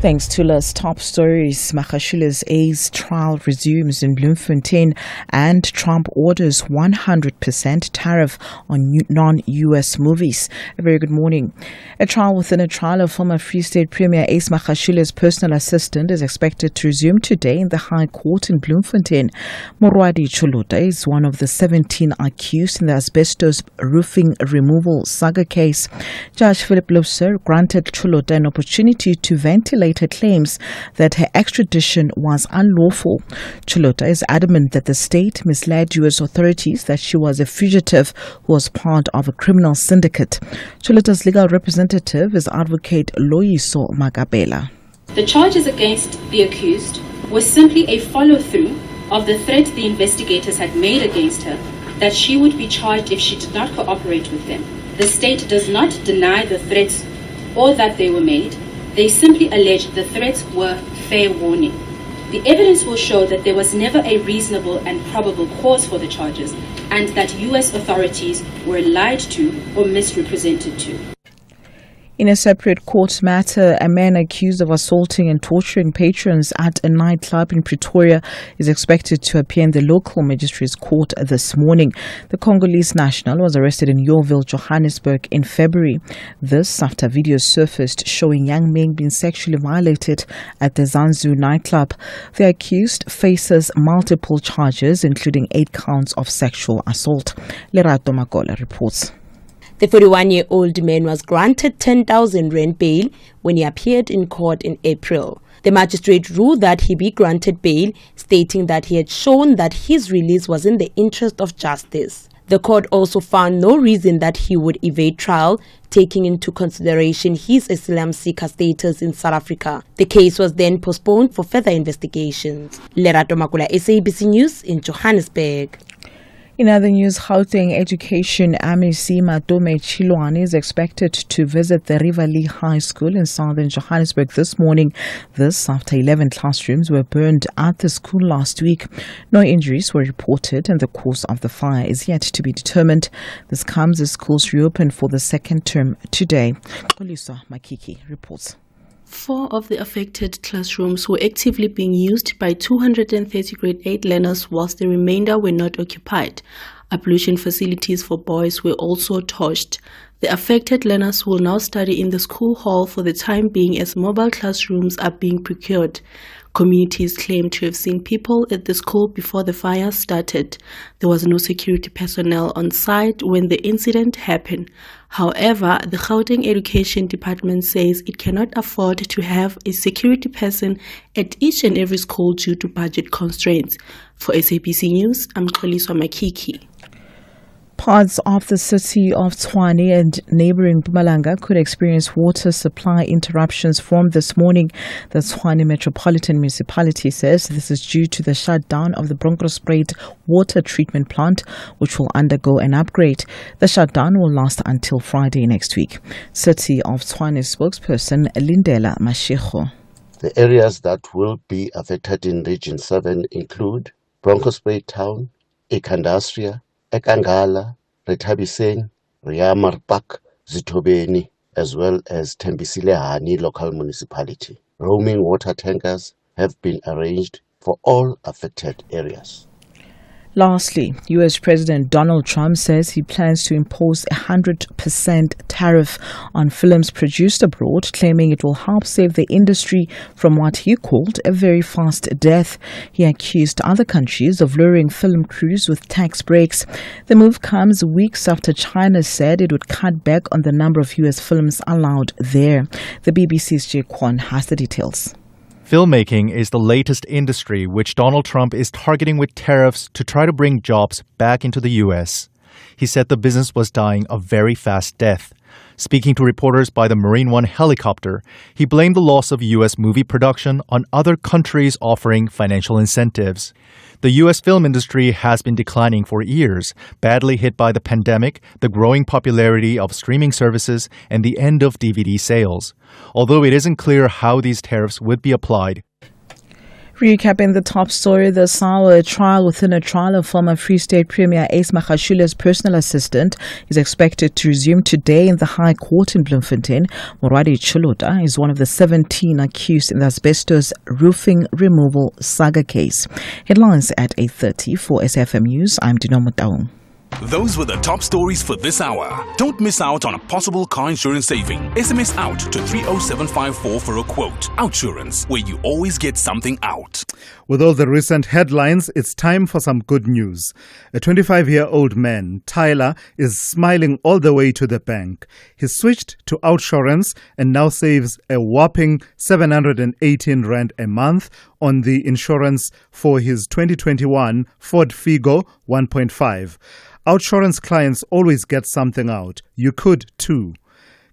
Thanks to Thulasizwe. Top stories. Magashula's A's trial resumes in Bloemfontein, and Trump orders 100% tariff on non-US movies. A very good morning. A trial within a trial of former Free State Premier Ace Magashula's personal assistant is expected to resume today in the High Court in Bloemfontein. Morwadi Chuluta is one of the 17 accused in the asbestos roofing removal saga case. Judge Philip Loser granted Chuluta an opportunity to ventilate her claims that her extradition was unlawful. Chuluta is adamant that the state misled U.S. authorities that she was a fugitive who was part of a criminal syndicate. Chuluta's legal representative is advocate Loyiso Magabela. The charges against the accused was simply a follow-through of the threat the investigators had made against her that she would be charged if she did not cooperate with them. The state does not deny the threats or that they were made. They simply allege the threats were fair warning. The evidence will show that there was never a reasonable and probable cause for the charges, and that U.S. authorities were lied to or misrepresented to. In a separate court matter, a man accused of assaulting and torturing patrons at a nightclub in Pretoria is expected to appear in the local magistrate's court this morning. The Congolese national was arrested in Yeoville, Johannesburg in February. This after videos surfaced showing young men being sexually violated at the Zanzu nightclub. The accused faces multiple charges, including 8 counts of sexual assault. Lerato Makola reports. The 41-year-old man was granted 10,000 Rand bail when he appeared in court in April. The magistrate ruled that he be granted bail, stating that he had shown that his release was in the interest of justice. The court also found no reason that he would evade trial, taking into consideration his asylum seeker status in South Africa. The case was then postponed for further investigations. Lerato Makula, SABC News in Johannesburg. In other news, Gauteng Education MEC Matome Chilwane is expected to visit the Riverlea High School in southern Johannesburg this morning. This after 11 classrooms were burned at the school last week. No injuries were reported and the cause of the fire is yet to be determined. This comes as schools reopen for the second term today. Kolisa Makiki reports. 4 of the affected classrooms were actively being used by 230 grade 8 learners, whilst the remainder were not occupied. Ablution facilities for boys were also torched. The affected learners will now study in the school hall for the time being as mobile classrooms are being procured. Communities claim to have seen people at the school before the fire started. There was no security personnel on site when the incident happened. However, the Gauteng Education Department says it cannot afford to have a security person at each and every school due to budget constraints. For SABC News, I'm Kolisa Makiki. Parts of the city of Tshwane and neighboring Mpumalanga could experience water supply interruptions from this morning. The Tshwane Metropolitan Municipality says this is due to the shutdown of the Bronkhorstspruit water treatment plant, which will undergo an upgrade. The shutdown will last until Friday next week. City of Tshwane spokesperson Lindela Mashego. The areas that will be affected in Region 7 include Bronkhorstspruit Town, Ikandastria, Ekangala, Rethabiseng, Riamarpak, Zitobeni, as well as Tembisilehani local municipality. Roaming water tankers have been arranged for all affected areas. Lastly, U.S. President Donald Trump says he plans to impose a 100% tariff on films produced abroad, claiming it will help save the industry from what he called a very fast death. He accused other countries of luring film crews with tax breaks. The move comes weeks after China said it would cut back on the number of U.S. films allowed there. The BBC's Jay Kwon has the details. Filmmaking is the latest industry which Donald Trump is targeting with tariffs to try to bring jobs back into the U.S. He said the business was dying a very fast death. Speaking to reporters by the Marine One helicopter, he blamed the loss of U.S. movie production on other countries offering financial incentives. The U.S. film industry has been declining for years, badly hit by the pandemic, the growing popularity of streaming services, and the end of DVD sales. Although it isn't clear how these tariffs would be applied. Recapping the top story, the sour trial within a trial of former Free State Premier Ace Magashula's personal assistant is expected to resume today in the High Court in Bloemfontein. Moradi Chulota is one of the 17 accused in the asbestos roofing removal saga case. Headlines at 8:30 for SFM News. I'm Dino Mutaung. Those were the top stories for this hour. Don't miss out on a possible car insurance saving. SMS out to 30754 for a quote. Outsurance, where you always get something out. With all the recent headlines, it's time for some good news. A 25-year-old man, Tyler, is smiling all the way to the bank. He switched to Outsurance and now saves a whopping 718 Rand a month on the insurance for his 2021 Ford Figo 1.5. Outsurance clients always get something out. You could too.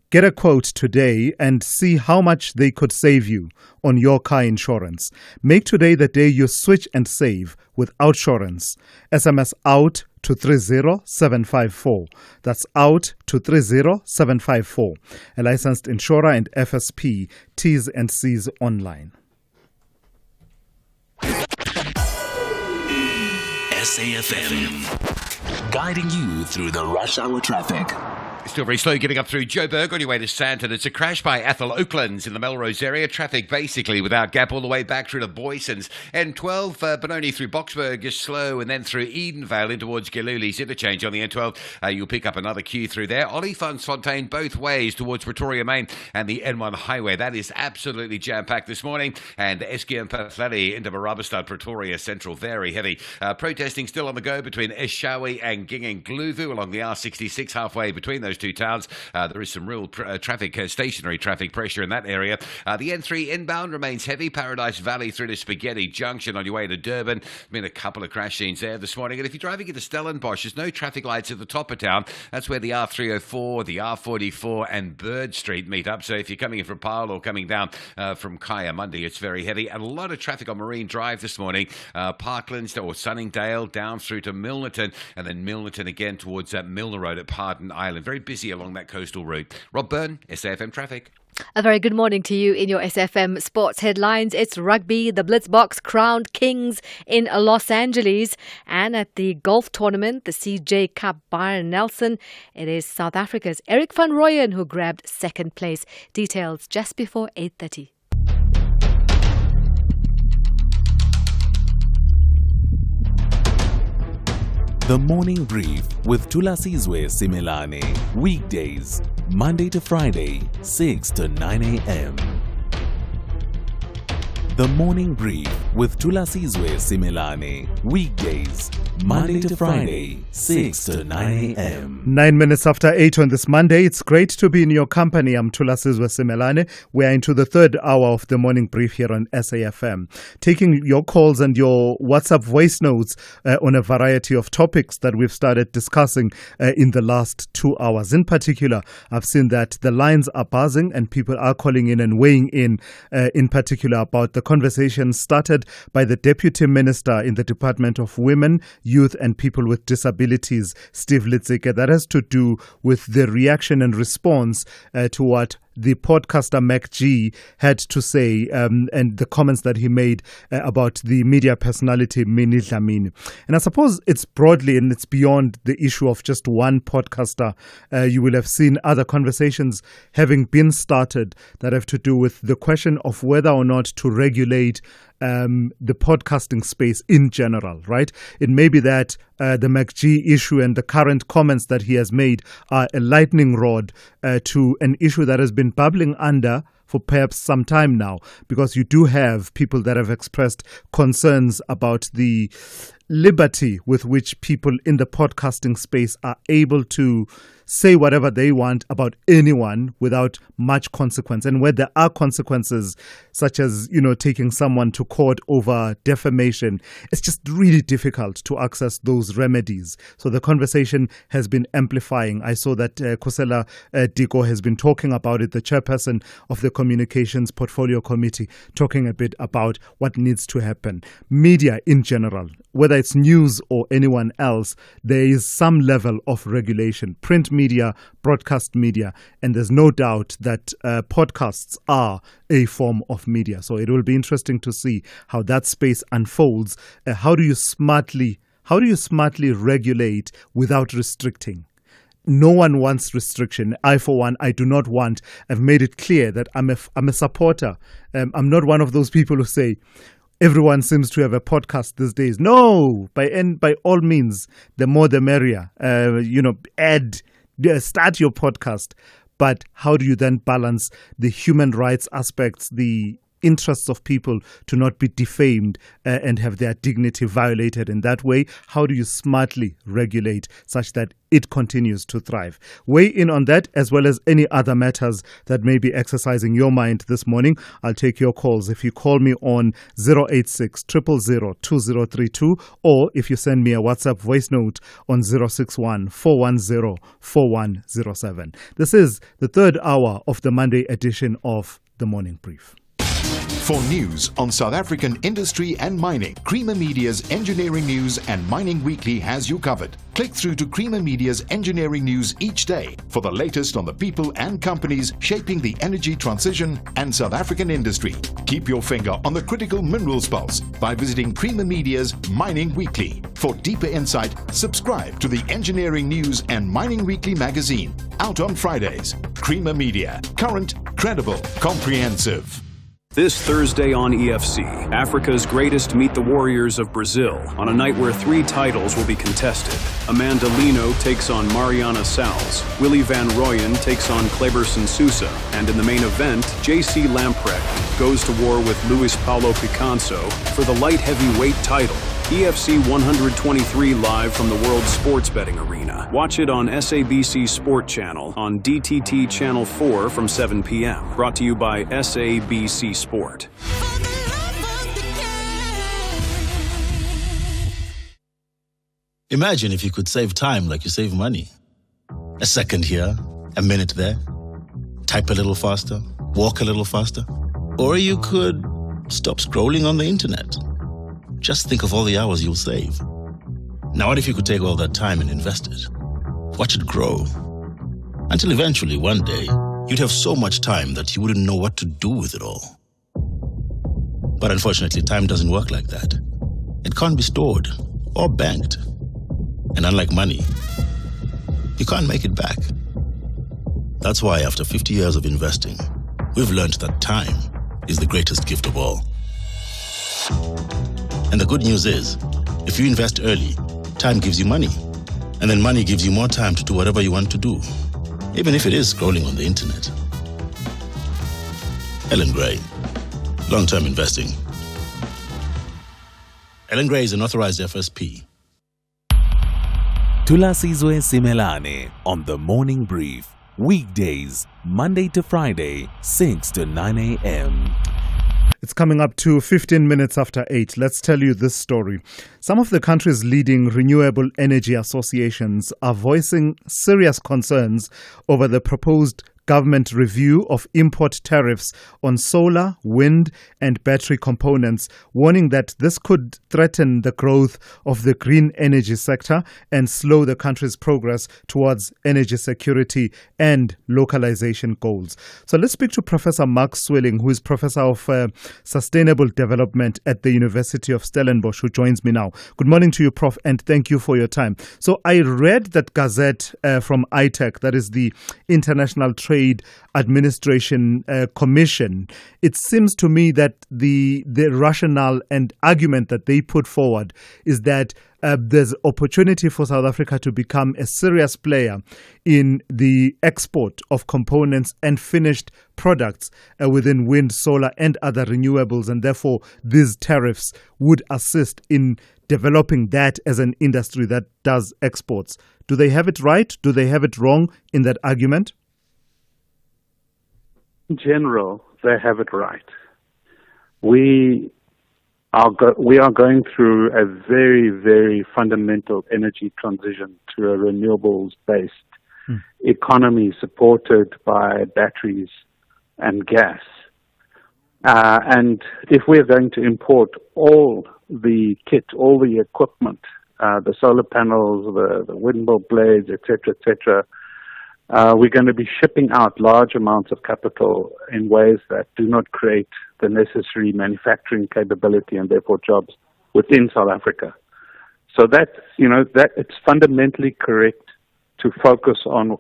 Get a quote today and see how much they could save you on your car insurance. Make today the day you switch and save with Outsurance. SMS out to 30754. That's out to 30754. A licensed insurer and FSP. T's and C's online. SAFM, guiding you through the rush hour traffic. Still very slow getting up through Joburg on your way to Sandton. It's a crash by Athol Oaklands in the Melrose area. Traffic basically without gap all the way back through to Boysons. N12, Benoni through Boksburg is slow, and then through Edenvale in towards Galuli's interchange on the N12. You'll pick up another queue through there. Olifantsfontein both ways towards Pretoria Main and the N1 highway. That is absolutely jam-packed this morning. And Eskia and Paflali into Barabastad, Pretoria Central, very heavy. Protesting still on the go between Eshowe and Ging and Gluvu along the R66 halfway between those those two towns. There is some real traffic, stationary traffic pressure in that area. The N3 inbound remains heavy. Paradise Valley through to Spaghetti Junction on your way to Durban. Been a couple of crash scenes there this morning. And if you're driving into Stellenbosch, there's no traffic lights at the top of town. That's where the R304, the R44 and Bird Street meet up. So if you're coming in from Paarl or coming down from Kaya Mundi, it's very heavy. And a lot of traffic on Marine Drive this morning. Parklands or Sunningdale down through to Milnerton, and then Milnerton again towards Milner Road at Pardon Island. Very busy along that coastal route. Rob Byrne, SAFM Traffic. A very good morning to you in your SFM sports headlines. It's rugby. The Blitzboks crowned kings in Los Angeles. And at the golf tournament, the CJ Cup Byron Nelson, it is South Africa's Eric van Rooyen who grabbed second place. Details just before 8:30. The Morning Brief with Thulasizwe Simelane. Weekdays, Monday to Friday, 6 to 9 a.m. The Morning Brief with Thulasizwe Simelane. Weekdays, Monday to Friday, 6 to 9 a.m. 9 minutes after 8 on this Monday. It's great to be in your company. I'm Thulasizwe Simelane. We are into the third hour of the Morning Brief here on SAFM. Taking your calls and your WhatsApp voice notes on a variety of topics that we've started discussing in the last 2 hours. In particular, I've seen that the lines are buzzing and people are calling in weighing in particular about the conversation started by the Deputy Minister in the Department of Women, Youth and People with Disabilities, Steve Litzike. That has to do with the reaction and response to what the podcaster MacG had to say and the comments that he made about the media personality Minnie Dlamini. And I suppose it's broadly and it's beyond the issue of just one podcaster. You will have seen other conversations having been started that have to do with the question of whether or not to regulate the podcasting space in general, right? It may be that the MacG issue and the current comments that he has made are a lightning rod to an issue that has been bubbling under for perhaps some time now, because you do have people that have expressed concerns about the liberty with which people in the podcasting space are able to say whatever they want about anyone without much consequence. And where there are consequences, such as, taking someone to court over defamation, it's just really difficult to access those remedies. So the conversation has been amplifying. I saw that Khosela Diko has been talking about it, the chairperson of the Communications Portfolio Committee, talking a bit about what needs to happen. Media in general, whether it's news or anyone else, there is some level of regulation. Print media, broadcast media, and there's no doubt that podcasts are a form of media. So it will be interesting to see how that space unfolds. How do you smartly regulate without restricting? No one wants restriction. I, for one, I do not want. I've made it clear that I'm a supporter. I'm not one of those people who say, everyone seems to have a podcast these days. No, by all means, the more the merrier. Start your podcast. But how do you then balance the human rights aspects, the interests of people to not be defamed and have their dignity violated in that way? How do you smartly regulate such that it continues to thrive? Weigh in on that as well as any other matters that may be exercising your mind this morning. I'll take your calls. If you call me on 086 000 2032 or if you send me a WhatsApp voice note on 061 410 4107. This is the third hour of the Monday edition of The Morning Brief. For news on South African industry and mining, Creamer Media's Engineering News and Mining Weekly has you covered. Click through to Creamer Media's Engineering News each day for the latest on the people and companies shaping the energy transition and South African industry. Keep your finger on the critical minerals pulse by visiting Creamer Media's Mining Weekly. For deeper insight, subscribe to the Engineering News and Mining Weekly magazine, out on Fridays. Creamer Media, current, credible, comprehensive. This Thursday on EFC, Africa's greatest meet the warriors of Brazil on a night where 3 titles will be contested. Amanda Lino takes on Mariana Salles, Willie van Rooyen takes on Kleberson Sousa, and in the main event, JC Lamprecht goes to war with Luis Paulo Picanso for the light heavyweight title. EFC 123 live from the World Sports Betting Arena. Watch it on SABC Sport Channel on DTT Channel 4 from 7 p.m. Brought to you by SABC Sport. Imagine if you could save time like you save money. A second here, a minute there. Type a little faster, walk a little faster. Or you could stop scrolling on the internet. Just think of all the hours you'll save. Now what if you could take all that time and invest it? Watch it grow. Until eventually, one day, you'd have so much time that you wouldn't know what to do with it all. But unfortunately, time doesn't work like that. It can't be stored or banked. And unlike money, you can't make it back. That's why after 50 years of investing, we've learned that time is the greatest gift of all. And the good news is, if you invest early, time gives you money. And then money gives you more time to do whatever you want to do, even if it is scrolling on the internet. Ellen Gray, long-term investing. Ellen Gray is an authorized FSP. Thulasizwe Simelane on the Morning Brief. Weekdays, Monday to Friday, 6 to 9 a.m. It's coming up to 15 minutes after 8. Let's tell you this story. Some of the country's leading renewable energy associations are voicing serious concerns over the proposed government review of import tariffs on solar, wind and battery components, warning that this could threaten the growth of the green energy sector and slow the country's progress towards energy security and localization goals. So let's speak to Professor Mark Swilling, who is Professor of Sustainable Development at the University of Stellenbosch, who joins me now. Good morning to you, Prof, and thank you for your time. So I read that gazette from ITEC, that is the International Trade Administration Commission. It seems to me that the rationale and argument that they put forward is that there's opportunity for South Africa to become a serious player in the export of components and finished products within wind, solar and other renewables, and therefore these tariffs would assist in developing that as an industry that does exports. Do they have it right? Do they have it wrong in that argument? In general, they have it right. We are going through a very, very fundamental energy transition to a renewables-based economy supported by batteries and gas. And if we're going to import all the kit, all the equipment, the solar panels, the windmill blades, etc., we're going to be shipping out large amounts of capital in ways that do not create the necessary manufacturing capability and therefore jobs within South Africa. So that it's fundamentally correct to focus on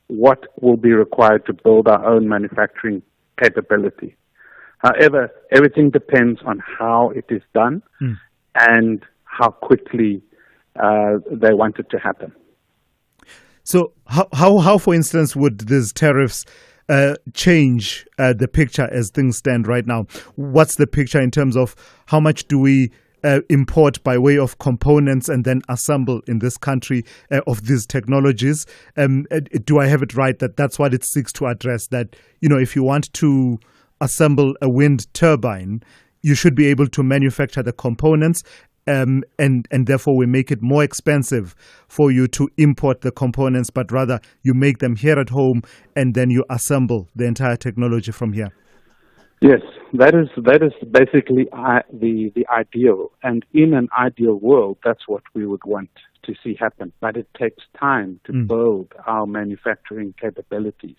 what will be required to build our own manufacturing capability. However, everything depends on how it is done and how quickly they want it to happen. So how, for instance, would these tariffs change the picture as things stand right now? What's the picture in terms of how much do we import by way of components and then assemble in this country of these technologies? Do I have it right that that's what it seeks to address? That, if you want to assemble a wind turbine, you should be able to manufacture the components, and therefore we make it more expensive for you to import the components, but rather you make them here at home and then you assemble the entire technology from here. Yes, that is basically the ideal, and in an ideal world, that's what we would want to see happen. But it takes time to build our manufacturing capabilities.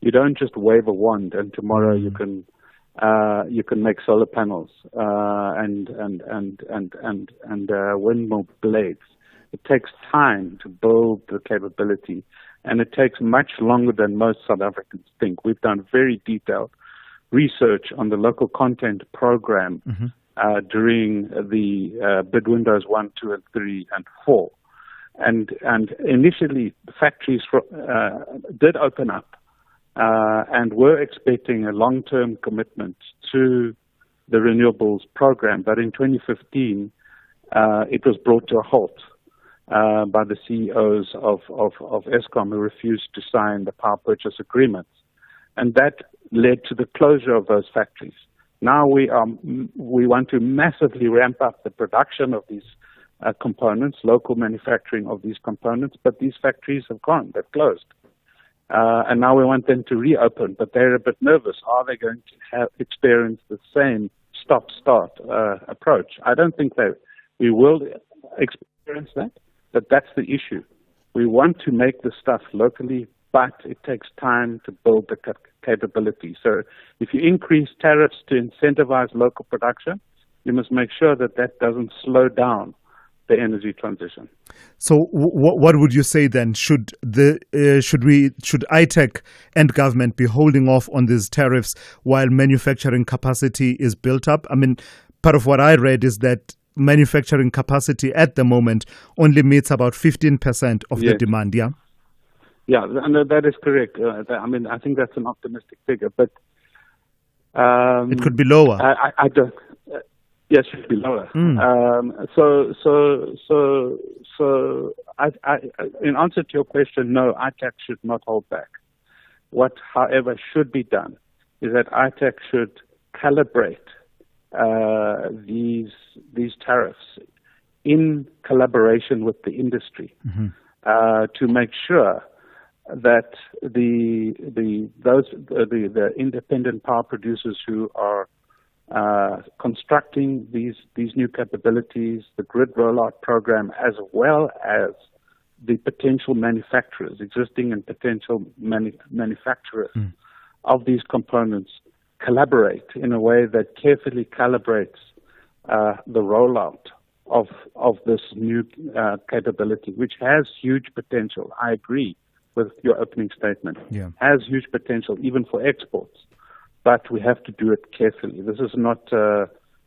You don't just wave a wand and tomorrow you can make solar panels and windmill blades. It takes time to build the capability, and it takes much longer than most South Africans think. We've done very detailed research on the local content program during the bid windows 1, 2, and 3, and 4. And initially, the factories did open up. And we're expecting a long-term commitment to the renewables program. But in 2015, it was brought to a halt by the CEOs of Eskom, who refused to sign the power purchase agreements. And that led to the closure of those factories. Now we want to massively ramp up the production of these components, local manufacturing of these components, but these factories have gone, they've closed. And now we want them to reopen, but they're a bit nervous. Are they going to experience the same stop-start approach? I don't think that we will experience that, but that's the issue. We want to make the stuff locally, but it takes time to build the capability. So if you increase tariffs to incentivize local production, you must make sure that that doesn't slow down the energy transition. So what would you say then? Should ITEC and government be holding off on these tariffs while manufacturing capacity is built up? I mean, part of what I read is that manufacturing capacity at the moment only meets about 15% of the demand, yeah? Yeah, that is correct. I mean, I think that's an optimistic figure, but it could be lower. I don't. Yes, it should be lower. So in answer to your question, no, ITEC should not hold back. What, however, should be done is that ITEC should calibrate these tariffs in collaboration with the industry to make sure that the independent power producers who are constructing these new capabilities, the grid rollout program, as well as the potential manufacturers, existing and potential manufacturers of these components, collaborate in a way that carefully calibrates the rollout of this new capability, which has huge potential. I agree with your opening statement. Yeah. Has huge potential even for exports, but we have to do it carefully. This is not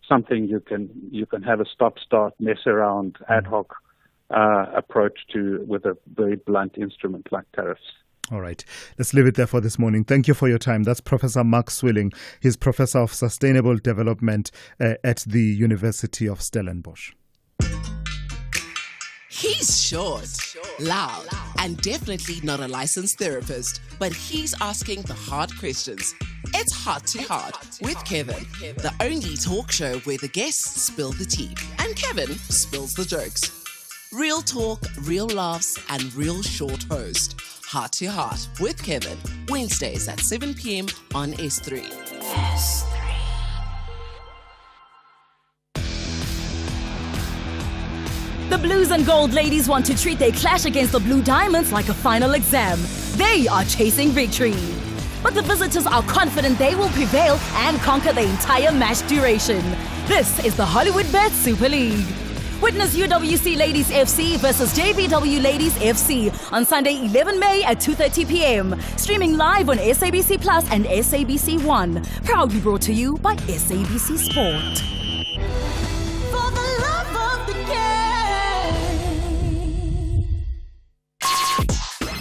something you can have a stop-start, mess around, ad hoc approach to with a very blunt instrument like tariffs. All right. Let's leave it there for this morning. Thank you for your time. That's Professor Mark Swilling. He's Professor of Sustainable Development at the University of Stellenbosch. He's short, loud, and definitely not a licensed therapist, but he's asking the hard questions. It's Heart to Heart with Kevin, the only talk show where the guests spill the tea and Kevin spills the jokes. Real talk, real laughs, and real short host. Heart to Heart with Kevin, Wednesdays at 7 p.m. on S3. The Blues and Gold ladies want to treat their clash against the Blue Diamonds like a final exam. They are chasing victory. But the visitors are confident they will prevail and conquer the entire match duration. This is the Hollywood Bet Super League. Witness UWC Ladies FC versus JVW Ladies FC on Sunday 11 May at 2:30 p.m. Streaming live on SABC Plus and SABC One. Proudly brought to you by SABC Sport. For the love of the game.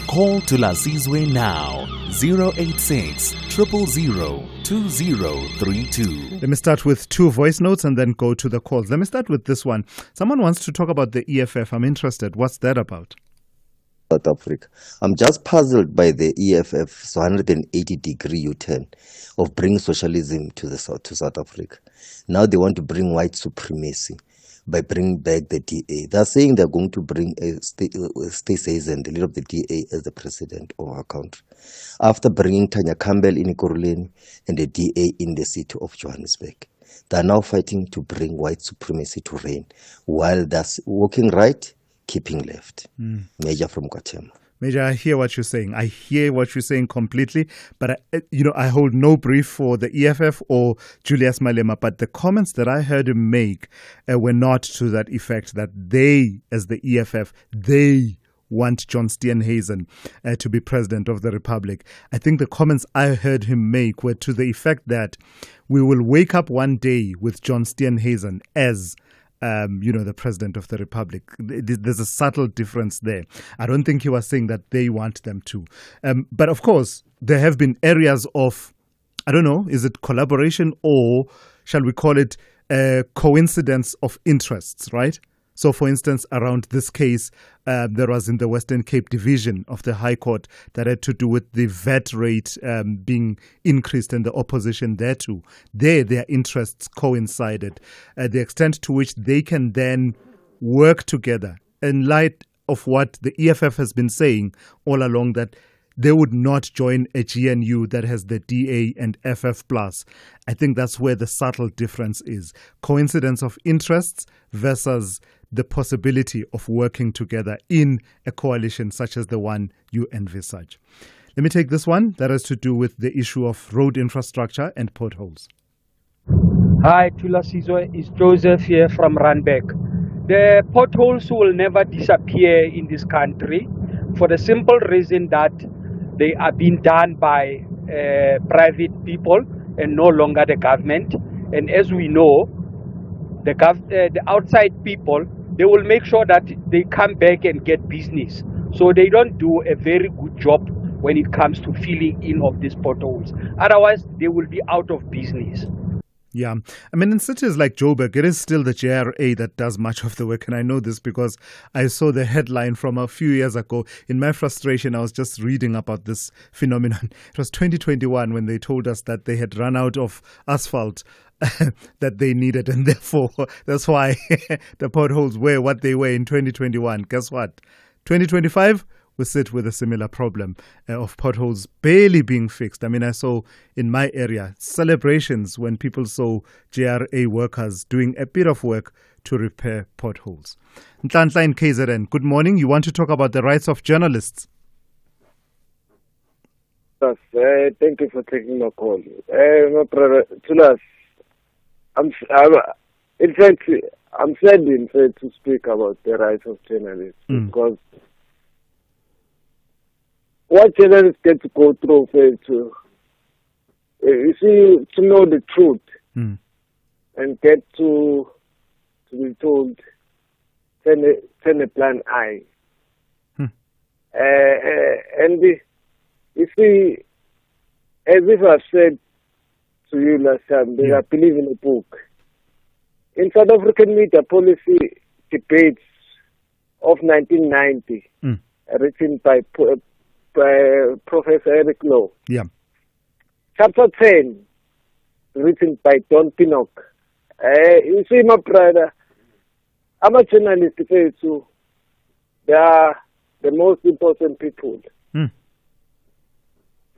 Call Thulasizwe now. 086 000 2032. Let me start with two voice notes and then go to the calls. Let me start with this one. Someone wants to talk about the EFF. I'm interested. What's that about? South Africa. I'm just puzzled by the EFF's 180-degree U-turn of bringing socialism to South Africa. Now they want to bring white supremacy by bringing back the DA. They're saying they're going to bring Stacey Hazen, the leader of the DA, as the president of our country, after bringing Tanya Campbell in Ekurhuleni and the DA in the city of Johannesburg. They are now fighting to bring white supremacy to reign, while that's walking right, keeping left. Major from Guatemala. Major, I hear what you're saying. I hear what you're saying completely, but I hold no brief for the EFF or Julius Malema, but the comments that I heard him make were not to that effect, that they, as the EFF, they want John Steenhuisen to be president of the Republic. I think the comments I heard him make were to the effect that we will wake up one day with John Steenhuisen as the president of the Republic. There's a subtle difference there. I don't think he was saying that they want them to. But of course, there have been areas of, I don't know, is it collaboration or shall we call it coincidence of interests, right? So, for instance, around this case, there was in the Western Cape Division of the High Court that had to do with the VAT rate being increased and the opposition thereto. Their interests coincided. The extent to which they can then work together in light of what the EFF has been saying all along, that they would not join a GNU that has the DA and FF+. I think that's where the subtle difference is. Coincidence of interests versus the possibility of working together in a coalition such as the one you envisage. Let me take this one that has to do with the issue of road infrastructure and potholes. Hi, Thulasizwe. It's Joseph here from Randburg. The potholes will never disappear in this country for the simple reason that they are being done by private people and no longer the government. And as we know, the outside people, they will make sure that they come back and get business. So they don't do a very good job when it comes to filling in of these potholes. Otherwise, they will be out of business. Yeah. I mean, in cities like Joburg, it is still the JRA that does much of the work. And I know this because I saw the headline from a few years ago. In my frustration, I was just reading about this phenomenon. It was 2021 when they told us that they had run out of asphalt that they needed. And therefore, that's why the potholes were what they were in 2021. Guess what? 2025, we sit with a similar problem of potholes barely being fixed. I mean, I saw in my area celebrations when people saw JRA workers doing a bit of work to repair potholes. Nhlanhla in KZN, good morning. You want to talk about the rights of journalists? Yes, thank you for taking my call. My brother, Thulas, I'm saddened to speak about the rights of journalists because what journalists get to go through to you see, to know the truth and get to be told turn a blind eye. And you see, as if I've said to you last time, I believe in a book. In South African media policy debates of 1990, written by Professor Eric Lowe. Yeah. Chapter 10, written by Don Pinnock. You see, my brother, I'm a journalist, too. They are the most important people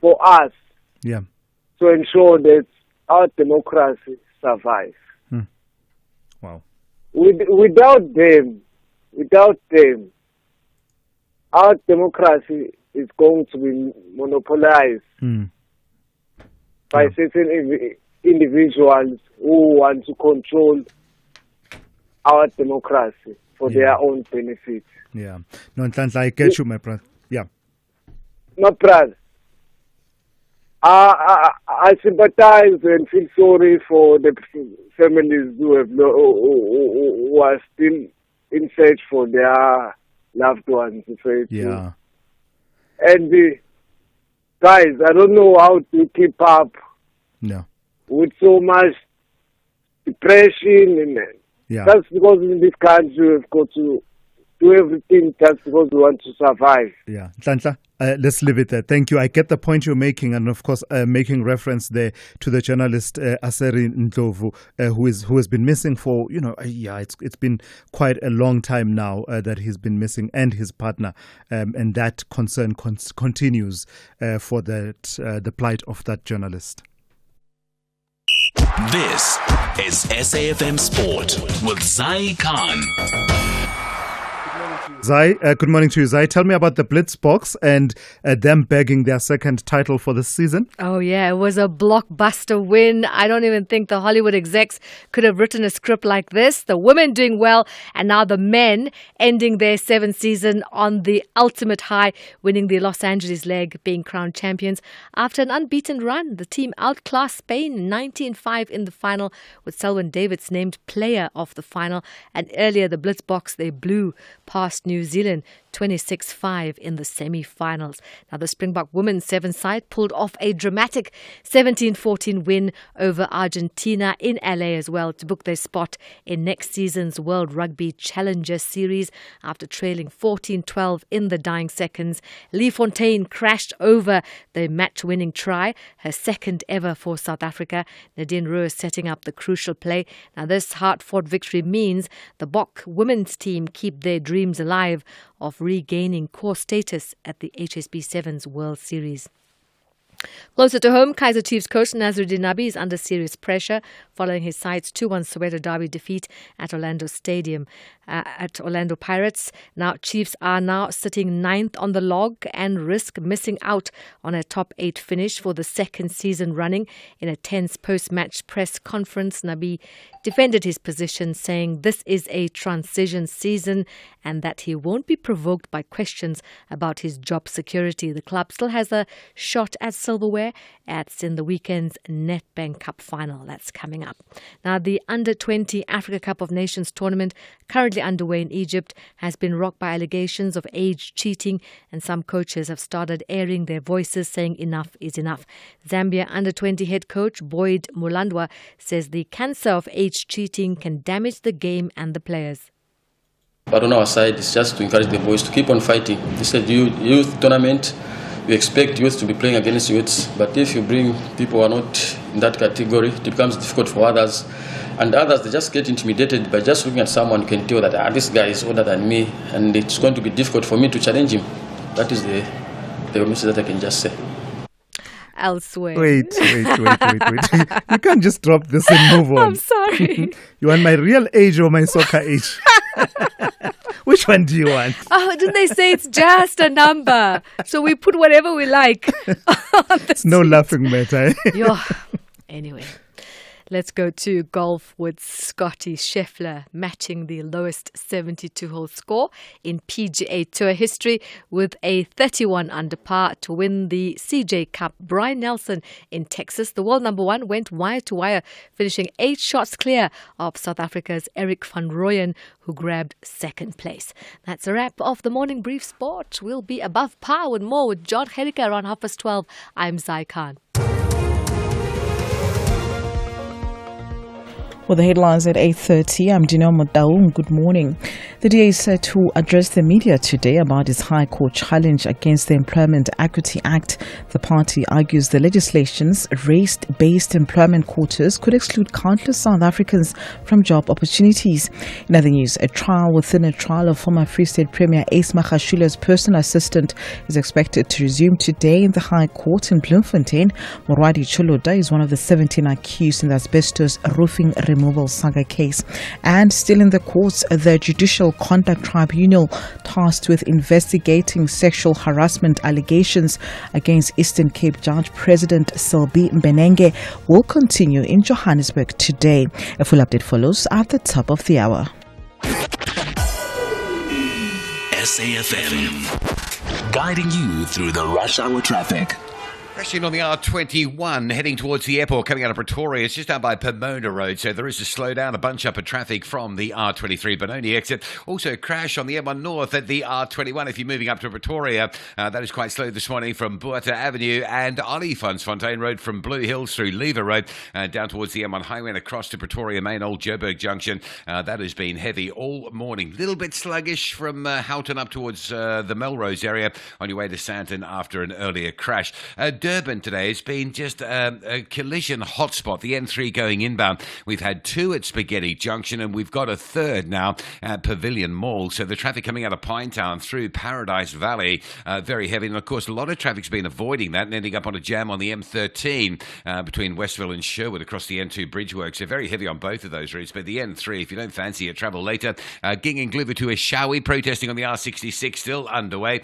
for us to ensure that our democracy survives. Wow. Without them, our democracy is going to be monopolized by certain individuals who want to control our democracy for their own benefit. Yeah. No, Nhlanhla, I get you, my brother. Yeah. My brother, I sympathize and feel sorry for the families who are still in search for their loved ones. Yeah. And guys, I don't know how to keep up with so much depression. And that's because in this country we've got to do everything just because we want to survive. Yeah. Nhlanhla, let's leave it there. Thank you. I get the point you're making, and of course, making reference there to the journalist Aseri Ndlovu, who has been missing for it's been quite a long time now that he's been missing, and his partner, and that concern continues for the plight of that journalist. This is SAFM Sport with Zai Khan. Zai, good morning to you, Zai. Tell me about the Blitz box and them bagging their second title for the season. Oh, yeah, it was a blockbuster win. I don't even think the Hollywood execs could have written a script like this. The women doing well, and now the men ending their seventh season on the ultimate high, winning the Los Angeles leg, being crowned champions. After an unbeaten run, the team outclassed Spain 19-5 in the final, with Selwyn Davids named player of the final. And earlier, the Blitz box, they blew past New Zealand 26-5 in the semi-finals. Now, the Springbok women's seven side pulled off a dramatic 17-14 win over Argentina in LA as well to book their spot in next season's World Rugby Challenger Series after trailing 14-12 in the dying seconds. Lee Fontaine crashed over the match-winning try, her second ever for South Africa. Nadine Rowe setting up the crucial play. Now, this hard-fought victory means the Bok women's team keep their dreams alive of regaining core status at the HSB 7's World Series. Closer to home, Kaizer Chiefs coach Nazruddin Nabi is under serious pressure following his side's 2-1 Soweto derby defeat at Orlando Stadium. At Orlando Pirates, now Chiefs are now sitting 9th on the log and risk missing out on a top 8 finish for the second season running. In a tense post-match press conference, Nabi defended his position, saying this is a transition season and that he won't be provoked by questions about his job security. The club still has a shot at silverware. It's in the weekend's Nedbank Cup final. That's coming up. Now, the Under-20 Africa Cup of Nations tournament, currently underway in Egypt, has been rocked by allegations of age cheating, and some coaches have started airing their voices, saying enough is enough. Zambia Under-20 head coach Boyd Mulandwa says the cancer of age cheating can damage the game and the players. But on our side, it's just to encourage the boys to keep on fighting. This is a youth tournament. We expect youth to be playing against youths, but if you bring people who are not in that category, it becomes difficult for others. And others, they just get intimidated by just looking at someone. You can tell that this guy is older than me, and it's going to be difficult for me to challenge him. That is the message that I can just say. Elsewhere. Wait. You can't just drop this and move on. I'm sorry. You want my real age or my soccer age? Which one do you want? Oh, didn't they say it's just a number? So we put whatever we like. It's no laughing matter. Anyway. Let's go to golf with Scottie Scheffler matching the lowest 72-hole score in PGA Tour history with a 31 under par to win the CJ Cup. Brian Nelson in Texas, the world number one, went wire to wire, finishing 8 shots clear of South Africa's Eric van Rooyen, who grabbed second place. That's a wrap of the Morning Brief Sport. We'll be above par with more with John Herricker around 12:30. I'm Zai Khan. With the headlines at 8:30, I'm Dino Motaung. Good morning. The DA is set to address the media today about its High Court challenge against the Employment Equity Act. The party argues the legislation's race-based employment quotas could exclude countless South Africans from job opportunities. In other news, a trial within a trial of former Free State Premier Ace Magashula's personal assistant is expected to resume today in the High Court in Bloemfontein. Morwadi Choloda is one of the 17 accused in the asbestos roofing removal saga case. And still in the courts, the Judicial Conduct Tribunal tasked with investigating sexual harassment allegations against Eastern Cape Judge President Selby Mbenenge will continue in Johannesburg today. A full update follows at the top of the hour. SAFM, guiding you through the rush hour traffic. Crashing on the R21 heading towards the airport coming out of Pretoria. It's just down by Pomona Road, so there is a slowdown, a bunch up of traffic from the R23 Benoni exit. Also crash on the M1 North at the R21 if you're moving up to Pretoria. That is quite slow this morning from Buata Avenue and Olifantsfontein Road from Blue Hills through Lever Road down towards the M1 Highway and across to Pretoria Main Old Joburg Junction. That has been heavy all morning. Little bit sluggish from Houghton up towards the Melrose area on your way to Sandton after an earlier crash. Durban today has been just a collision hotspot, the N3 going inbound. We've had 2 at Spaghetti Junction and we've got a third now at Pavilion Mall. So the traffic coming out of Pinetown through Paradise Valley, very heavy. And of course, a lot of traffic's been avoiding that and ending up on a jam on the M13 between Westville and Sherwood across the N2 bridge works. So very heavy on both of those routes. But the N3, if you don't fancy it, travel later. Ging and Gliver to Eshowe, protesting on the R66, still underway.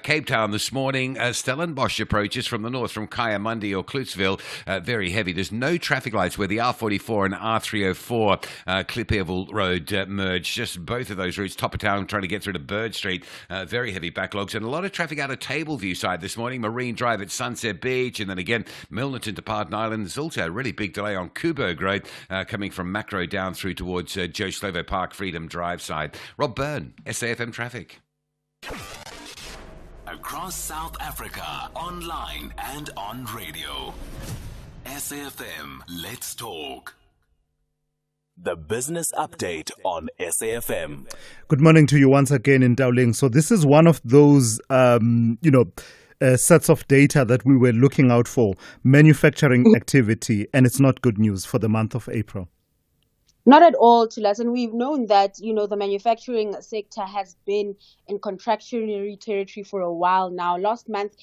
Cape Town this morning, Stellenbosch approaches from the north, from Kayamandi or Kloetsville, very heavy. There's no traffic lights where the R44 and R304 Klippevel Road merge. Just both of those routes, top of town, trying to get through to Bird Street. Very heavy backlogs and a lot of traffic out of Tableview side this morning. Marine Drive at Sunset Beach and then again Milnerton to Parton Island. There's also a really big delay on Coburg Road coming from Macro down through towards Joe Slovo Park Freedom Drive side. Rob Byrne, SAFM Traffic. across South Africa, online and on radio. SAFM, let's talk. The Business Update on SAFM. Good morning to you once again in Dowling. So this is one of those, sets of data that we were looking out for, manufacturing activity, and it's not good news for the month of April. Not at all, Thulas. And we've known that, the manufacturing sector has been in contractionary territory for a while now. Last month,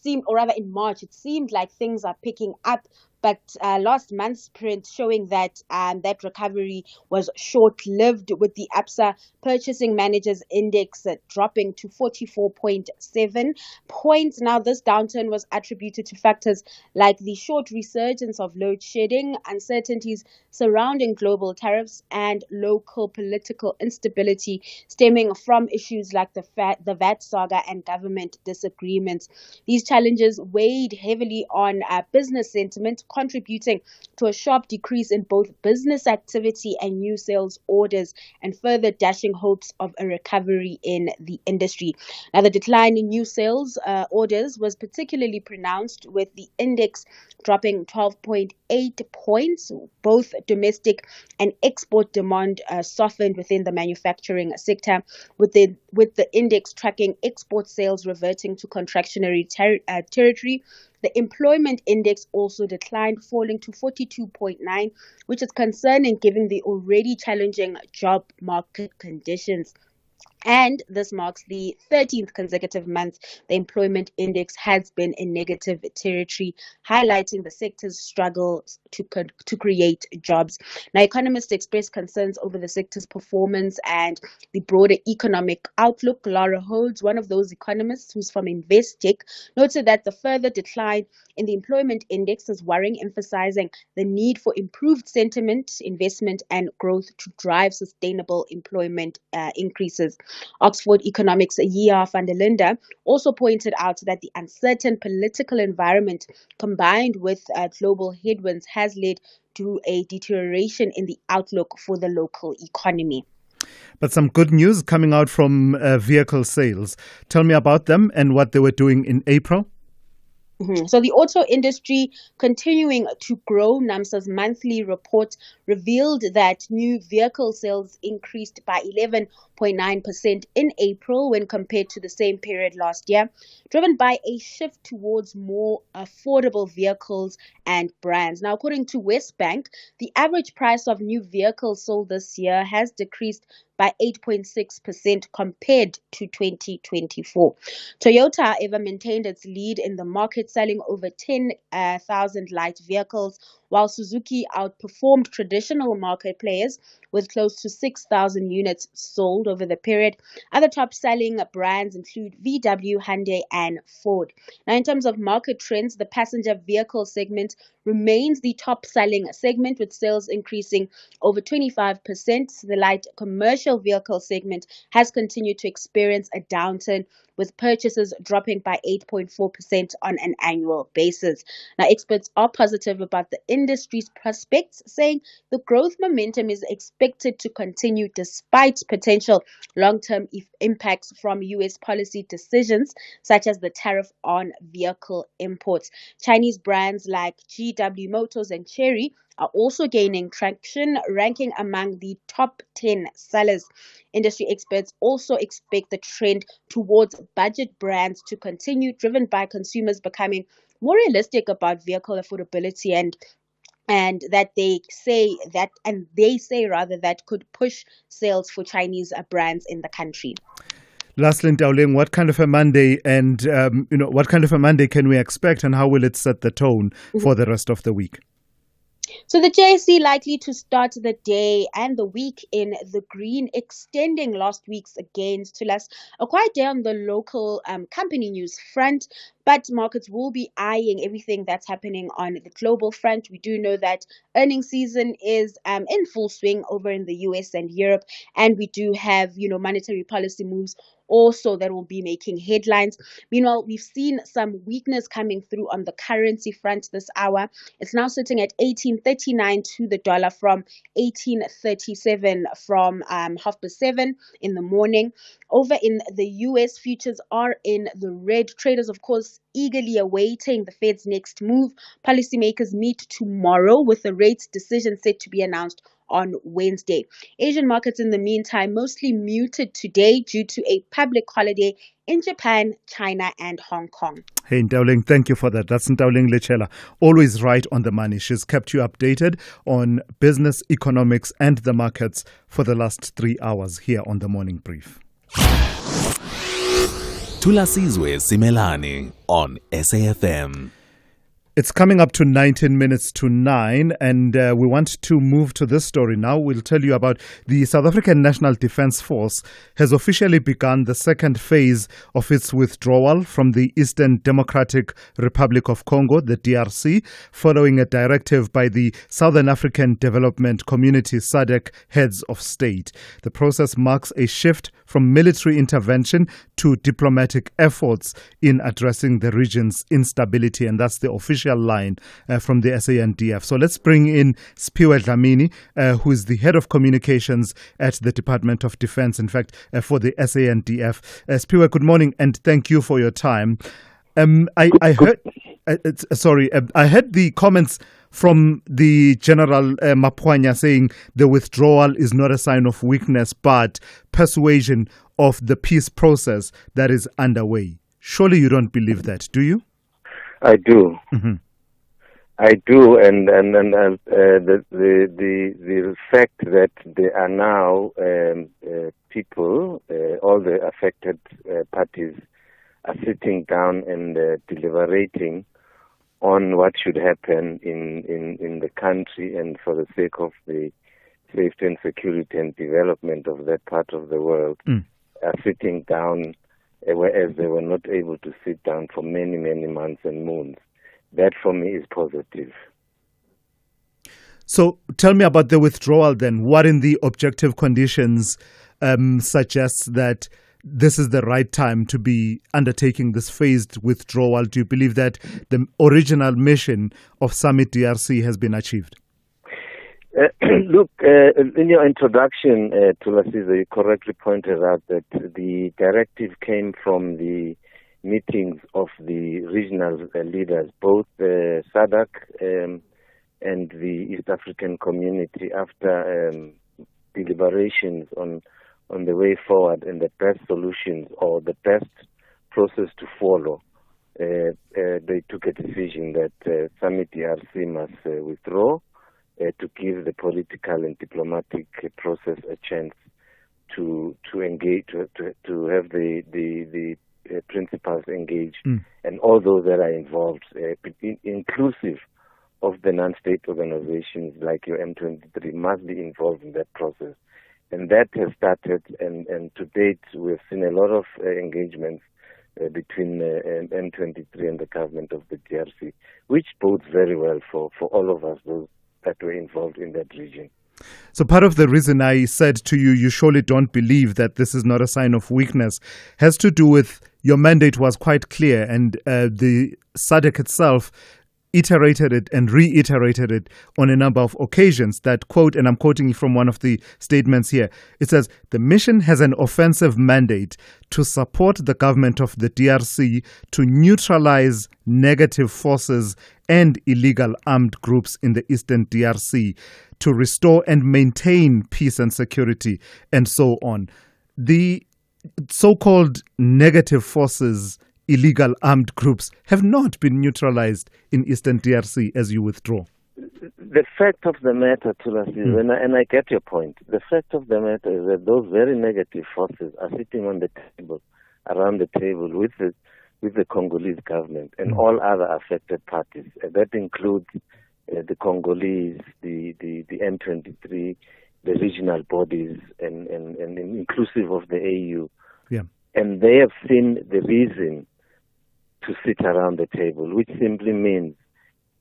in March, it seemed like things are picking up. But last month's print showing that that recovery was short-lived, with the ABSA Purchasing Managers Index dropping to 44.7 points. Now, this downturn was attributed to factors like the short resurgence of load shedding, uncertainties surrounding global tariffs, and local political instability stemming from issues like the VAT saga and government disagreements. These challenges weighed heavily on business sentiment, contributing to a sharp decrease in both business activity and new sales orders, and further dashing hopes of a recovery in the industry. Now, the decline in new sales orders was particularly pronounced, with the index dropping 12.8 points. Both domestic and export demand softened within the manufacturing sector, with the index tracking export sales reverting to contractionary territory. The employment index also declined, falling to 42.9, which is concerning given the already challenging job market conditions. And this marks the 13th consecutive month the employment index has been in negative territory, highlighting the sector's struggles to create jobs. Now, economists expressed concerns over the sector's performance and the broader economic outlook. Laura Holds, one of those economists who's from Investec, noted that the further decline in the employment index is worrying, emphasizing the need for improved sentiment, investment, and growth to drive sustainable employment increases. Oxford Economics' Yia van der Linde also pointed out that the uncertain political environment combined with global headwinds has led to a deterioration in the outlook for the local economy. But some good news coming out from vehicle sales. Tell me about them and what they were doing in April. So the auto industry continuing to grow. NAMSA's monthly report revealed that new vehicle sales increased by 11.9% in April when compared to the same period last year, driven by a shift towards more affordable vehicles and brands. Now, according to Westbank, the average price of new vehicles sold this year has decreased by 8.6% compared to 2024. Toyota, however, maintained its lead in the market, selling over 10,000 light vehicles, while Suzuki outperformed traditional market players with close to 6,000 units sold over the period. Other top-selling brands include VW, Hyundai, and Ford. Now, in terms of market trends, the passenger vehicle segment remains the top-selling segment, with sales increasing over 25%. The light commercial vehicle segment has continued to experience a downturn, with purchases dropping by 8.4% on an annual basis. Now, experts are positive about the industry's prospects, saying the growth momentum is expected to continue despite potential long-term impacts from U.S. policy decisions, such as the tariff on vehicle imports. Chinese brands like GW Motors and Chery are also gaining traction, ranking among the top 10 sellers. Industry experts also expect the trend towards budget brands to continue, driven by consumers becoming more realistic about vehicle affordability, and they say that could push sales for Chinese brands in the country. Lastly, Dowling, what kind of a Monday and what kind of a Monday can we expect, and how will it set the tone for the rest of the week? So the JSE likely to start the day and the week in the green, extending last week's gains to a quiet day on the local company news front. but markets will be eyeing everything that's happening on the global front. We do know that earnings season is in full swing over in the US and Europe, and we do have, monetary policy moves also that will be making headlines. Meanwhile, we've seen some weakness coming through on the currency front this hour. It's now sitting at 18.39 to the dollar from 18.37 from 7:30 in the morning. Over in the US, futures are in the red. Traders, of course, eagerly awaiting the Fed's next move. Policymakers meet tomorrow with the rate decision set to be announced on Wednesday. Asian markets in the meantime mostly muted today due to a public holiday in Japan, China and Hong Kong. Hey, Ndauling, thank you for that. That's Ndauling Lechela, always right on the money. She's kept you updated on business, economics and the markets for the last 3 hours here on the Morning Brief. Thulasizwe Simelane on SAFM. It's coming up to 19 minutes to 9, and we want to move to this story now. We'll tell you about the South African National Defence Force has officially begun the second phase of its withdrawal from the Eastern Democratic Republic of Congo, the DRC, following a directive by the Southern African Development Community SADC heads of state. The process marks a shift from military intervention to diplomatic efforts in addressing the region's instability, and that's the official line from the SANDF. So let's bring in Spiwe Dlamini, who is the head of communications at the Department of Defense, in fact, for the SANDF. Spiwe, good morning, and thank you for your time. I heard the comments from the General Mapwanya saying the withdrawal is not a sign of weakness, but persuasion of the peace process that is underway. Surely you don't believe that, do you? I do. Mm-hmm. I do, and the fact that there are now people, all the affected parties, are sitting down and deliberating on what should happen in the country, and for the sake of the safety and security and development of that part of the world, are sitting down, whereas they were not able to sit down for many, many months and moons. That for me is positive. So tell me about the withdrawal then. What in the objective conditions suggests that this is the right time to be undertaking this phased withdrawal? Do you believe that the original mission of Summit DRC has been achieved? Look, in your introduction, Thulasizwe, you correctly pointed out that the directive came from the meetings of the regional leaders, both SADC and the East African Community, after deliberations on the way forward and the best solutions or the best process to follow. They took a decision that Summit DRC must withdraw to give the political and diplomatic process a chance to engage, to have the principals engaged, and all those that are involved, inclusive of the non-state organizations like your M23, must be involved in that process. And that has started, and to date we've seen a lot of engagements between M23 and the government of the DRC, which bodes very well for all of us, those that were involved in that region. So part of the reason I said to you, you surely don't believe that this is not a sign of weakness, has to do with your mandate was quite clear, and the SADC itself iterated it and reiterated it on a number of occasions. That quote, and I'm quoting from one of the statements here, it says, the mission has an offensive mandate to support the government of the DRC to neutralize negative forces and illegal armed groups in the Eastern DRC, to restore and maintain peace and security, and so on. The so-called negative forces, illegal armed groups, have not been neutralized in Eastern DRC as you withdraw. The fact of the matter, Thulasizwe, and I get your point, the fact of the matter is that those very negative forces are sitting on the table, around the table with the Congolese government and all other affected parties. That includes the Congolese, the M23, the regional bodies, and inclusive of the AU. Yeah. And they have seen the reason to sit around the table, which simply means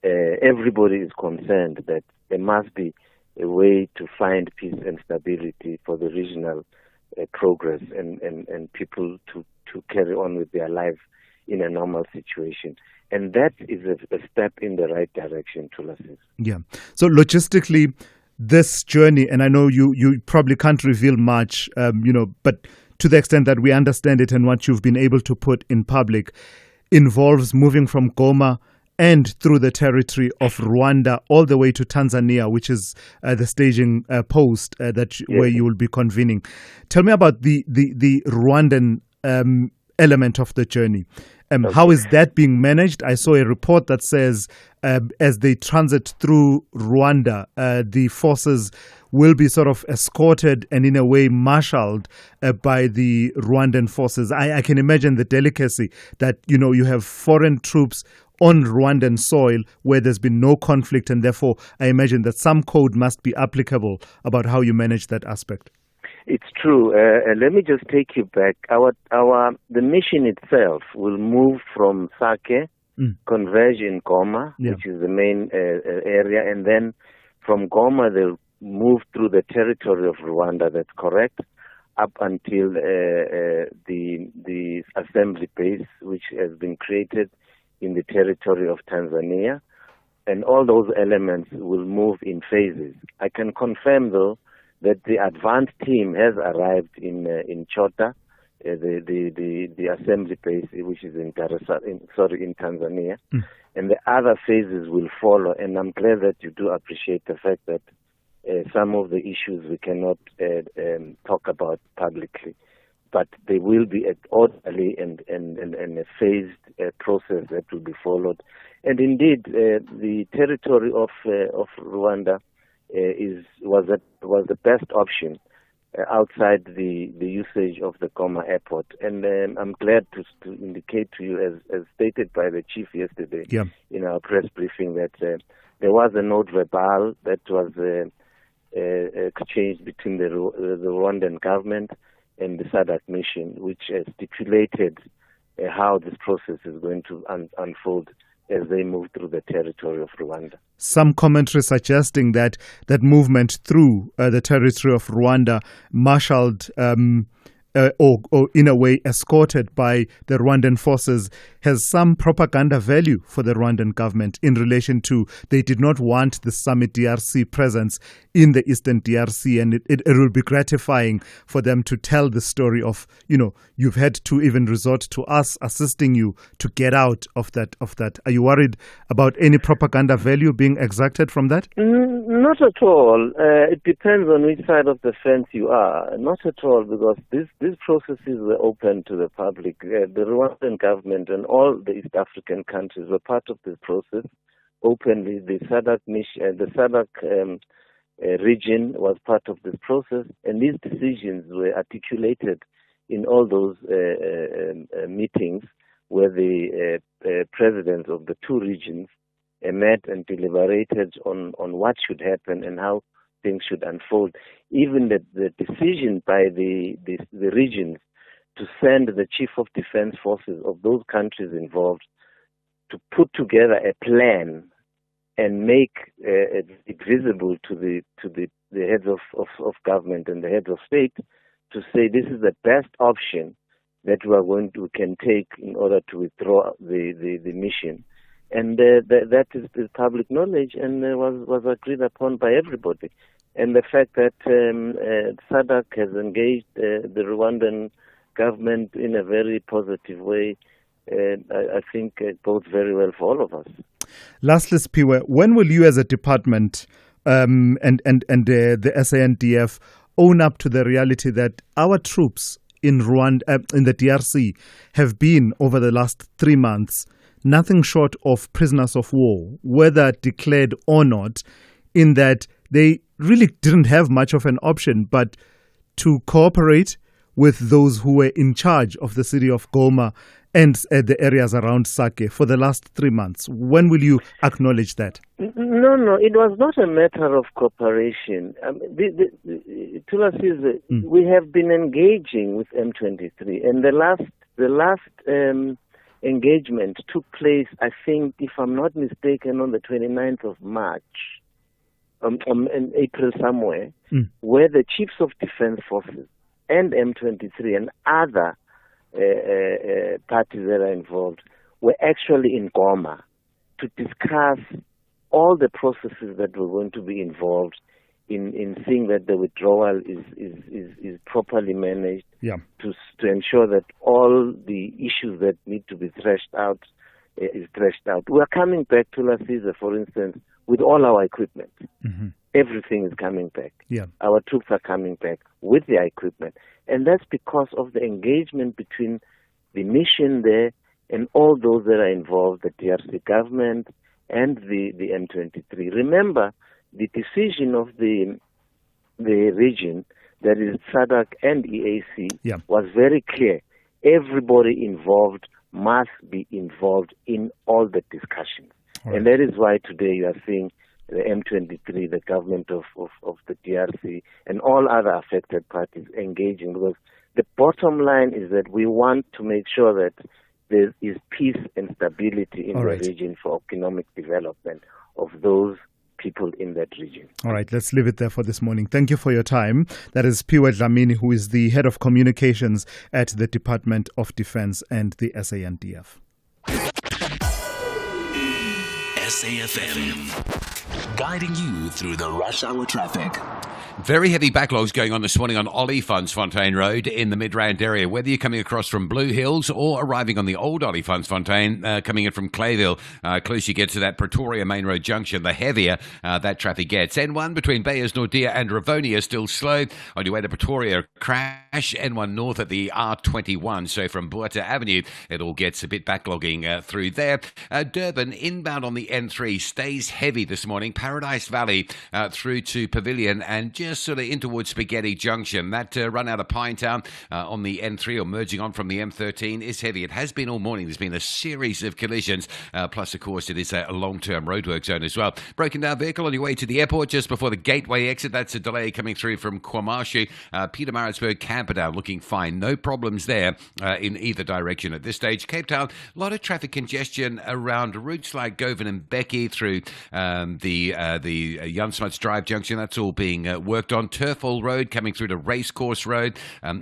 everybody is concerned that there must be a way to find peace and stability for the regional progress and people to carry on with their lives in a normal situation. And that is a step in the right direction, Thulasizwe. Yeah. So logistically, this journey, and I know you probably can't reveal much, but to the extent that we understand it and what you've been able to put in public, involves moving from Goma and through the territory of Rwanda all the way to Tanzania, which is the staging post where you will be convening. Tell me about the Rwandan element of the journey. How is that being managed? I saw a report that says as they transit through Rwanda, the forces will be sort of escorted and in a way marshaled by the Rwandan forces. I can imagine the delicacy that, you have foreign troops on Rwandan soil where there's been no conflict, and therefore I imagine that some code must be applicable about how you manage that aspect. It's true. Let me just take you back. The mission itself will move from Sake, converge in Goma, which is the main area, and then from Goma they'll move through the territory of Rwanda. That's correct, up until the assembly base, which has been created in the territory of Tanzania, and all those elements will move in phases. I can confirm, though, that the advanced team has arrived in Chota, the assembly base, which is in Tanzania, and the other phases will follow. And I'm glad that you do appreciate the fact that some of the issues we cannot talk about publicly, but they will be an orderly and a phased process that will be followed. And indeed, the territory of Rwanda was the best option outside the usage of the Goma airport. And I'm glad to indicate to you, as stated by the chief yesterday in our press briefing, that there was a note verbal that was exchanged between the Rwandan government and the SADC mission, which stipulated how this process is going to unfold as they move through the territory of Rwanda. Some commentary suggesting that movement through the territory of Rwanda, marshaled or in a way escorted by the Rwandan forces, has some propaganda value for the Rwandan government in relation to they did not want the Summit DRC presence in the Eastern DRC, and it will be gratifying for them to tell the story of, you've had to even resort to us assisting you to get out of that. Are you worried about any propaganda value being exacted from that? Not at all. It depends on which side of the fence you are. Not at all, because these processes were open to the public. The Rwandan government and all the East African countries were part of this process openly. The SADC mission, the SADC region was part of this process, and these decisions were articulated in all those meetings where the presidents of the two regions met and deliberated on what should happen and how things should unfold. Even the decision by the regions to send the chief of defense forces of those countries involved to put together a plan and make it visible to the heads of government and the heads of state to say this is the best option that we can take in order to withdraw the mission. And that is public knowledge and was agreed upon by everybody. And the fact that SADC has engaged the Rwandan government in a very positive way, I think bodes very well for all of us. Lastly, Spiwe, when will you as a department and the SANDF own up to the reality that our troops in Rwanda, in the DRC, have been, over the last 3 months, nothing short of prisoners of war, whether declared or not, in that they really didn't have much of an option but to cooperate with those who were in charge of the city of Goma and the areas around Sake for the last 3 months. When will you acknowledge that? No, it was not a matter of cooperation. We have been engaging with M23, and the last engagement took place, I think, if I'm not mistaken, on the 29th of March, in April somewhere, where the chiefs of defense forces and M23 and other parties that are involved were actually in Goma to discuss all the processes that were going to be involved in seeing that the withdrawal is properly managed, to ensure that all the issues that need to be threshed out is threshed out. We are coming back to Thulasizwe, for instance, with all our equipment. Everything is coming back. Our troops are coming back with their equipment. And that's because of the engagement between the mission there and all those that are involved, the DRC government and the M23. Remember, the decision of the region, that is SADC and EAC, was very clear. Everybody involved must be involved in all the discussions. And that is why today you are seeing the M23, the government of the DRC, and all other affected parties engaging, because the bottom line is that we want to make sure that there is peace and stability in the region for economic development of those people in that region. All right, let's leave it there for this morning. Thank you for your time. That is Piwe Dlamini, who is the head of communications at the Department of Defense and the SANDF. SAFM, guiding you through the rush hour traffic. Very heavy backlogs going on this morning on Olifantsfontein Road in the Midrand area. Whether you're coming across from Blue Hills or arriving on the old Olifantsfontein, coming in from Clayville, closer you get to that Pretoria Main Road junction, the heavier that traffic gets. N1 between Beyers Nordia and Rivonia still slow. On your way to Pretoria, crash. N1 north at the R21. So from Buerta Avenue, it all gets a bit backlogging through there. Durban, inbound on the N3, stays heavy this morning. Paradise Valley through to Pavilion and just sort of in towards Spaghetti Junction. That run out of Pinetown on the N3 or merging on from the M13 is heavy. It has been all morning. There's been a series of collisions. Plus, of course, it is a long-term roadwork zone as well. Broken down vehicle on your way to the airport just before the gateway exit. That's a delay coming through from KwaMashu. Pietermaritzburg, Camperdown looking fine. No problems there in either direction at this stage. Cape Town, a lot of traffic congestion around routes like Govan and Becky through the Jan Smuts Drive junction. That's all being worked on. Turfall Road coming through to Racecourse Road,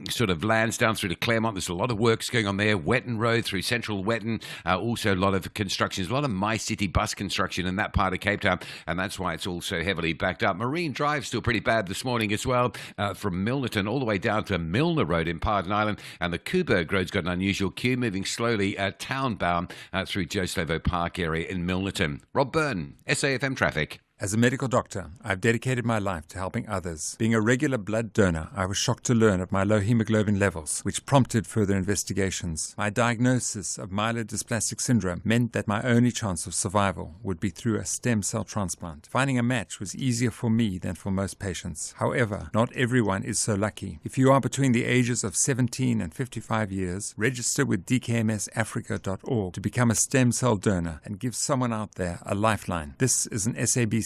sort of Lansdowne through to Claremont. There's a lot of works going on there. Wetton Road through Central Wetton. Also a lot of construction. There's a lot of My City bus construction in that part of Cape Town, and that's why it's also heavily backed up. Marine Drive still pretty bad this morning as well, from Milnerton all the way down to Milner Road in Pardon Island, and the Coburg Road's got an unusual queue moving slowly town-bound through Joe Slavo Park area in Milnerton. Rob Byrne, SAFM Traffic. As a medical doctor, I've dedicated my life to helping others. Being a regular blood donor, I was shocked to learn of my low hemoglobin levels, which prompted further investigations. My diagnosis of myelodysplastic syndrome meant that my only chance of survival would be through a stem cell transplant. Finding a match was easier for me than for most patients. However, not everyone is so lucky. If you are between the ages of 17 and 55 years, register with dkmsafrica.org to become a stem cell donor and give someone out there a lifeline. This is an SABC-supported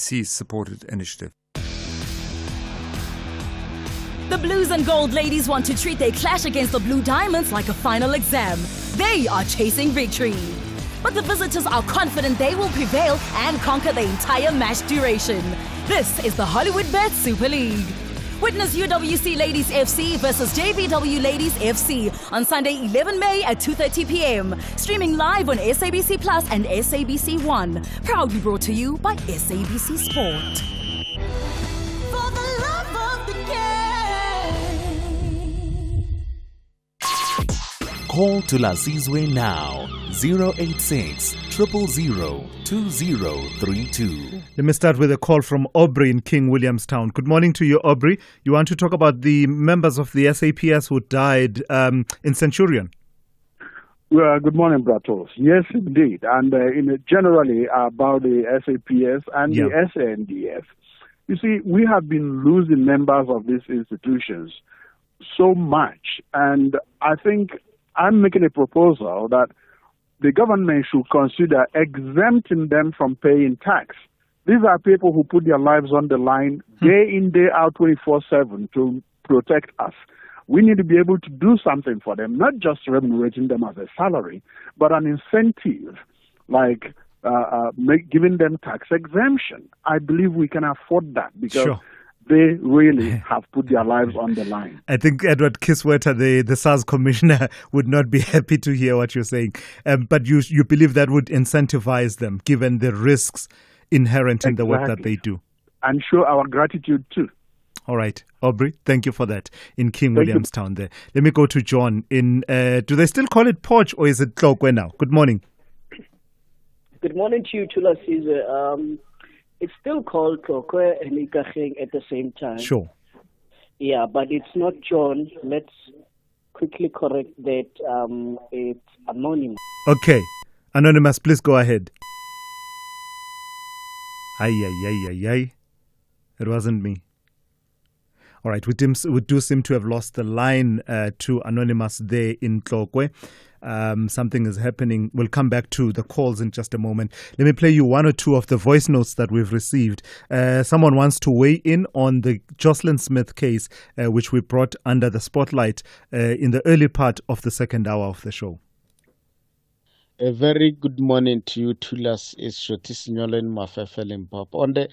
initiative. The Blues and Gold ladies want to treat their clash against the Blue Diamonds like a final exam. They are chasing victory. But the visitors are confident they will prevail and conquer the entire match duration. This is the Hollywood Bet Super League. Witness UWC Ladies FC versus JVW Ladies FC on Sunday, 11 May at 2:30 p.m. Streaming live on SABC Plus and SABC One. Proudly brought to you by SABC Sport. For the love of the game. Call Thulasizwe now. 086 000 2032. Let me start with a call from Aubrey in King Williamstown. Good morning to you, Aubrey. You want to talk about the members of the SAPS who died in Centurion? Well, good morning, Bratos. Yes, indeed. And generally about the SAPS and the SANDF. You see, we have been losing members of these institutions so much. And I think I'm making a proposal that the government should consider exempting them from paying tax. These are people who put their lives on the line day in, day out, 24/7 to protect us. we need to be able to do something for them, not just remunerating them as a salary, but an incentive, like giving them tax exemption. I believe we can afford that because they really have put their lives on the line. I think Edward Kiswetter, the SARS commissioner, would not be happy to hear what you're saying. But you believe that would incentivize them, given the risks inherent in the work that they do. And show our gratitude too. All right. Aubrey, thank you for that in King Williamstown there. Let me go to John. Do they still call it Porch or is it Tlokwe now? Good morning. Good morning to you, Thulasizwe. It's still called Tlokwe and Ikageng at the same time. Sure. Yeah, but it's not John. Let's quickly correct that. It's anonymous. Okay. Anonymous, please go ahead. Ay. It wasn't me. All right, we do seem to have lost the line to Anonymous there in Tlokwe. Something is happening. We'll come back to the calls in just a moment. Let me play you one or two of the voice notes that we've received. Someone wants to weigh in on the Jocelyn Smith case, which we brought under the spotlight in the early part of the second hour of the show. A very good morning to you, Thulasizwe Simelane Mafefe Limpopo. On the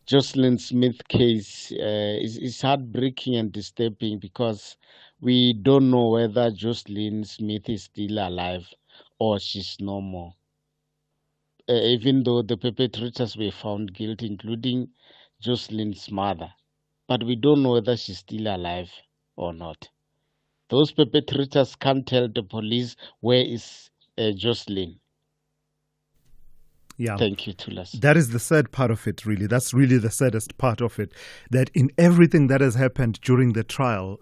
Jocelyn Smith case, is heartbreaking and disturbing because we don't know whether Jocelyn Smith is still alive or she's no more. Even though the perpetrators were found guilty, including Jocelyn's mother, but we don't know whether she's still alive or not. Those perpetrators can't tell the police where is Jocelyn. Yeah. Thank you, Thulas. That is the sad part of it, really. That's really the saddest part of it. That in everything that has happened during the trial,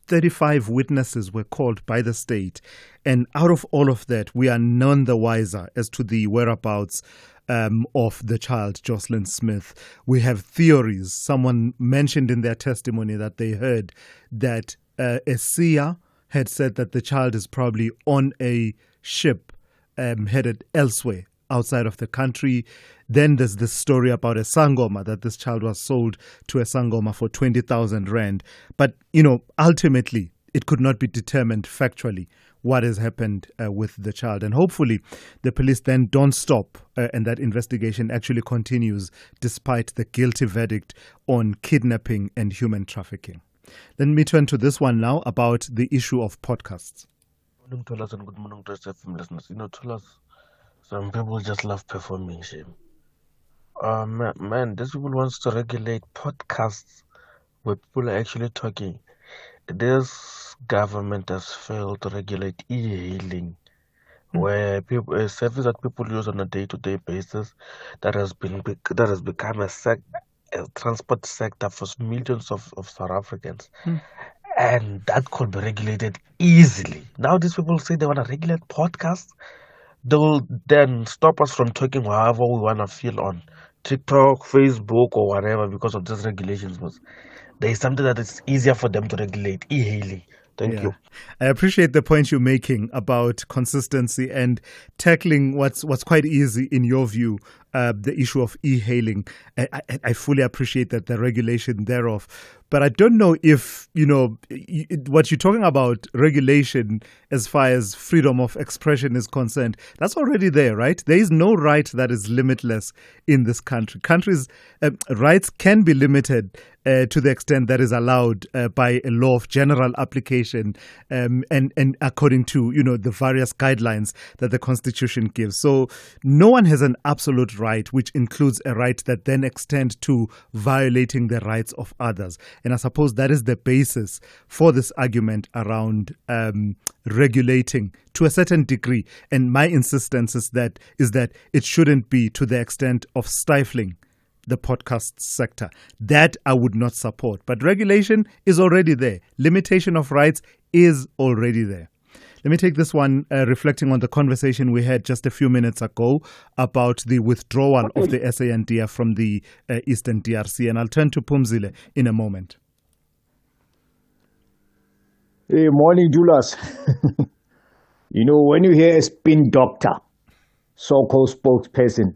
35 witnesses were called by the state. And out of all of that, we are none the wiser as to the whereabouts of the child, Jocelyn Smith. We have theories. Someone mentioned in their testimony that they heard that a seer had said that the child is probably on a ship headed elsewhere, outside of the country. Then there's this story about a sangoma, that this child was sold to a sangoma for 20,000 rand. But, ultimately, it could not be determined factually what has happened with the child. And hopefully the police then don't stop and that investigation actually continues despite the guilty verdict on kidnapping and human trafficking. Let me turn to this one now about the issue of podcasts. Good morning, Tholas, and good morning to SFM listeners. Tholas, some people just love performing shame. Man, these people wants to regulate podcasts where people are actually talking. This government has failed to regulate e-hailing, where people a service that people use on a day-to-day basis that has become a transport sector for millions of South Africans. And that could be regulated easily. Now these people say they want to regulate podcasts. They will then stop us from talking however we want to feel on TikTok, Facebook, or whatever because of these regulations. But there is something that is easier for them to regulate, e-hailing. Thank you. I appreciate the point you're making about consistency and tackling what's quite easy in your view, the issue of e-hailing. I fully appreciate that, the regulation thereof. But I don't know if, what you're talking about, regulation as far as freedom of expression is concerned, that's already there, right? There is no right that is limitless in this country. Countries' rights can be limited to the extent that is allowed by a law of general application and according to, the various guidelines that the Constitution gives. So no one has an absolute right, which includes a right that then extends to violating the rights of others. And I suppose that is the basis for this argument around regulating to a certain degree. And my insistence is that it shouldn't be to the extent of stifling the podcast sector. That I would not support. But regulation is already there. Limitation of rights is already there. Let me take this one, reflecting on the conversation we had just a few minutes ago about the withdrawal of the SANDF from the Eastern DRC. And I'll turn to Pumzile in a moment. Hey, morning, Julius. When you hear a spin doctor, so-called spokesperson,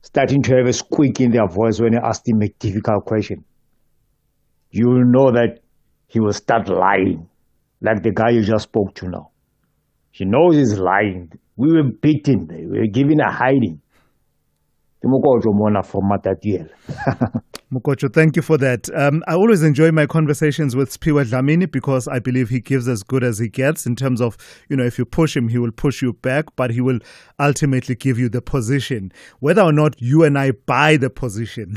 starting to have a squeak in their voice when you ask them a difficult question, you will know that he will start lying, like the guy you just spoke to now. He knows he's lying. We were beaten. We were given a hiding. Mukocho, thank you for that. I always enjoy my conversations with Spiwa Dlamini because I believe he gives as good as he gets in terms of, if you push him, he will push you back, but he will ultimately give you the position. Whether or not you and I buy the position,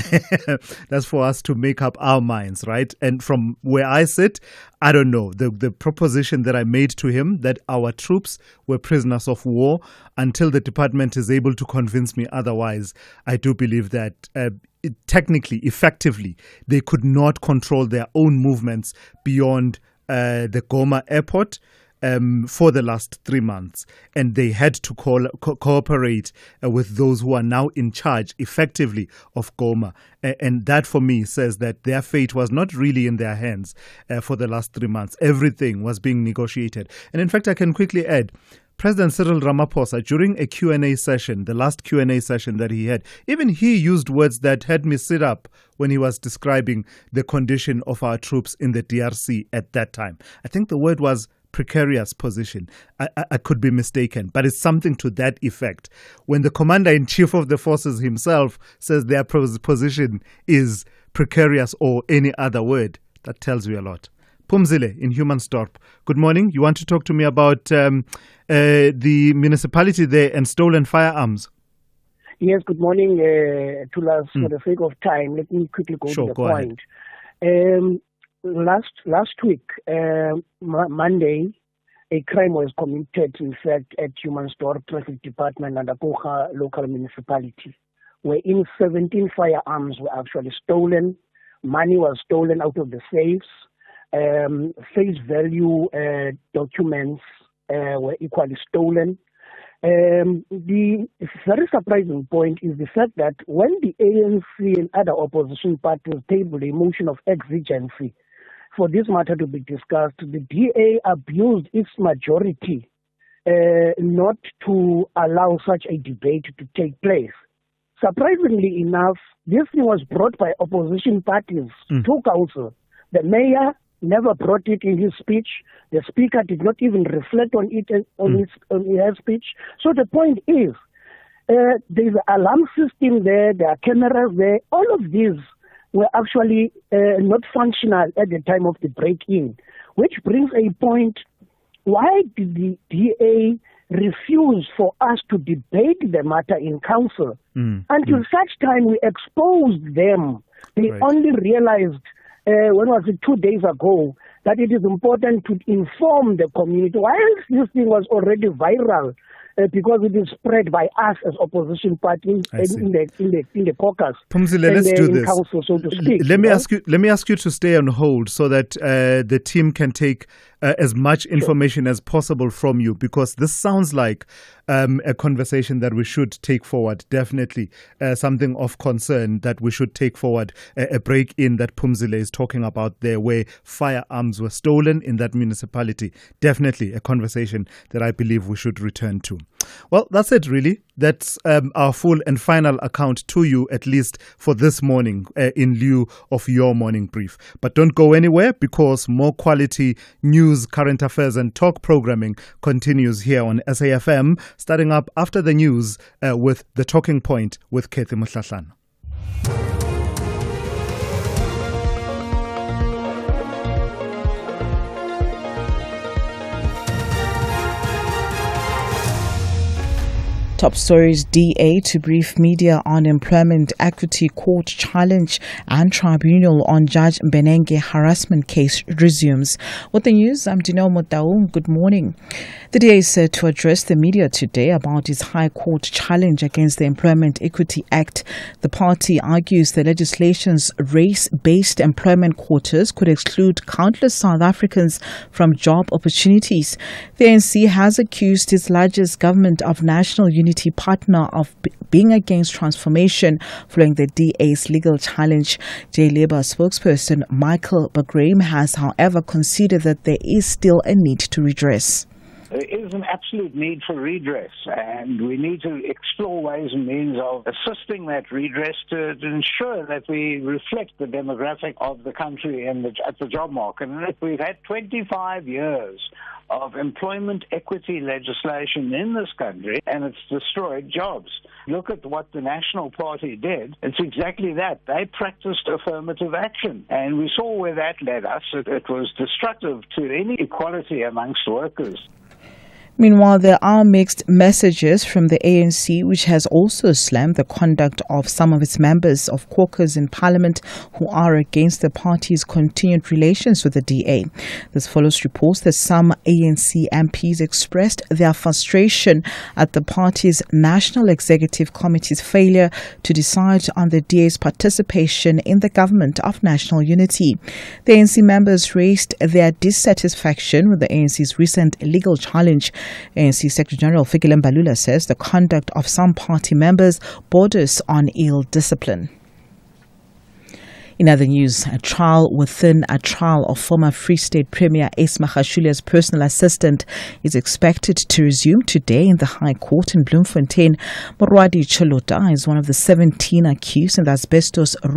that's for us to make up our minds, right? And from where I sit, I don't know. The proposition that I made to him that our troops were prisoners of war until the department is able to convince me otherwise, I do believe that technically, effectively, they could not control their own movements beyond the Goma airport for the last 3 months. And they had to cooperate with those who are now in charge, effectively, of Goma. And that, for me, says that their fate was not really in their hands for the last 3 months. Everything was being negotiated. And in fact, I can quickly add, President Cyril Ramaphosa, during a Q&A session, the last Q&A session that he had, even he used words that had me sit up when he was describing the condition of our troops in the DRC at that time. I think the word was precarious position. I could be mistaken, but it's something to that effect. When the commander-in-chief of the forces himself says their position is precarious or any other word, that tells you a lot. Pumzile in Humansdorp, good morning. You want to talk to me about the municipality there and stolen firearms? Yes, good morning, Tulas. For the sake of time, let me quickly go to the point. Last week, Monday, a crime was committed, in fact, at Humansdorp Traffic Department and Akoha local municipality, wherein 17 firearms were actually stolen. Money was stolen out of the safes. Face value documents were equally stolen. The very surprising point is the fact that when the ANC and other opposition parties tabled a motion of exigency for this matter to be discussed, the DA abused its majority not to allow such a debate to take place. Surprisingly enough, this thing was brought by opposition parties to council. The mayor never brought it in his speech. The speaker did not even reflect on it in her speech. So the point is, there's an alarm system there, there are cameras there. All of these were actually not functional at the time of the break-in, which brings a point. Why did the DA refuse for us to debate the matter in council? Until such time we exposed them. They only realized when was it 2 days ago, that it is important to inform the community. While this thing was already viral, because it is spread by us as opposition parties in the caucus. Pumzile, let's do this. Council, so to speak, let me ask you to stay on hold so that the team can take as much information as possible from you, because this sounds like a conversation that we should take forward. Definitely something of concern that we should take forward. A break-in that Pumzile is talking about there, where firearms were stolen in that municipality. Definitely a conversation that I believe we should return to. Well, that's it really. That's our full and final account to you, at least for this morning, in lieu of your morning brief. But don't go anywhere, because more quality news, current affairs and talk programming continues here on SAFM, starting up after the news with The Talking Point with Kathy Muhlahlan. Top stories: DA to brief media on employment equity court challenge, and tribunal on Judge Mbenenge harassment case resumes. With the news, I'm Dino Motaung. Good morning. The DA is set to address the media today about his High Court challenge against the Employment Equity Act. The party argues the legislation's race-based employment quotas could exclude countless South Africans from job opportunities. The ANC has accused its largest government of national unity partner of being against transformation following the DA's legal challenge. J-Labour spokesperson Michael Bagraham has, however, conceded that there is still a need to redress. There is an absolute need for redress, and we need to explore ways and means of assisting that redress to ensure that we reflect the demographic of the country and at the job market. And we've had 25 years of employment equity legislation in this country, and it's destroyed jobs. Look at what the National Party did. It's exactly that. They practiced affirmative action, and we saw where that led us. It was destructive to any equality amongst workers. Meanwhile, there are mixed messages from the ANC, which has also slammed the conduct of some of its members of caucus in Parliament who are against the party's continued relations with the DA. This follows reports that some ANC MPs expressed their frustration at the party's National Executive Committee's failure to decide on the DA's participation in the government of national unity. The ANC members raised their dissatisfaction with the ANC's recent legal challenge. ANC Secretary General Fikile Mbalula says the conduct of some party members borders on ill discipline. In other news, a trial within a trial of former Free State Premier Ace Magashula's personal assistant is expected to resume today in the High Court in Bloemfontein. Morwadi Cholota is one of the 17 accused in the asbestos roof